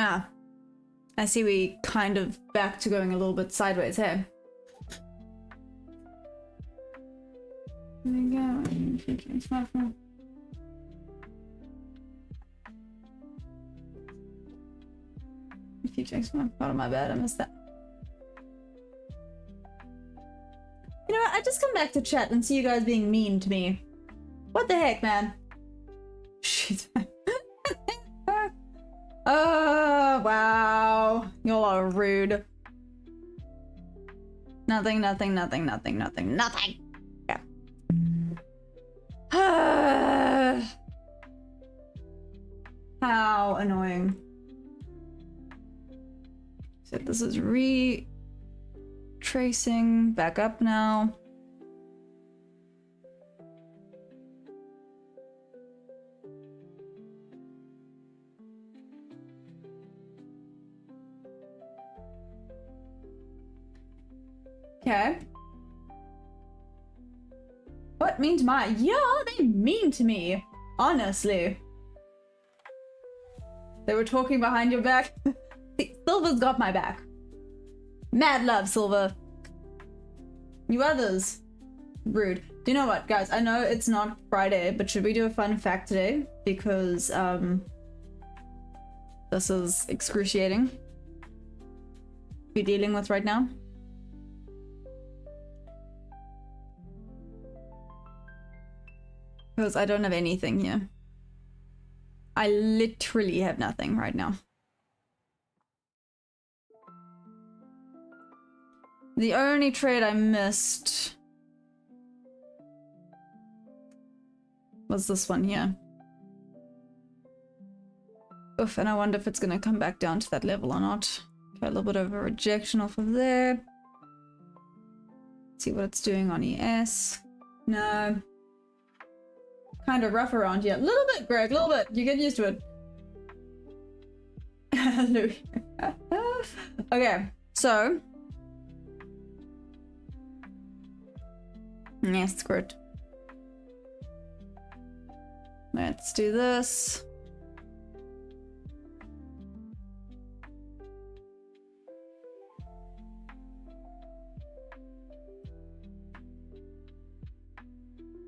Ah, I see we kind of back to going a little bit sideways here. There we go. If you check my part of my bed, I missed that. You know what? I just come back to chat and see you guys being mean to me. What the heck, man? Shit. Oh, wow. Y'all are rude. Nothing, nothing, nothing, nothing, nothing, nothing. Yeah. How annoying. So this is retracing back up now. Okay. What mean to my? Yeah, they mean to me. Honestly. They were talking behind your back. Silver's got my back. Mad love, Silver. You others. Rude. Do you know what, guys? I know it's not Friday, but should we do a fun fact today? Because, this is excruciating. We're dealing with right now. Because I don't have anything here. I literally have nothing right now. The only trade I missed was this one here. Oof, and I wonder if it's gonna come back down to that level or not. Okay, a little bit of a rejection off of there. See what it's doing on ES. No. Kind of rough around here. A little bit, Greg, a little bit. You get used to it. Okay, so. Yes, squirt. Let's do this.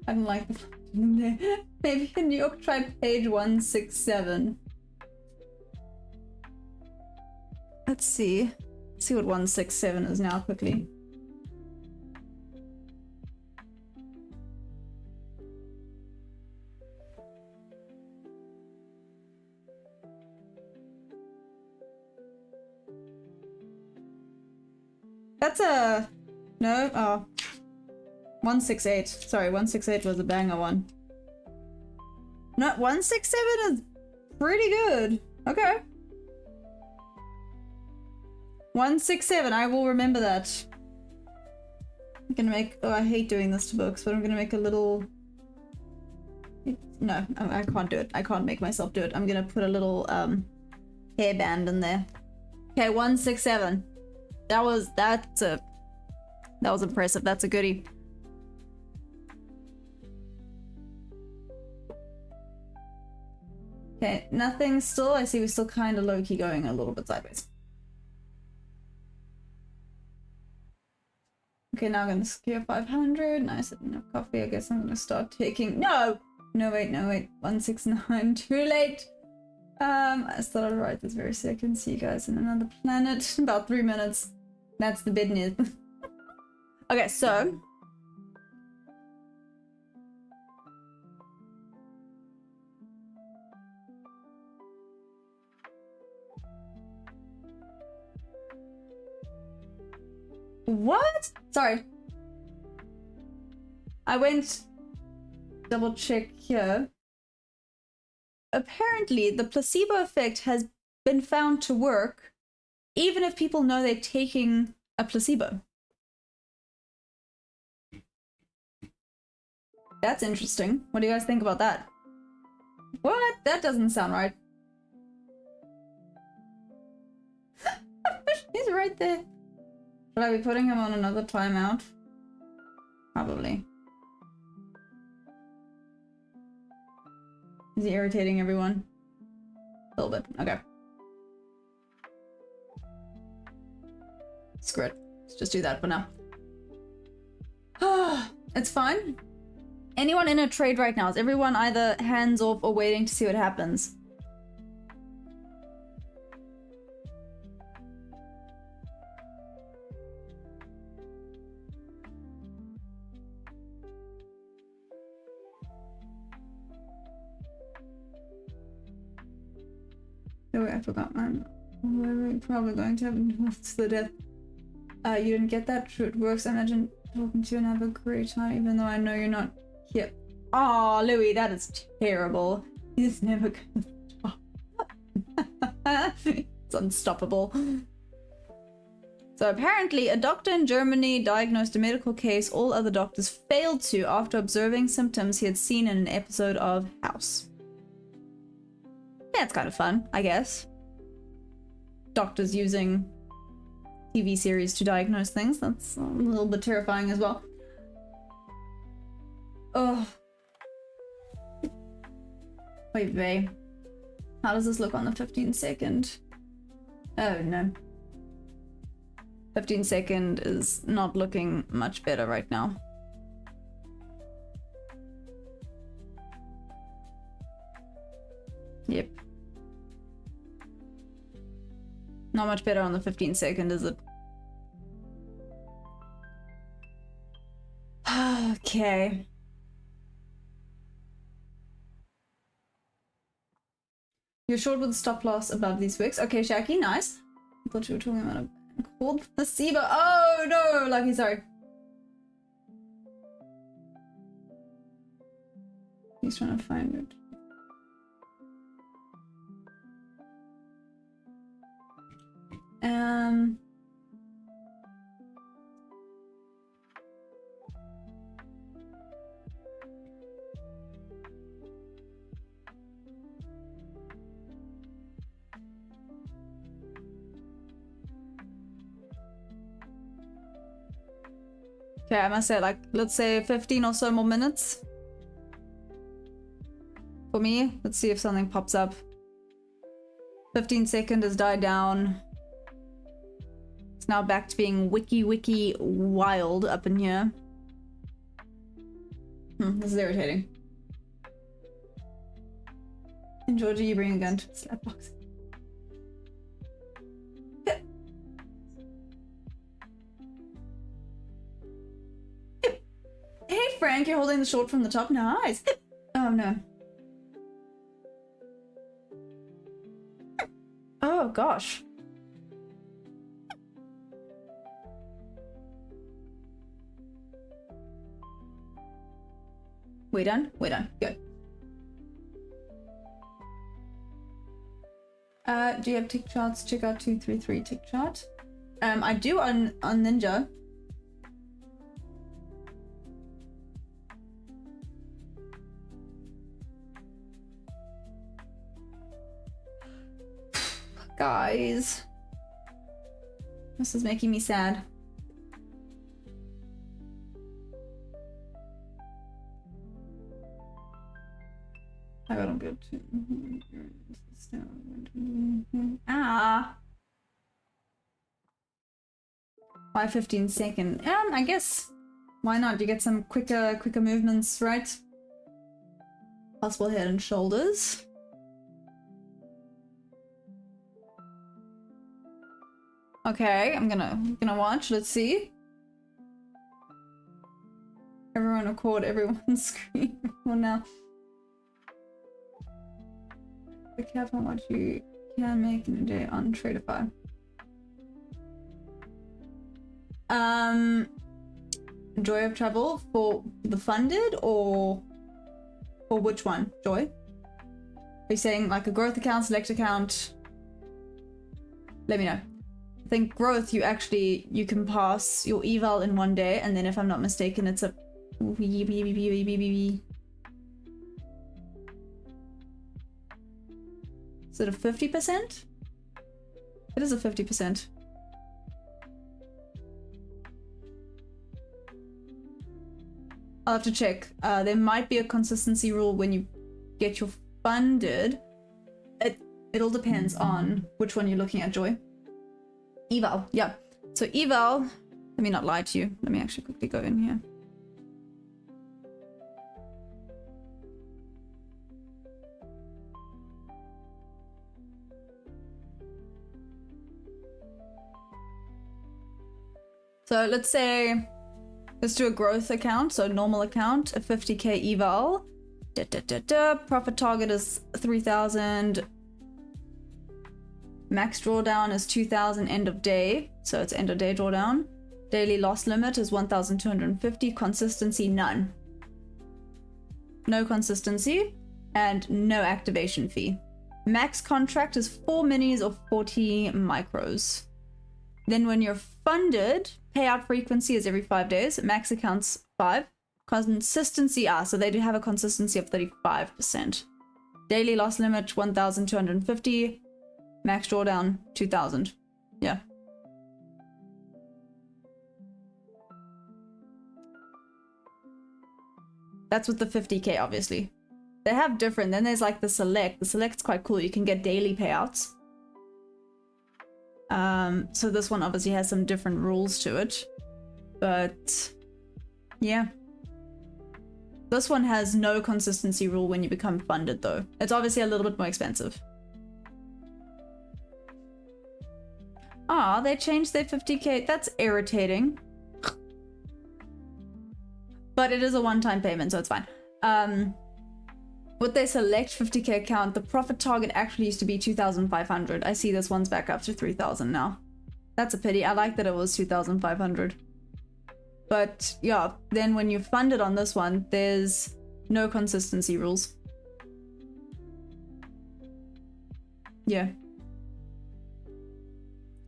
I'm like, maybe in New York, try page 167. Let's see. Let's see what 167 is now quickly. That's a... No? Oh. 168. Sorry, 168 was a banger one. No, 167 is pretty good. Okay. 167, I will remember that. I'm gonna make... Oh, I hate doing this to books, but I'm gonna make a little... No, I can't do it. I can't make myself do it. I'm gonna put a little hairband in there. Okay, 167. That was impressive. That's a goodie. Okay, nothing still. I see we're still kind of low-key going a little bit sideways. Okay, now I'm gonna secure 500. Nice, I didn't have coffee. I guess I'm gonna start taking... No! No, wait. 169. Too late. I started right this very second. See you guys in another planet. About 3 minutes. That's the bid news. Okay, so... What? Sorry. I went... Double check here. Apparently, the placebo effect has been found to work even if people know they're taking a placebo. That's interesting. What do you guys think about that? What? That doesn't sound right. He's right there. Should I be putting him on another timeout? Probably. Is he irritating everyone? A little bit. Okay. Screw it. Let's just do that for now. It's fine. Anyone in a trade right now? Is everyone either hands off or waiting to see what happens? Oh wait, I forgot mine. We're probably going to have to the death. You didn't get that? True, it works. I imagine talking to you and have a great time, even though I know you're not here. Aw, Louis, that is terrible. He's never gonna stop. It's unstoppable. So apparently, a doctor in Germany diagnosed a medical case all other doctors failed to after observing symptoms he had seen in an episode of House. Yeah, it's kind of fun, I guess. Doctors using TV series to diagnose things. That's a little bit terrifying as well. Oh. Wait, babe. How does this look on the 15-second? Oh no. 15-second is not looking much better right now. Yep. Not much better on the 15-second, is it? Okay. You're short with a stop loss above these wicks. Okay, Shaki, nice. I thought you were talking about a bank called placebo. Oh no, Lucky, sorry. He's trying to find it. Okay, I must say, like, let's say 15 or so more minutes. For me, let's see if something pops up. 15-second has died down. It's now back to being wiki wild up in here. This is irritating. And Georgia, you bring a gun to the slap box. Hey Frank, you're holding the short from the top. Nice. Oh no. Oh gosh. We done? We're done. Good. Do you have tick charts? Check out 233 tick chart. I do on Ninja. Guys, this is making me sad. I gotta go to Why 15-second? I guess why not? You get some quicker movements, right? Possible head and shoulders. Okay, I'm gonna watch. Let's see. Everyone record everyone's screen for now. Be careful what you can make in a day on Tradeify. Joy of travel for the funded or which one? Joy? Are you saying like a growth account, select account? Let me know. I think growth, you can pass your eval in one day, and then if I'm not mistaken, it's a is it a 50%? It is a 50%. I'll have to check. There might be a consistency rule when you get your funded. It all depends on which one you're looking at, Joy. Eval, yeah. So eval, let me not lie to you. Let me actually quickly go in here. So let's do a growth account, so normal account, a 50k eval. Profit target is 3,000. Max drawdown is 2,000 end of day, so it's end of day drawdown. Daily loss limit is 1,250. Consistency, none. No consistency and no activation fee. Max contract is 4 minis or 40 micros. Then when you're funded, payout frequency is every 5 days. Max accounts 5. Consistency, so they do have a consistency of 35%. Daily loss limit 1,250. Max drawdown 2,000. Yeah. That's with the 50k, obviously. They have different. Then there's like the select. The select's quite cool. You can get daily payouts. So this one obviously has some different rules to it. But yeah. This one has no consistency rule when you become funded though. It's obviously a little bit more expensive. Ah, they changed their 50k. That's irritating. But it is a one-time payment, so it's fine. With their select 50k account, the profit target actually used to be 2,500. I see this one's back up to 3,000 now. That's a pity. I like that it was 2,500. But yeah, then when you're funded on this one, there's no consistency rules. Yeah.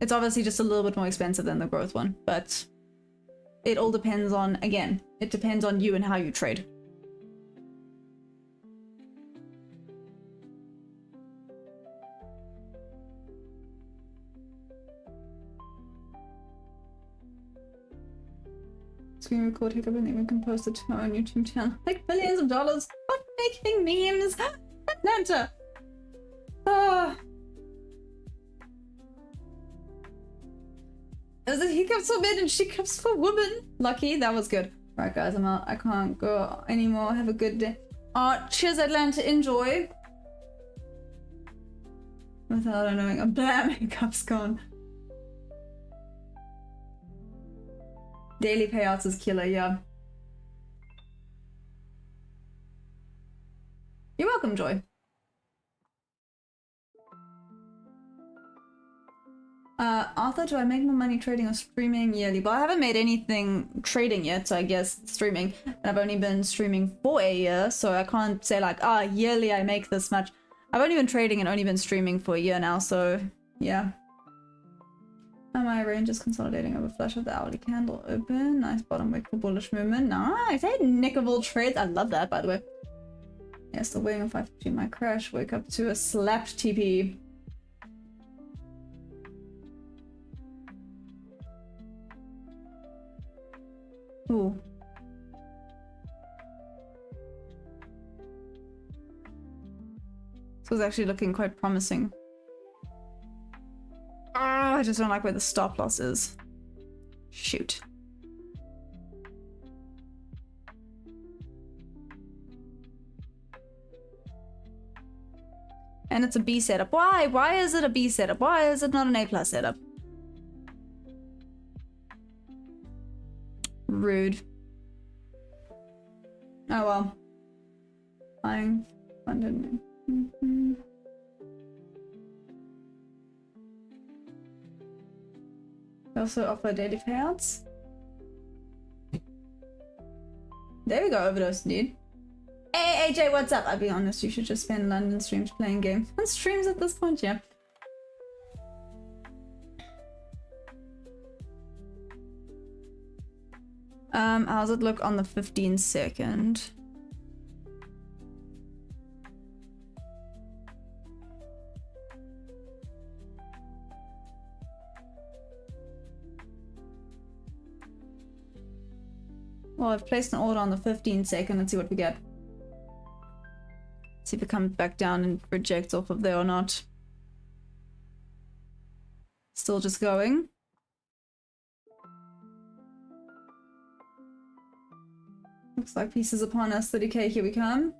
It's obviously just a little bit more expensive than the growth one, but it all depends on, again, it depends on you and how you trade. Screen record hiccup and then we can post it to our own YouTube channel. Like billions of dollars. What making memes? Atlanta. Oh. Is it hiccups for men and hiccups for women? Lucky, that was good. Right guys, I'm out. I can't go anymore. Have a good day. Cheers Atlanta, enjoy. Without knowing a bam, hiccups gone. Daily payouts is killer, yeah. You're welcome, Joy. Arthur, do I make more money trading or streaming yearly? Well, I haven't made anything trading yet, so I guess streaming. And I've only been streaming for a year, so I can't say like, yearly I make this much. I've only been trading and only been streaming for a year now, so yeah. My range is consolidating over flush of the hourly candle open. Nice bottom wick for bullish movement. Nice. Hey, nickable trades. I love that, by the way. Yeah, still waiting on 550 my crash. Wake up to a slapped TP. Ooh. This was actually looking quite promising. I just don't like where the stop loss is. Shoot. And it's a B setup. Why? Why is it a B setup? Why is it not an A+ setup? Rude. Oh well. Fine. Funded me. We also offer daily payouts. There we go, overdose indeed. Hey AJ, what's up? I'll be honest, you should just spend London streams playing games. And streams at this point, yeah. How's it look on the 15-second? Well, I've placed an order on the 15-second. Let's see what we get. See if it comes back down and rejects off of there or not. Still just going. Looks like pieces upon us. 30k, here we come.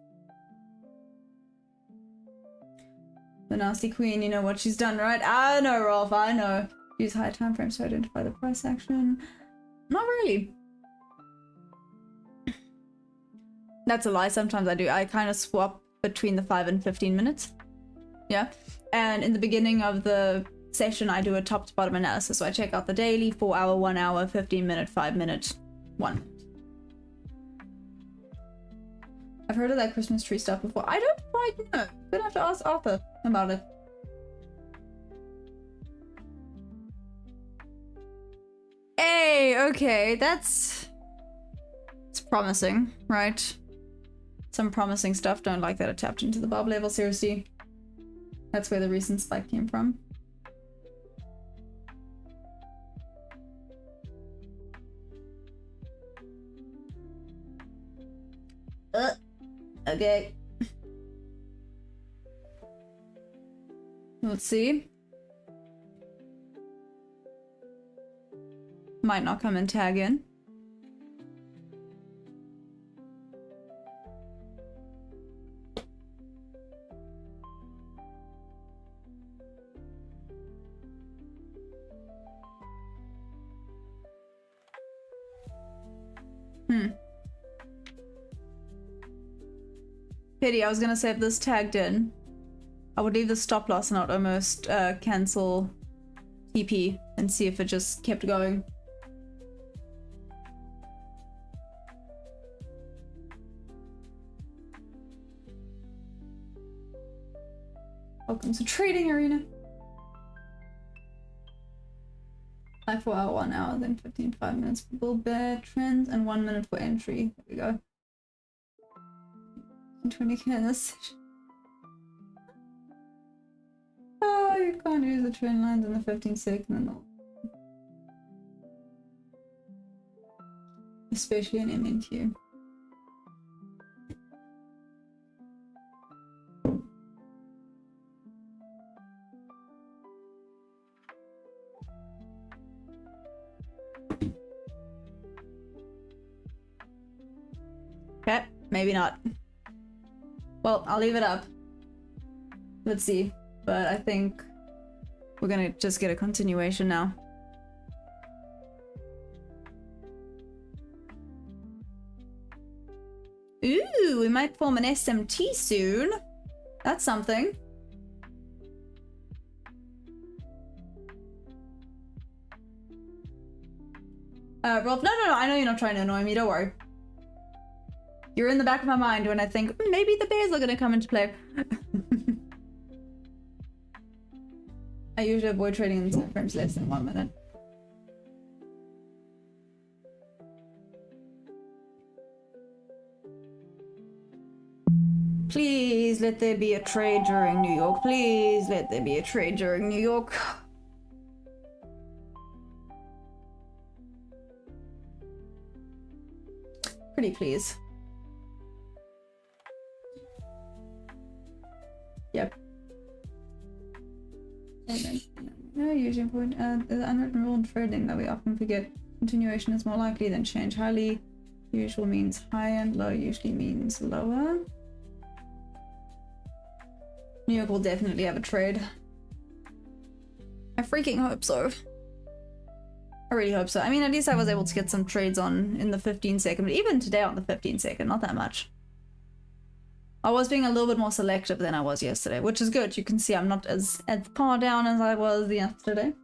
The nasty queen, you know what she's done, right? I know, Rolf, I know. Use high time frames to identify the price action. Not really. That's a lie, sometimes I do. I kind of swap between the 5 and 15 minutes. Yeah. And in the beginning of the session, I do a top to bottom analysis. So I check out the daily, 4 hour, 1 hour, 15 minute, 5 minute, 1 minute. I've heard of that Christmas tree stuff before. I don't quite know. Gonna have to ask Arthur about it. Hey, okay, it's promising, right? Some promising stuff. Don't like that it tapped into the bob level, seriously. That's where the recent spike came from. Okay. Let's see. Might not come and tag in. Pity, I was gonna say if this tagged in, I would leave the stop loss and not almost cancel TP and see if it just kept going. Welcome to Trading Arena. 4 hour, 1 hour, then 15, 5 minutes for bull bear trends, and 1 minute for entry. There we go. 20k in this session. Oh, you can't use the trend lines in the 15-second. Especially in MNQ. Okay, maybe not. Well, I'll leave it up. Let's see. But I think we're gonna just get a continuation now. Ooh, we might form an SMT soon. That's something. Rolf, no, I know you're not trying to annoy me, don't worry. You're in the back of my mind when I think maybe the bears are gonna come into play. I usually avoid trading in time frames less than 1 minute. Please let there be a trade during New York. Please let there be a trade during New York. Pretty please. Yep. No, usually important. The unwritten rule in trading that we often forget. Continuation is more likely than change. Highly usual means high and low usually means lower. New York will definitely have a trade. I freaking hope so. I really hope so. I mean, at least I was able to get some trades on in the 15-second, but even today on the 15-second, not that much. I was being a little bit more selective than I was yesterday, which is good. You can see I'm not as far down as I was yesterday.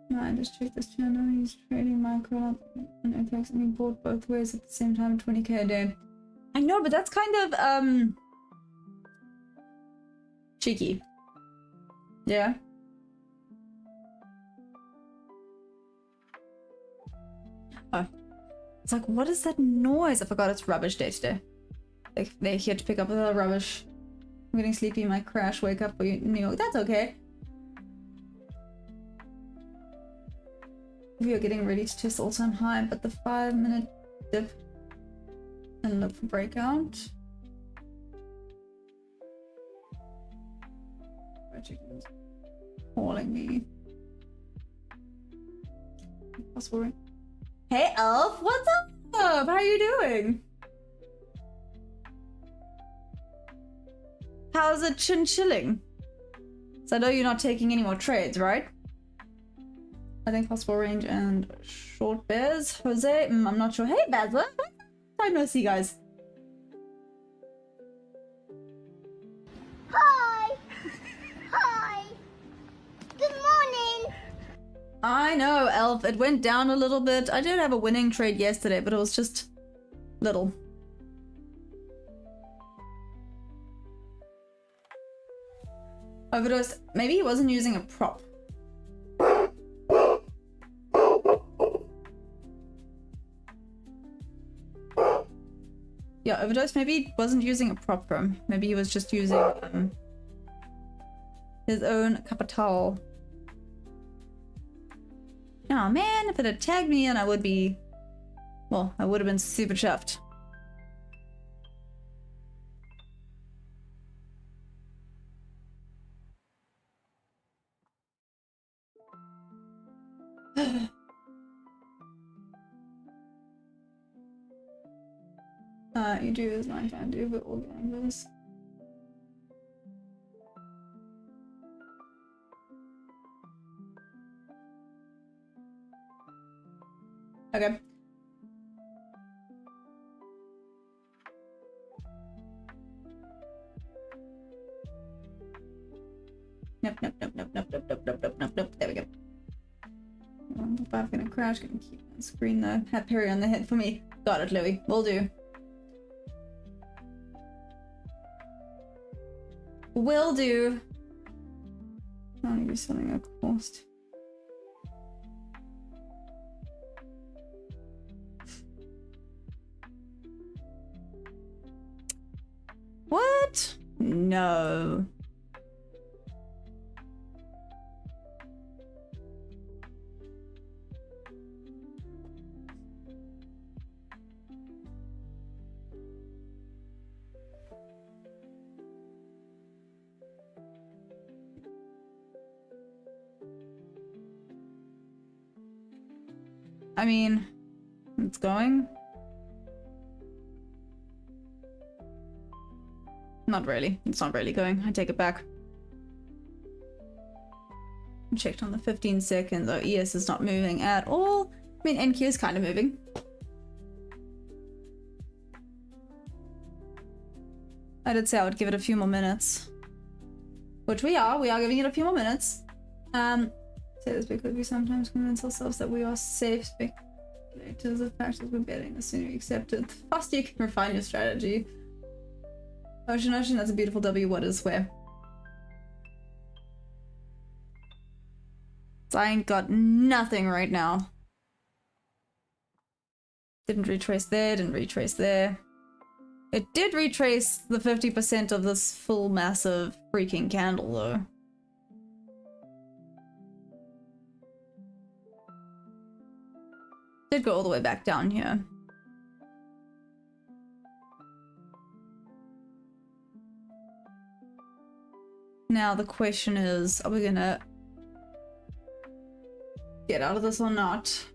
No, I just checked this channel. He's trading micro and FX and he bought both ways at the same time, 20k a day. I know, but that's kind of cheeky. Yeah. Oh. It's like, what is that noise? I forgot it's rubbish day today. Like, they're here to pick up the rubbish. I'm getting sleepy, might crash, wake up for you in New York. That's okay. We are getting ready to test all-time high, but the 5-minute dip and look for breakout. Chicken's calling me. Possible. Hey Elf, what's up? How are you doing? How's it chin-chilling? So I know you're not taking any more trades, right? I think possible range and short bears. Jose, I'm not sure. Hey Bazza, time no see, guys. Hi. Hi. Good morning. I know, Elf. It went down a little bit. I did have a winning trade yesterday, but it was just little. Overdosed. Maybe he wasn't using a prop. Yeah, Overdose maybe he wasn't using a prop from. Maybe he was just using his own capital. Oh man, if it had tagged me in, I would be... Well, I would have been super chuffed. You do as I can do, but all gamblers. Okay. Nope, nope, nope, nope, nope, nope, nope, nope, nope, nope, nope. There we go. I'm gonna crash, gonna keep the screen though. Have Perry on the head for me. Got it, Louis. Will do. Will do. I want to be selling a cost. What? No. I mean, it's going. Not really. It's not really going. I take it back. I checked on the 15 seconds. Oh, ES is not moving at all. I mean, NQ is kind of moving. I did say I would give it a few more minutes. Which we are. We are giving it a few more minutes. Say this because we sometimes convince ourselves that we are safe speculators of factors we're betting. The sooner you accept it, the faster you can refine your strategy. Ocean, that's a beautiful W. What is where? So I ain't got nothing right now. Didn't retrace there, didn't retrace there. It did retrace the 50% of this full massive freaking candle though. Did go all the way back down here. Now the question is, are we gonna get out of this or not?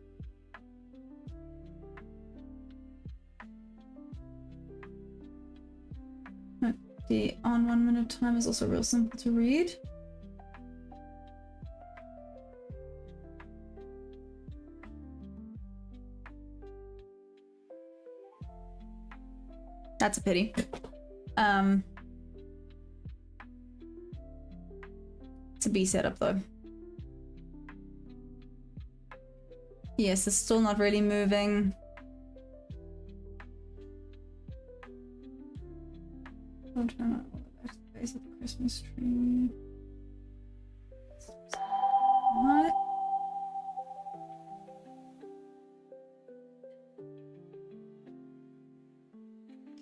The on 1 minute time is also real simple to read. That's a pity. It's a B setup though. Yes, it's still not really moving. I'm trying to back to the base of the Christmas tree. What?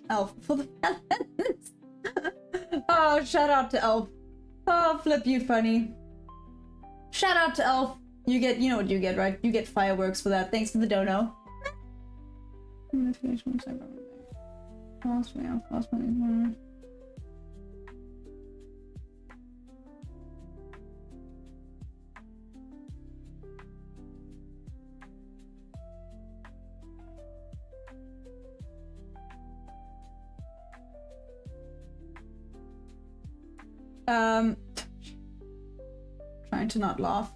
Elf for the balance. Oh, shout out to Elf. Oh, Flip, you funny. Shout out to Elf. You get, you know what you get, right? You get fireworks for that. Thanks for the dono. Trying to not laugh.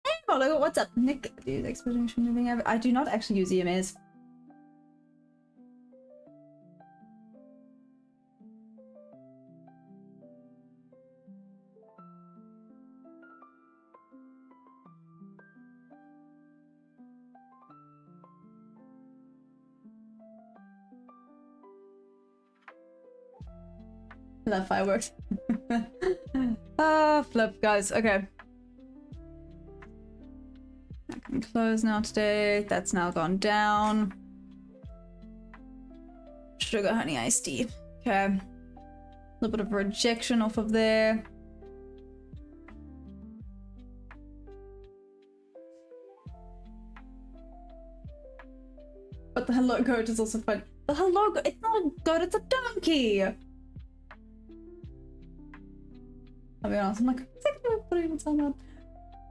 Hey, Mollo, what's up? Nick, do you use exponential moving average? I do not actually use EMAs. Love fireworks. Ah, Flip, guys. Okay. I can close now today. That's now gone down. Sugar honey iced tea. Okay. A little bit of rejection off of there. What the hell hello goat is also fun. The hello goat, it's not a goat, it's a donkey! I'll be honest, I'm like, exactly what even sound that.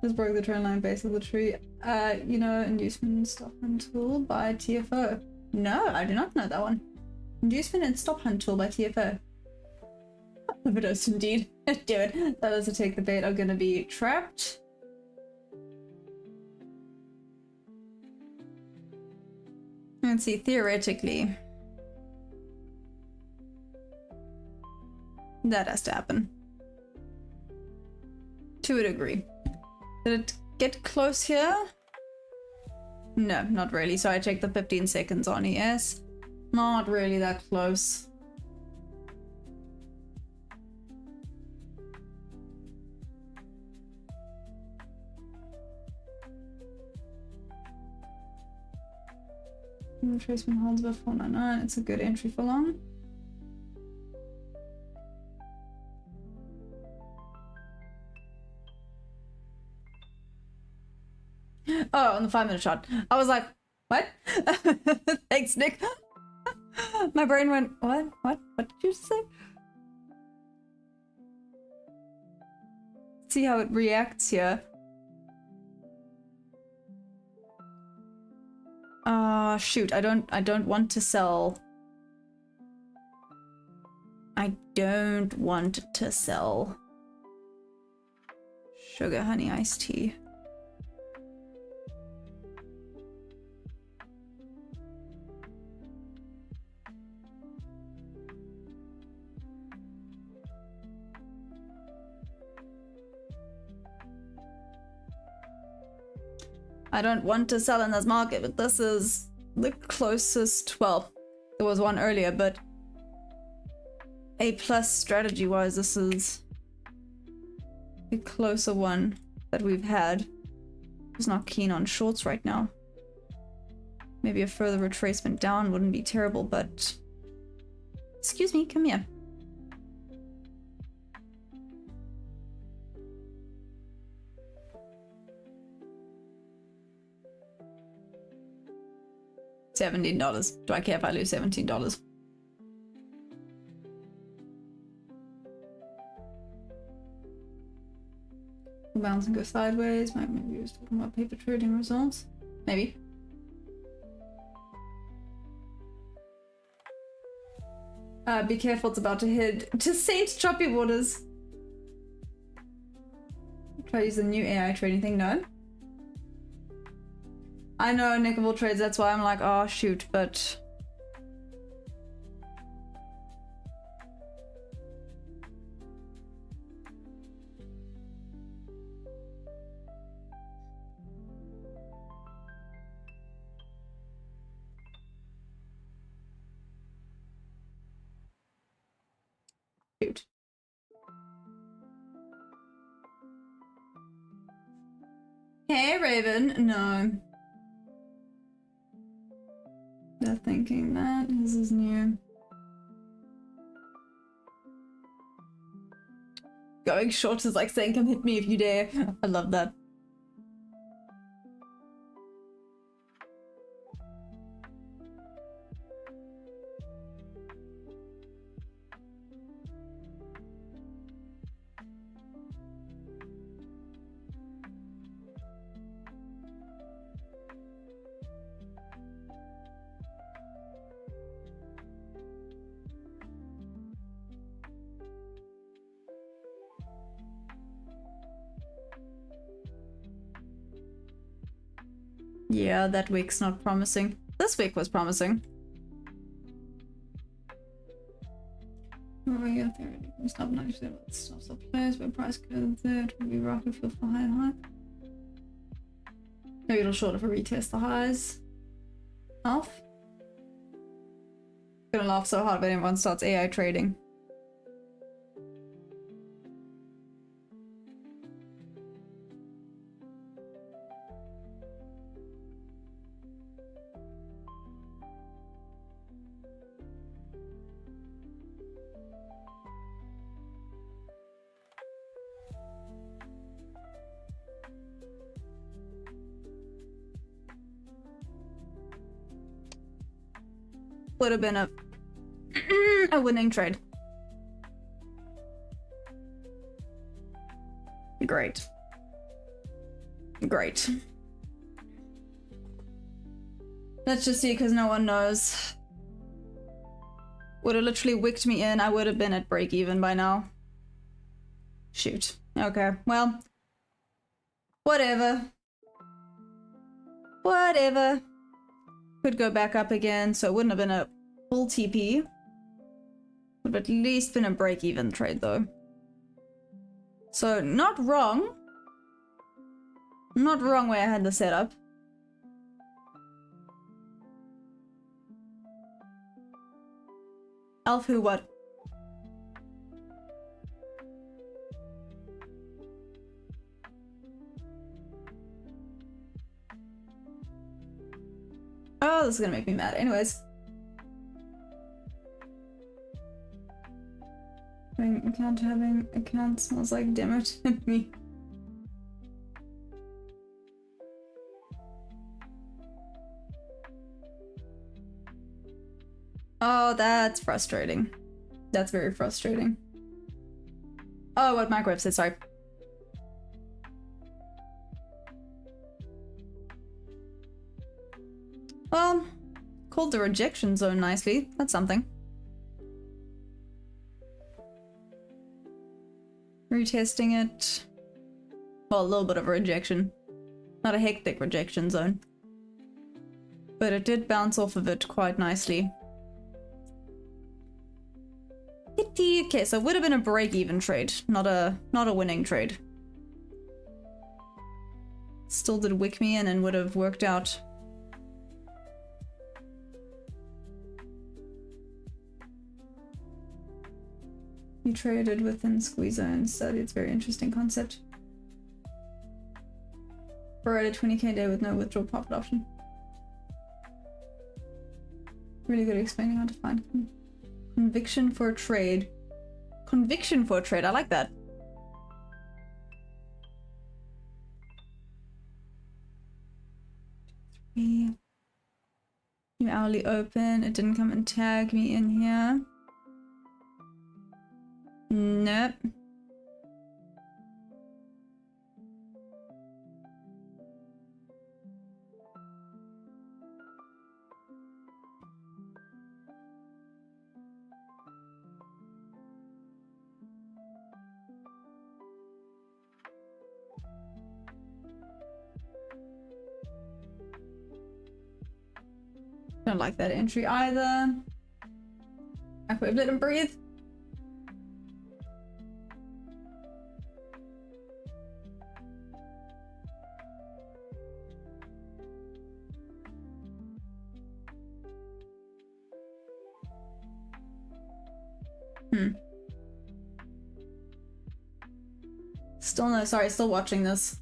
Just broke the trend line base of the tree. You know, inducement and stop hunt tool by TFO. No, I do not know that one. Inducement and stop hunt tool by TFO. Overdose indeed. Do it. Those who take the bait are gonna be trapped. Let's see, theoretically. That has to happen. To a degree. Did it get close here? No, not really. So I checked the 15 seconds on ES. Not really that close. Retracement holds about 499. It's a good entry for long. Oh, on the 5-minute shot. I was like, what? Thanks, Nick. My brain went, what? What? What did you say? See how it reacts here. Shoot, I don't want to sell. I don't want to sell sugar honey iced tea. I don't want to sell in this market, but this is the closest. Well, there was one earlier, but A plus strategy wise, this is a closer one that we've had. I was not keen on shorts right now. Maybe a further retracement down wouldn't be terrible, but excuse me, come here. $17. Do I care if I lose $17? Bounce and go sideways. Maybe he was talking about paper trading results. Maybe. Be careful, it's about to head to Saint Choppy Waters. Try to use the new AI trading thing. No. I know Nickable trades, that's why I'm like, oh shoot, but shoot. Hey Raven, no. They're thinking that this is new. Going short is like saying, come hit me if you dare. I love that. Yeah, that week's not promising. This week was promising. Oh yeah, theoretically stop 90% of the stuff's up place, but price codes there, it will be rocky for high and high. Maybe it'll short if I retest the highs. Off. Gonna laugh so hard when anyone starts AI trading. would have been a winning trade. Great. Great. Let's just see, because no one knows. Would have literally wicked me in. I would have been at break even by now. Shoot. Okay, well. Whatever. Whatever. Could go back up again, so it wouldn't have been a full TP. Would have at least been a break even trade though. So, not wrong. Not wrong where I had the setup. Elf who what? Oh, this is gonna make me mad. Anyways. Having account smells like dimmer to me. Oh, that's frustrating. That's very frustrating. Oh, what microwave said, sorry. Well, called the rejection zone nicely. That's something. Retesting it. Well, a little bit of a rejection. Not a hectic rejection zone. But it did bounce off of it quite nicely. Okay, so it would have been a break-even trade, not a winning trade. Still did wick me in and would have worked out. You traded within squeeze zone study. It's a very interesting concept. Borrowed a 20k a day with no withdrawal profit option. Really good at explaining how to find conviction for a trade. Conviction for a trade. I like that. New hourly open. It didn't come and tag me in here. Nope. Don't like that entry either. Microwave, let him breathe. Still no, sorry, still watching this.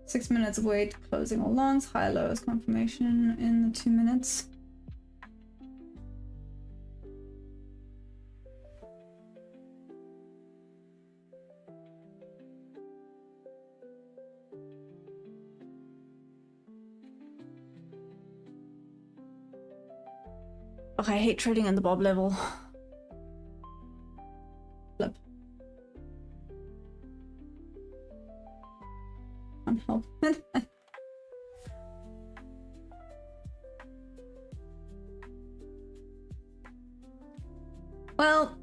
Six minutes wait, closing all longs, high low as confirmation in the 2 minutes. Oh, I hate trading in the bob level. Flip. Can't help it. Well,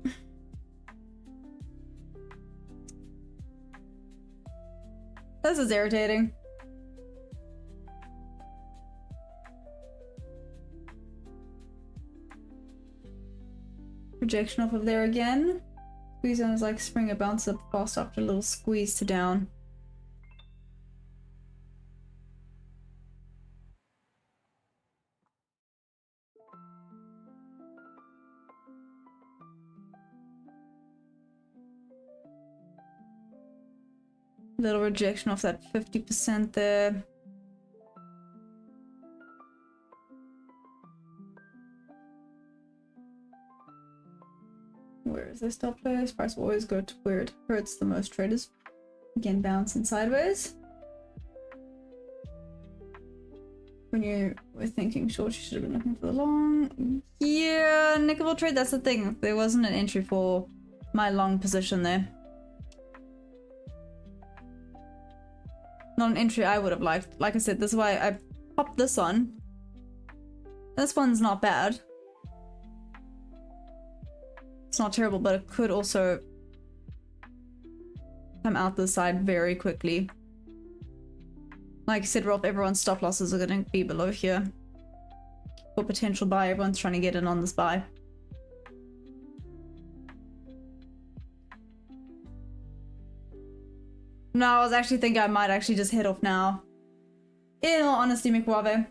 this is irritating. Projection off of there again. Squeeze zone is like spring, a bounce up fast after a little squeeze to down. Little rejection off that 50% there. Where is the stop loss? Price will always go to where it hurts the most traders. Again, bouncing sideways. When you were thinking short, you should have been looking for the long. Yeah, Nickel trade, that's the thing. There wasn't an entry for my long position there. Not an entry I would have liked. Like I said, this is why I popped this on. This one's not bad. It's not terrible, but it could also come out this side very quickly. Like I said, Rolf, everyone's stop losses are going to be below here. For potential buy, everyone's trying to get in on this buy. No, I was actually thinking I might actually just head off now. In all honesty, Mikwave.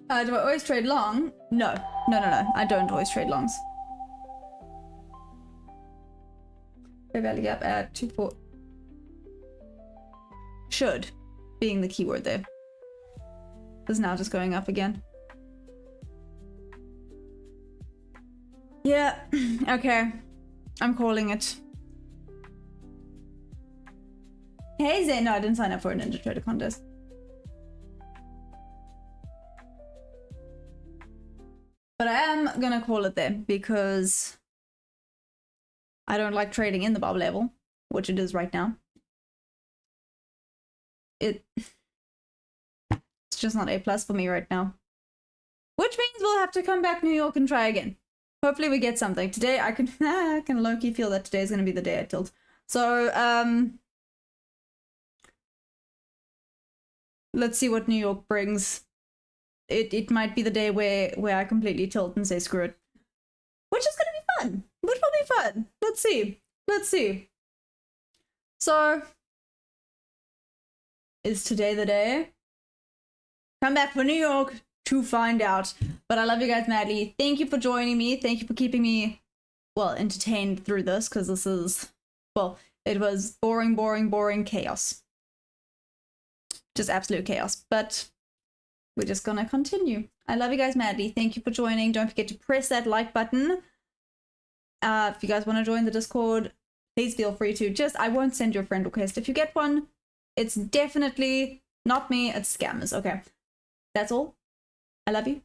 Do I always trade long? No. No. I don't always trade longs. Fair value gap at 2.4. Should, being the keyword there. This is now just going up again. Yeah, okay. I'm calling it. Hey Zay, no, I didn't sign up for a Ninja Trader contest. But I am gonna call it there because I don't like trading in the bubble level, which it is right now. It's just not A+ for me right now. Which means we'll have to come back New York and try again. Hopefully we get something. Today I can low-key feel that today is gonna be the day I tilt. So let's see what New York brings. It might be the day where I completely tilt and say screw it. Which is gonna be fun. Which will be fun. Let's see. Let's see. So, is today the day? Come back for New York to find out. But I love you guys madly. Thank you for joining me. Thank you for keeping me, well, entertained through this, because this is, well, it was boring chaos. Just absolute chaos. But we're just gonna continue. I love you guys madly. Thank you for joining. Don't forget to press that like button. If you guys want to join the Discord, please feel free to. Just, I won't send you a friend request. If you get one, it's definitely not me, it's scammers. Okay, that's all. I love you.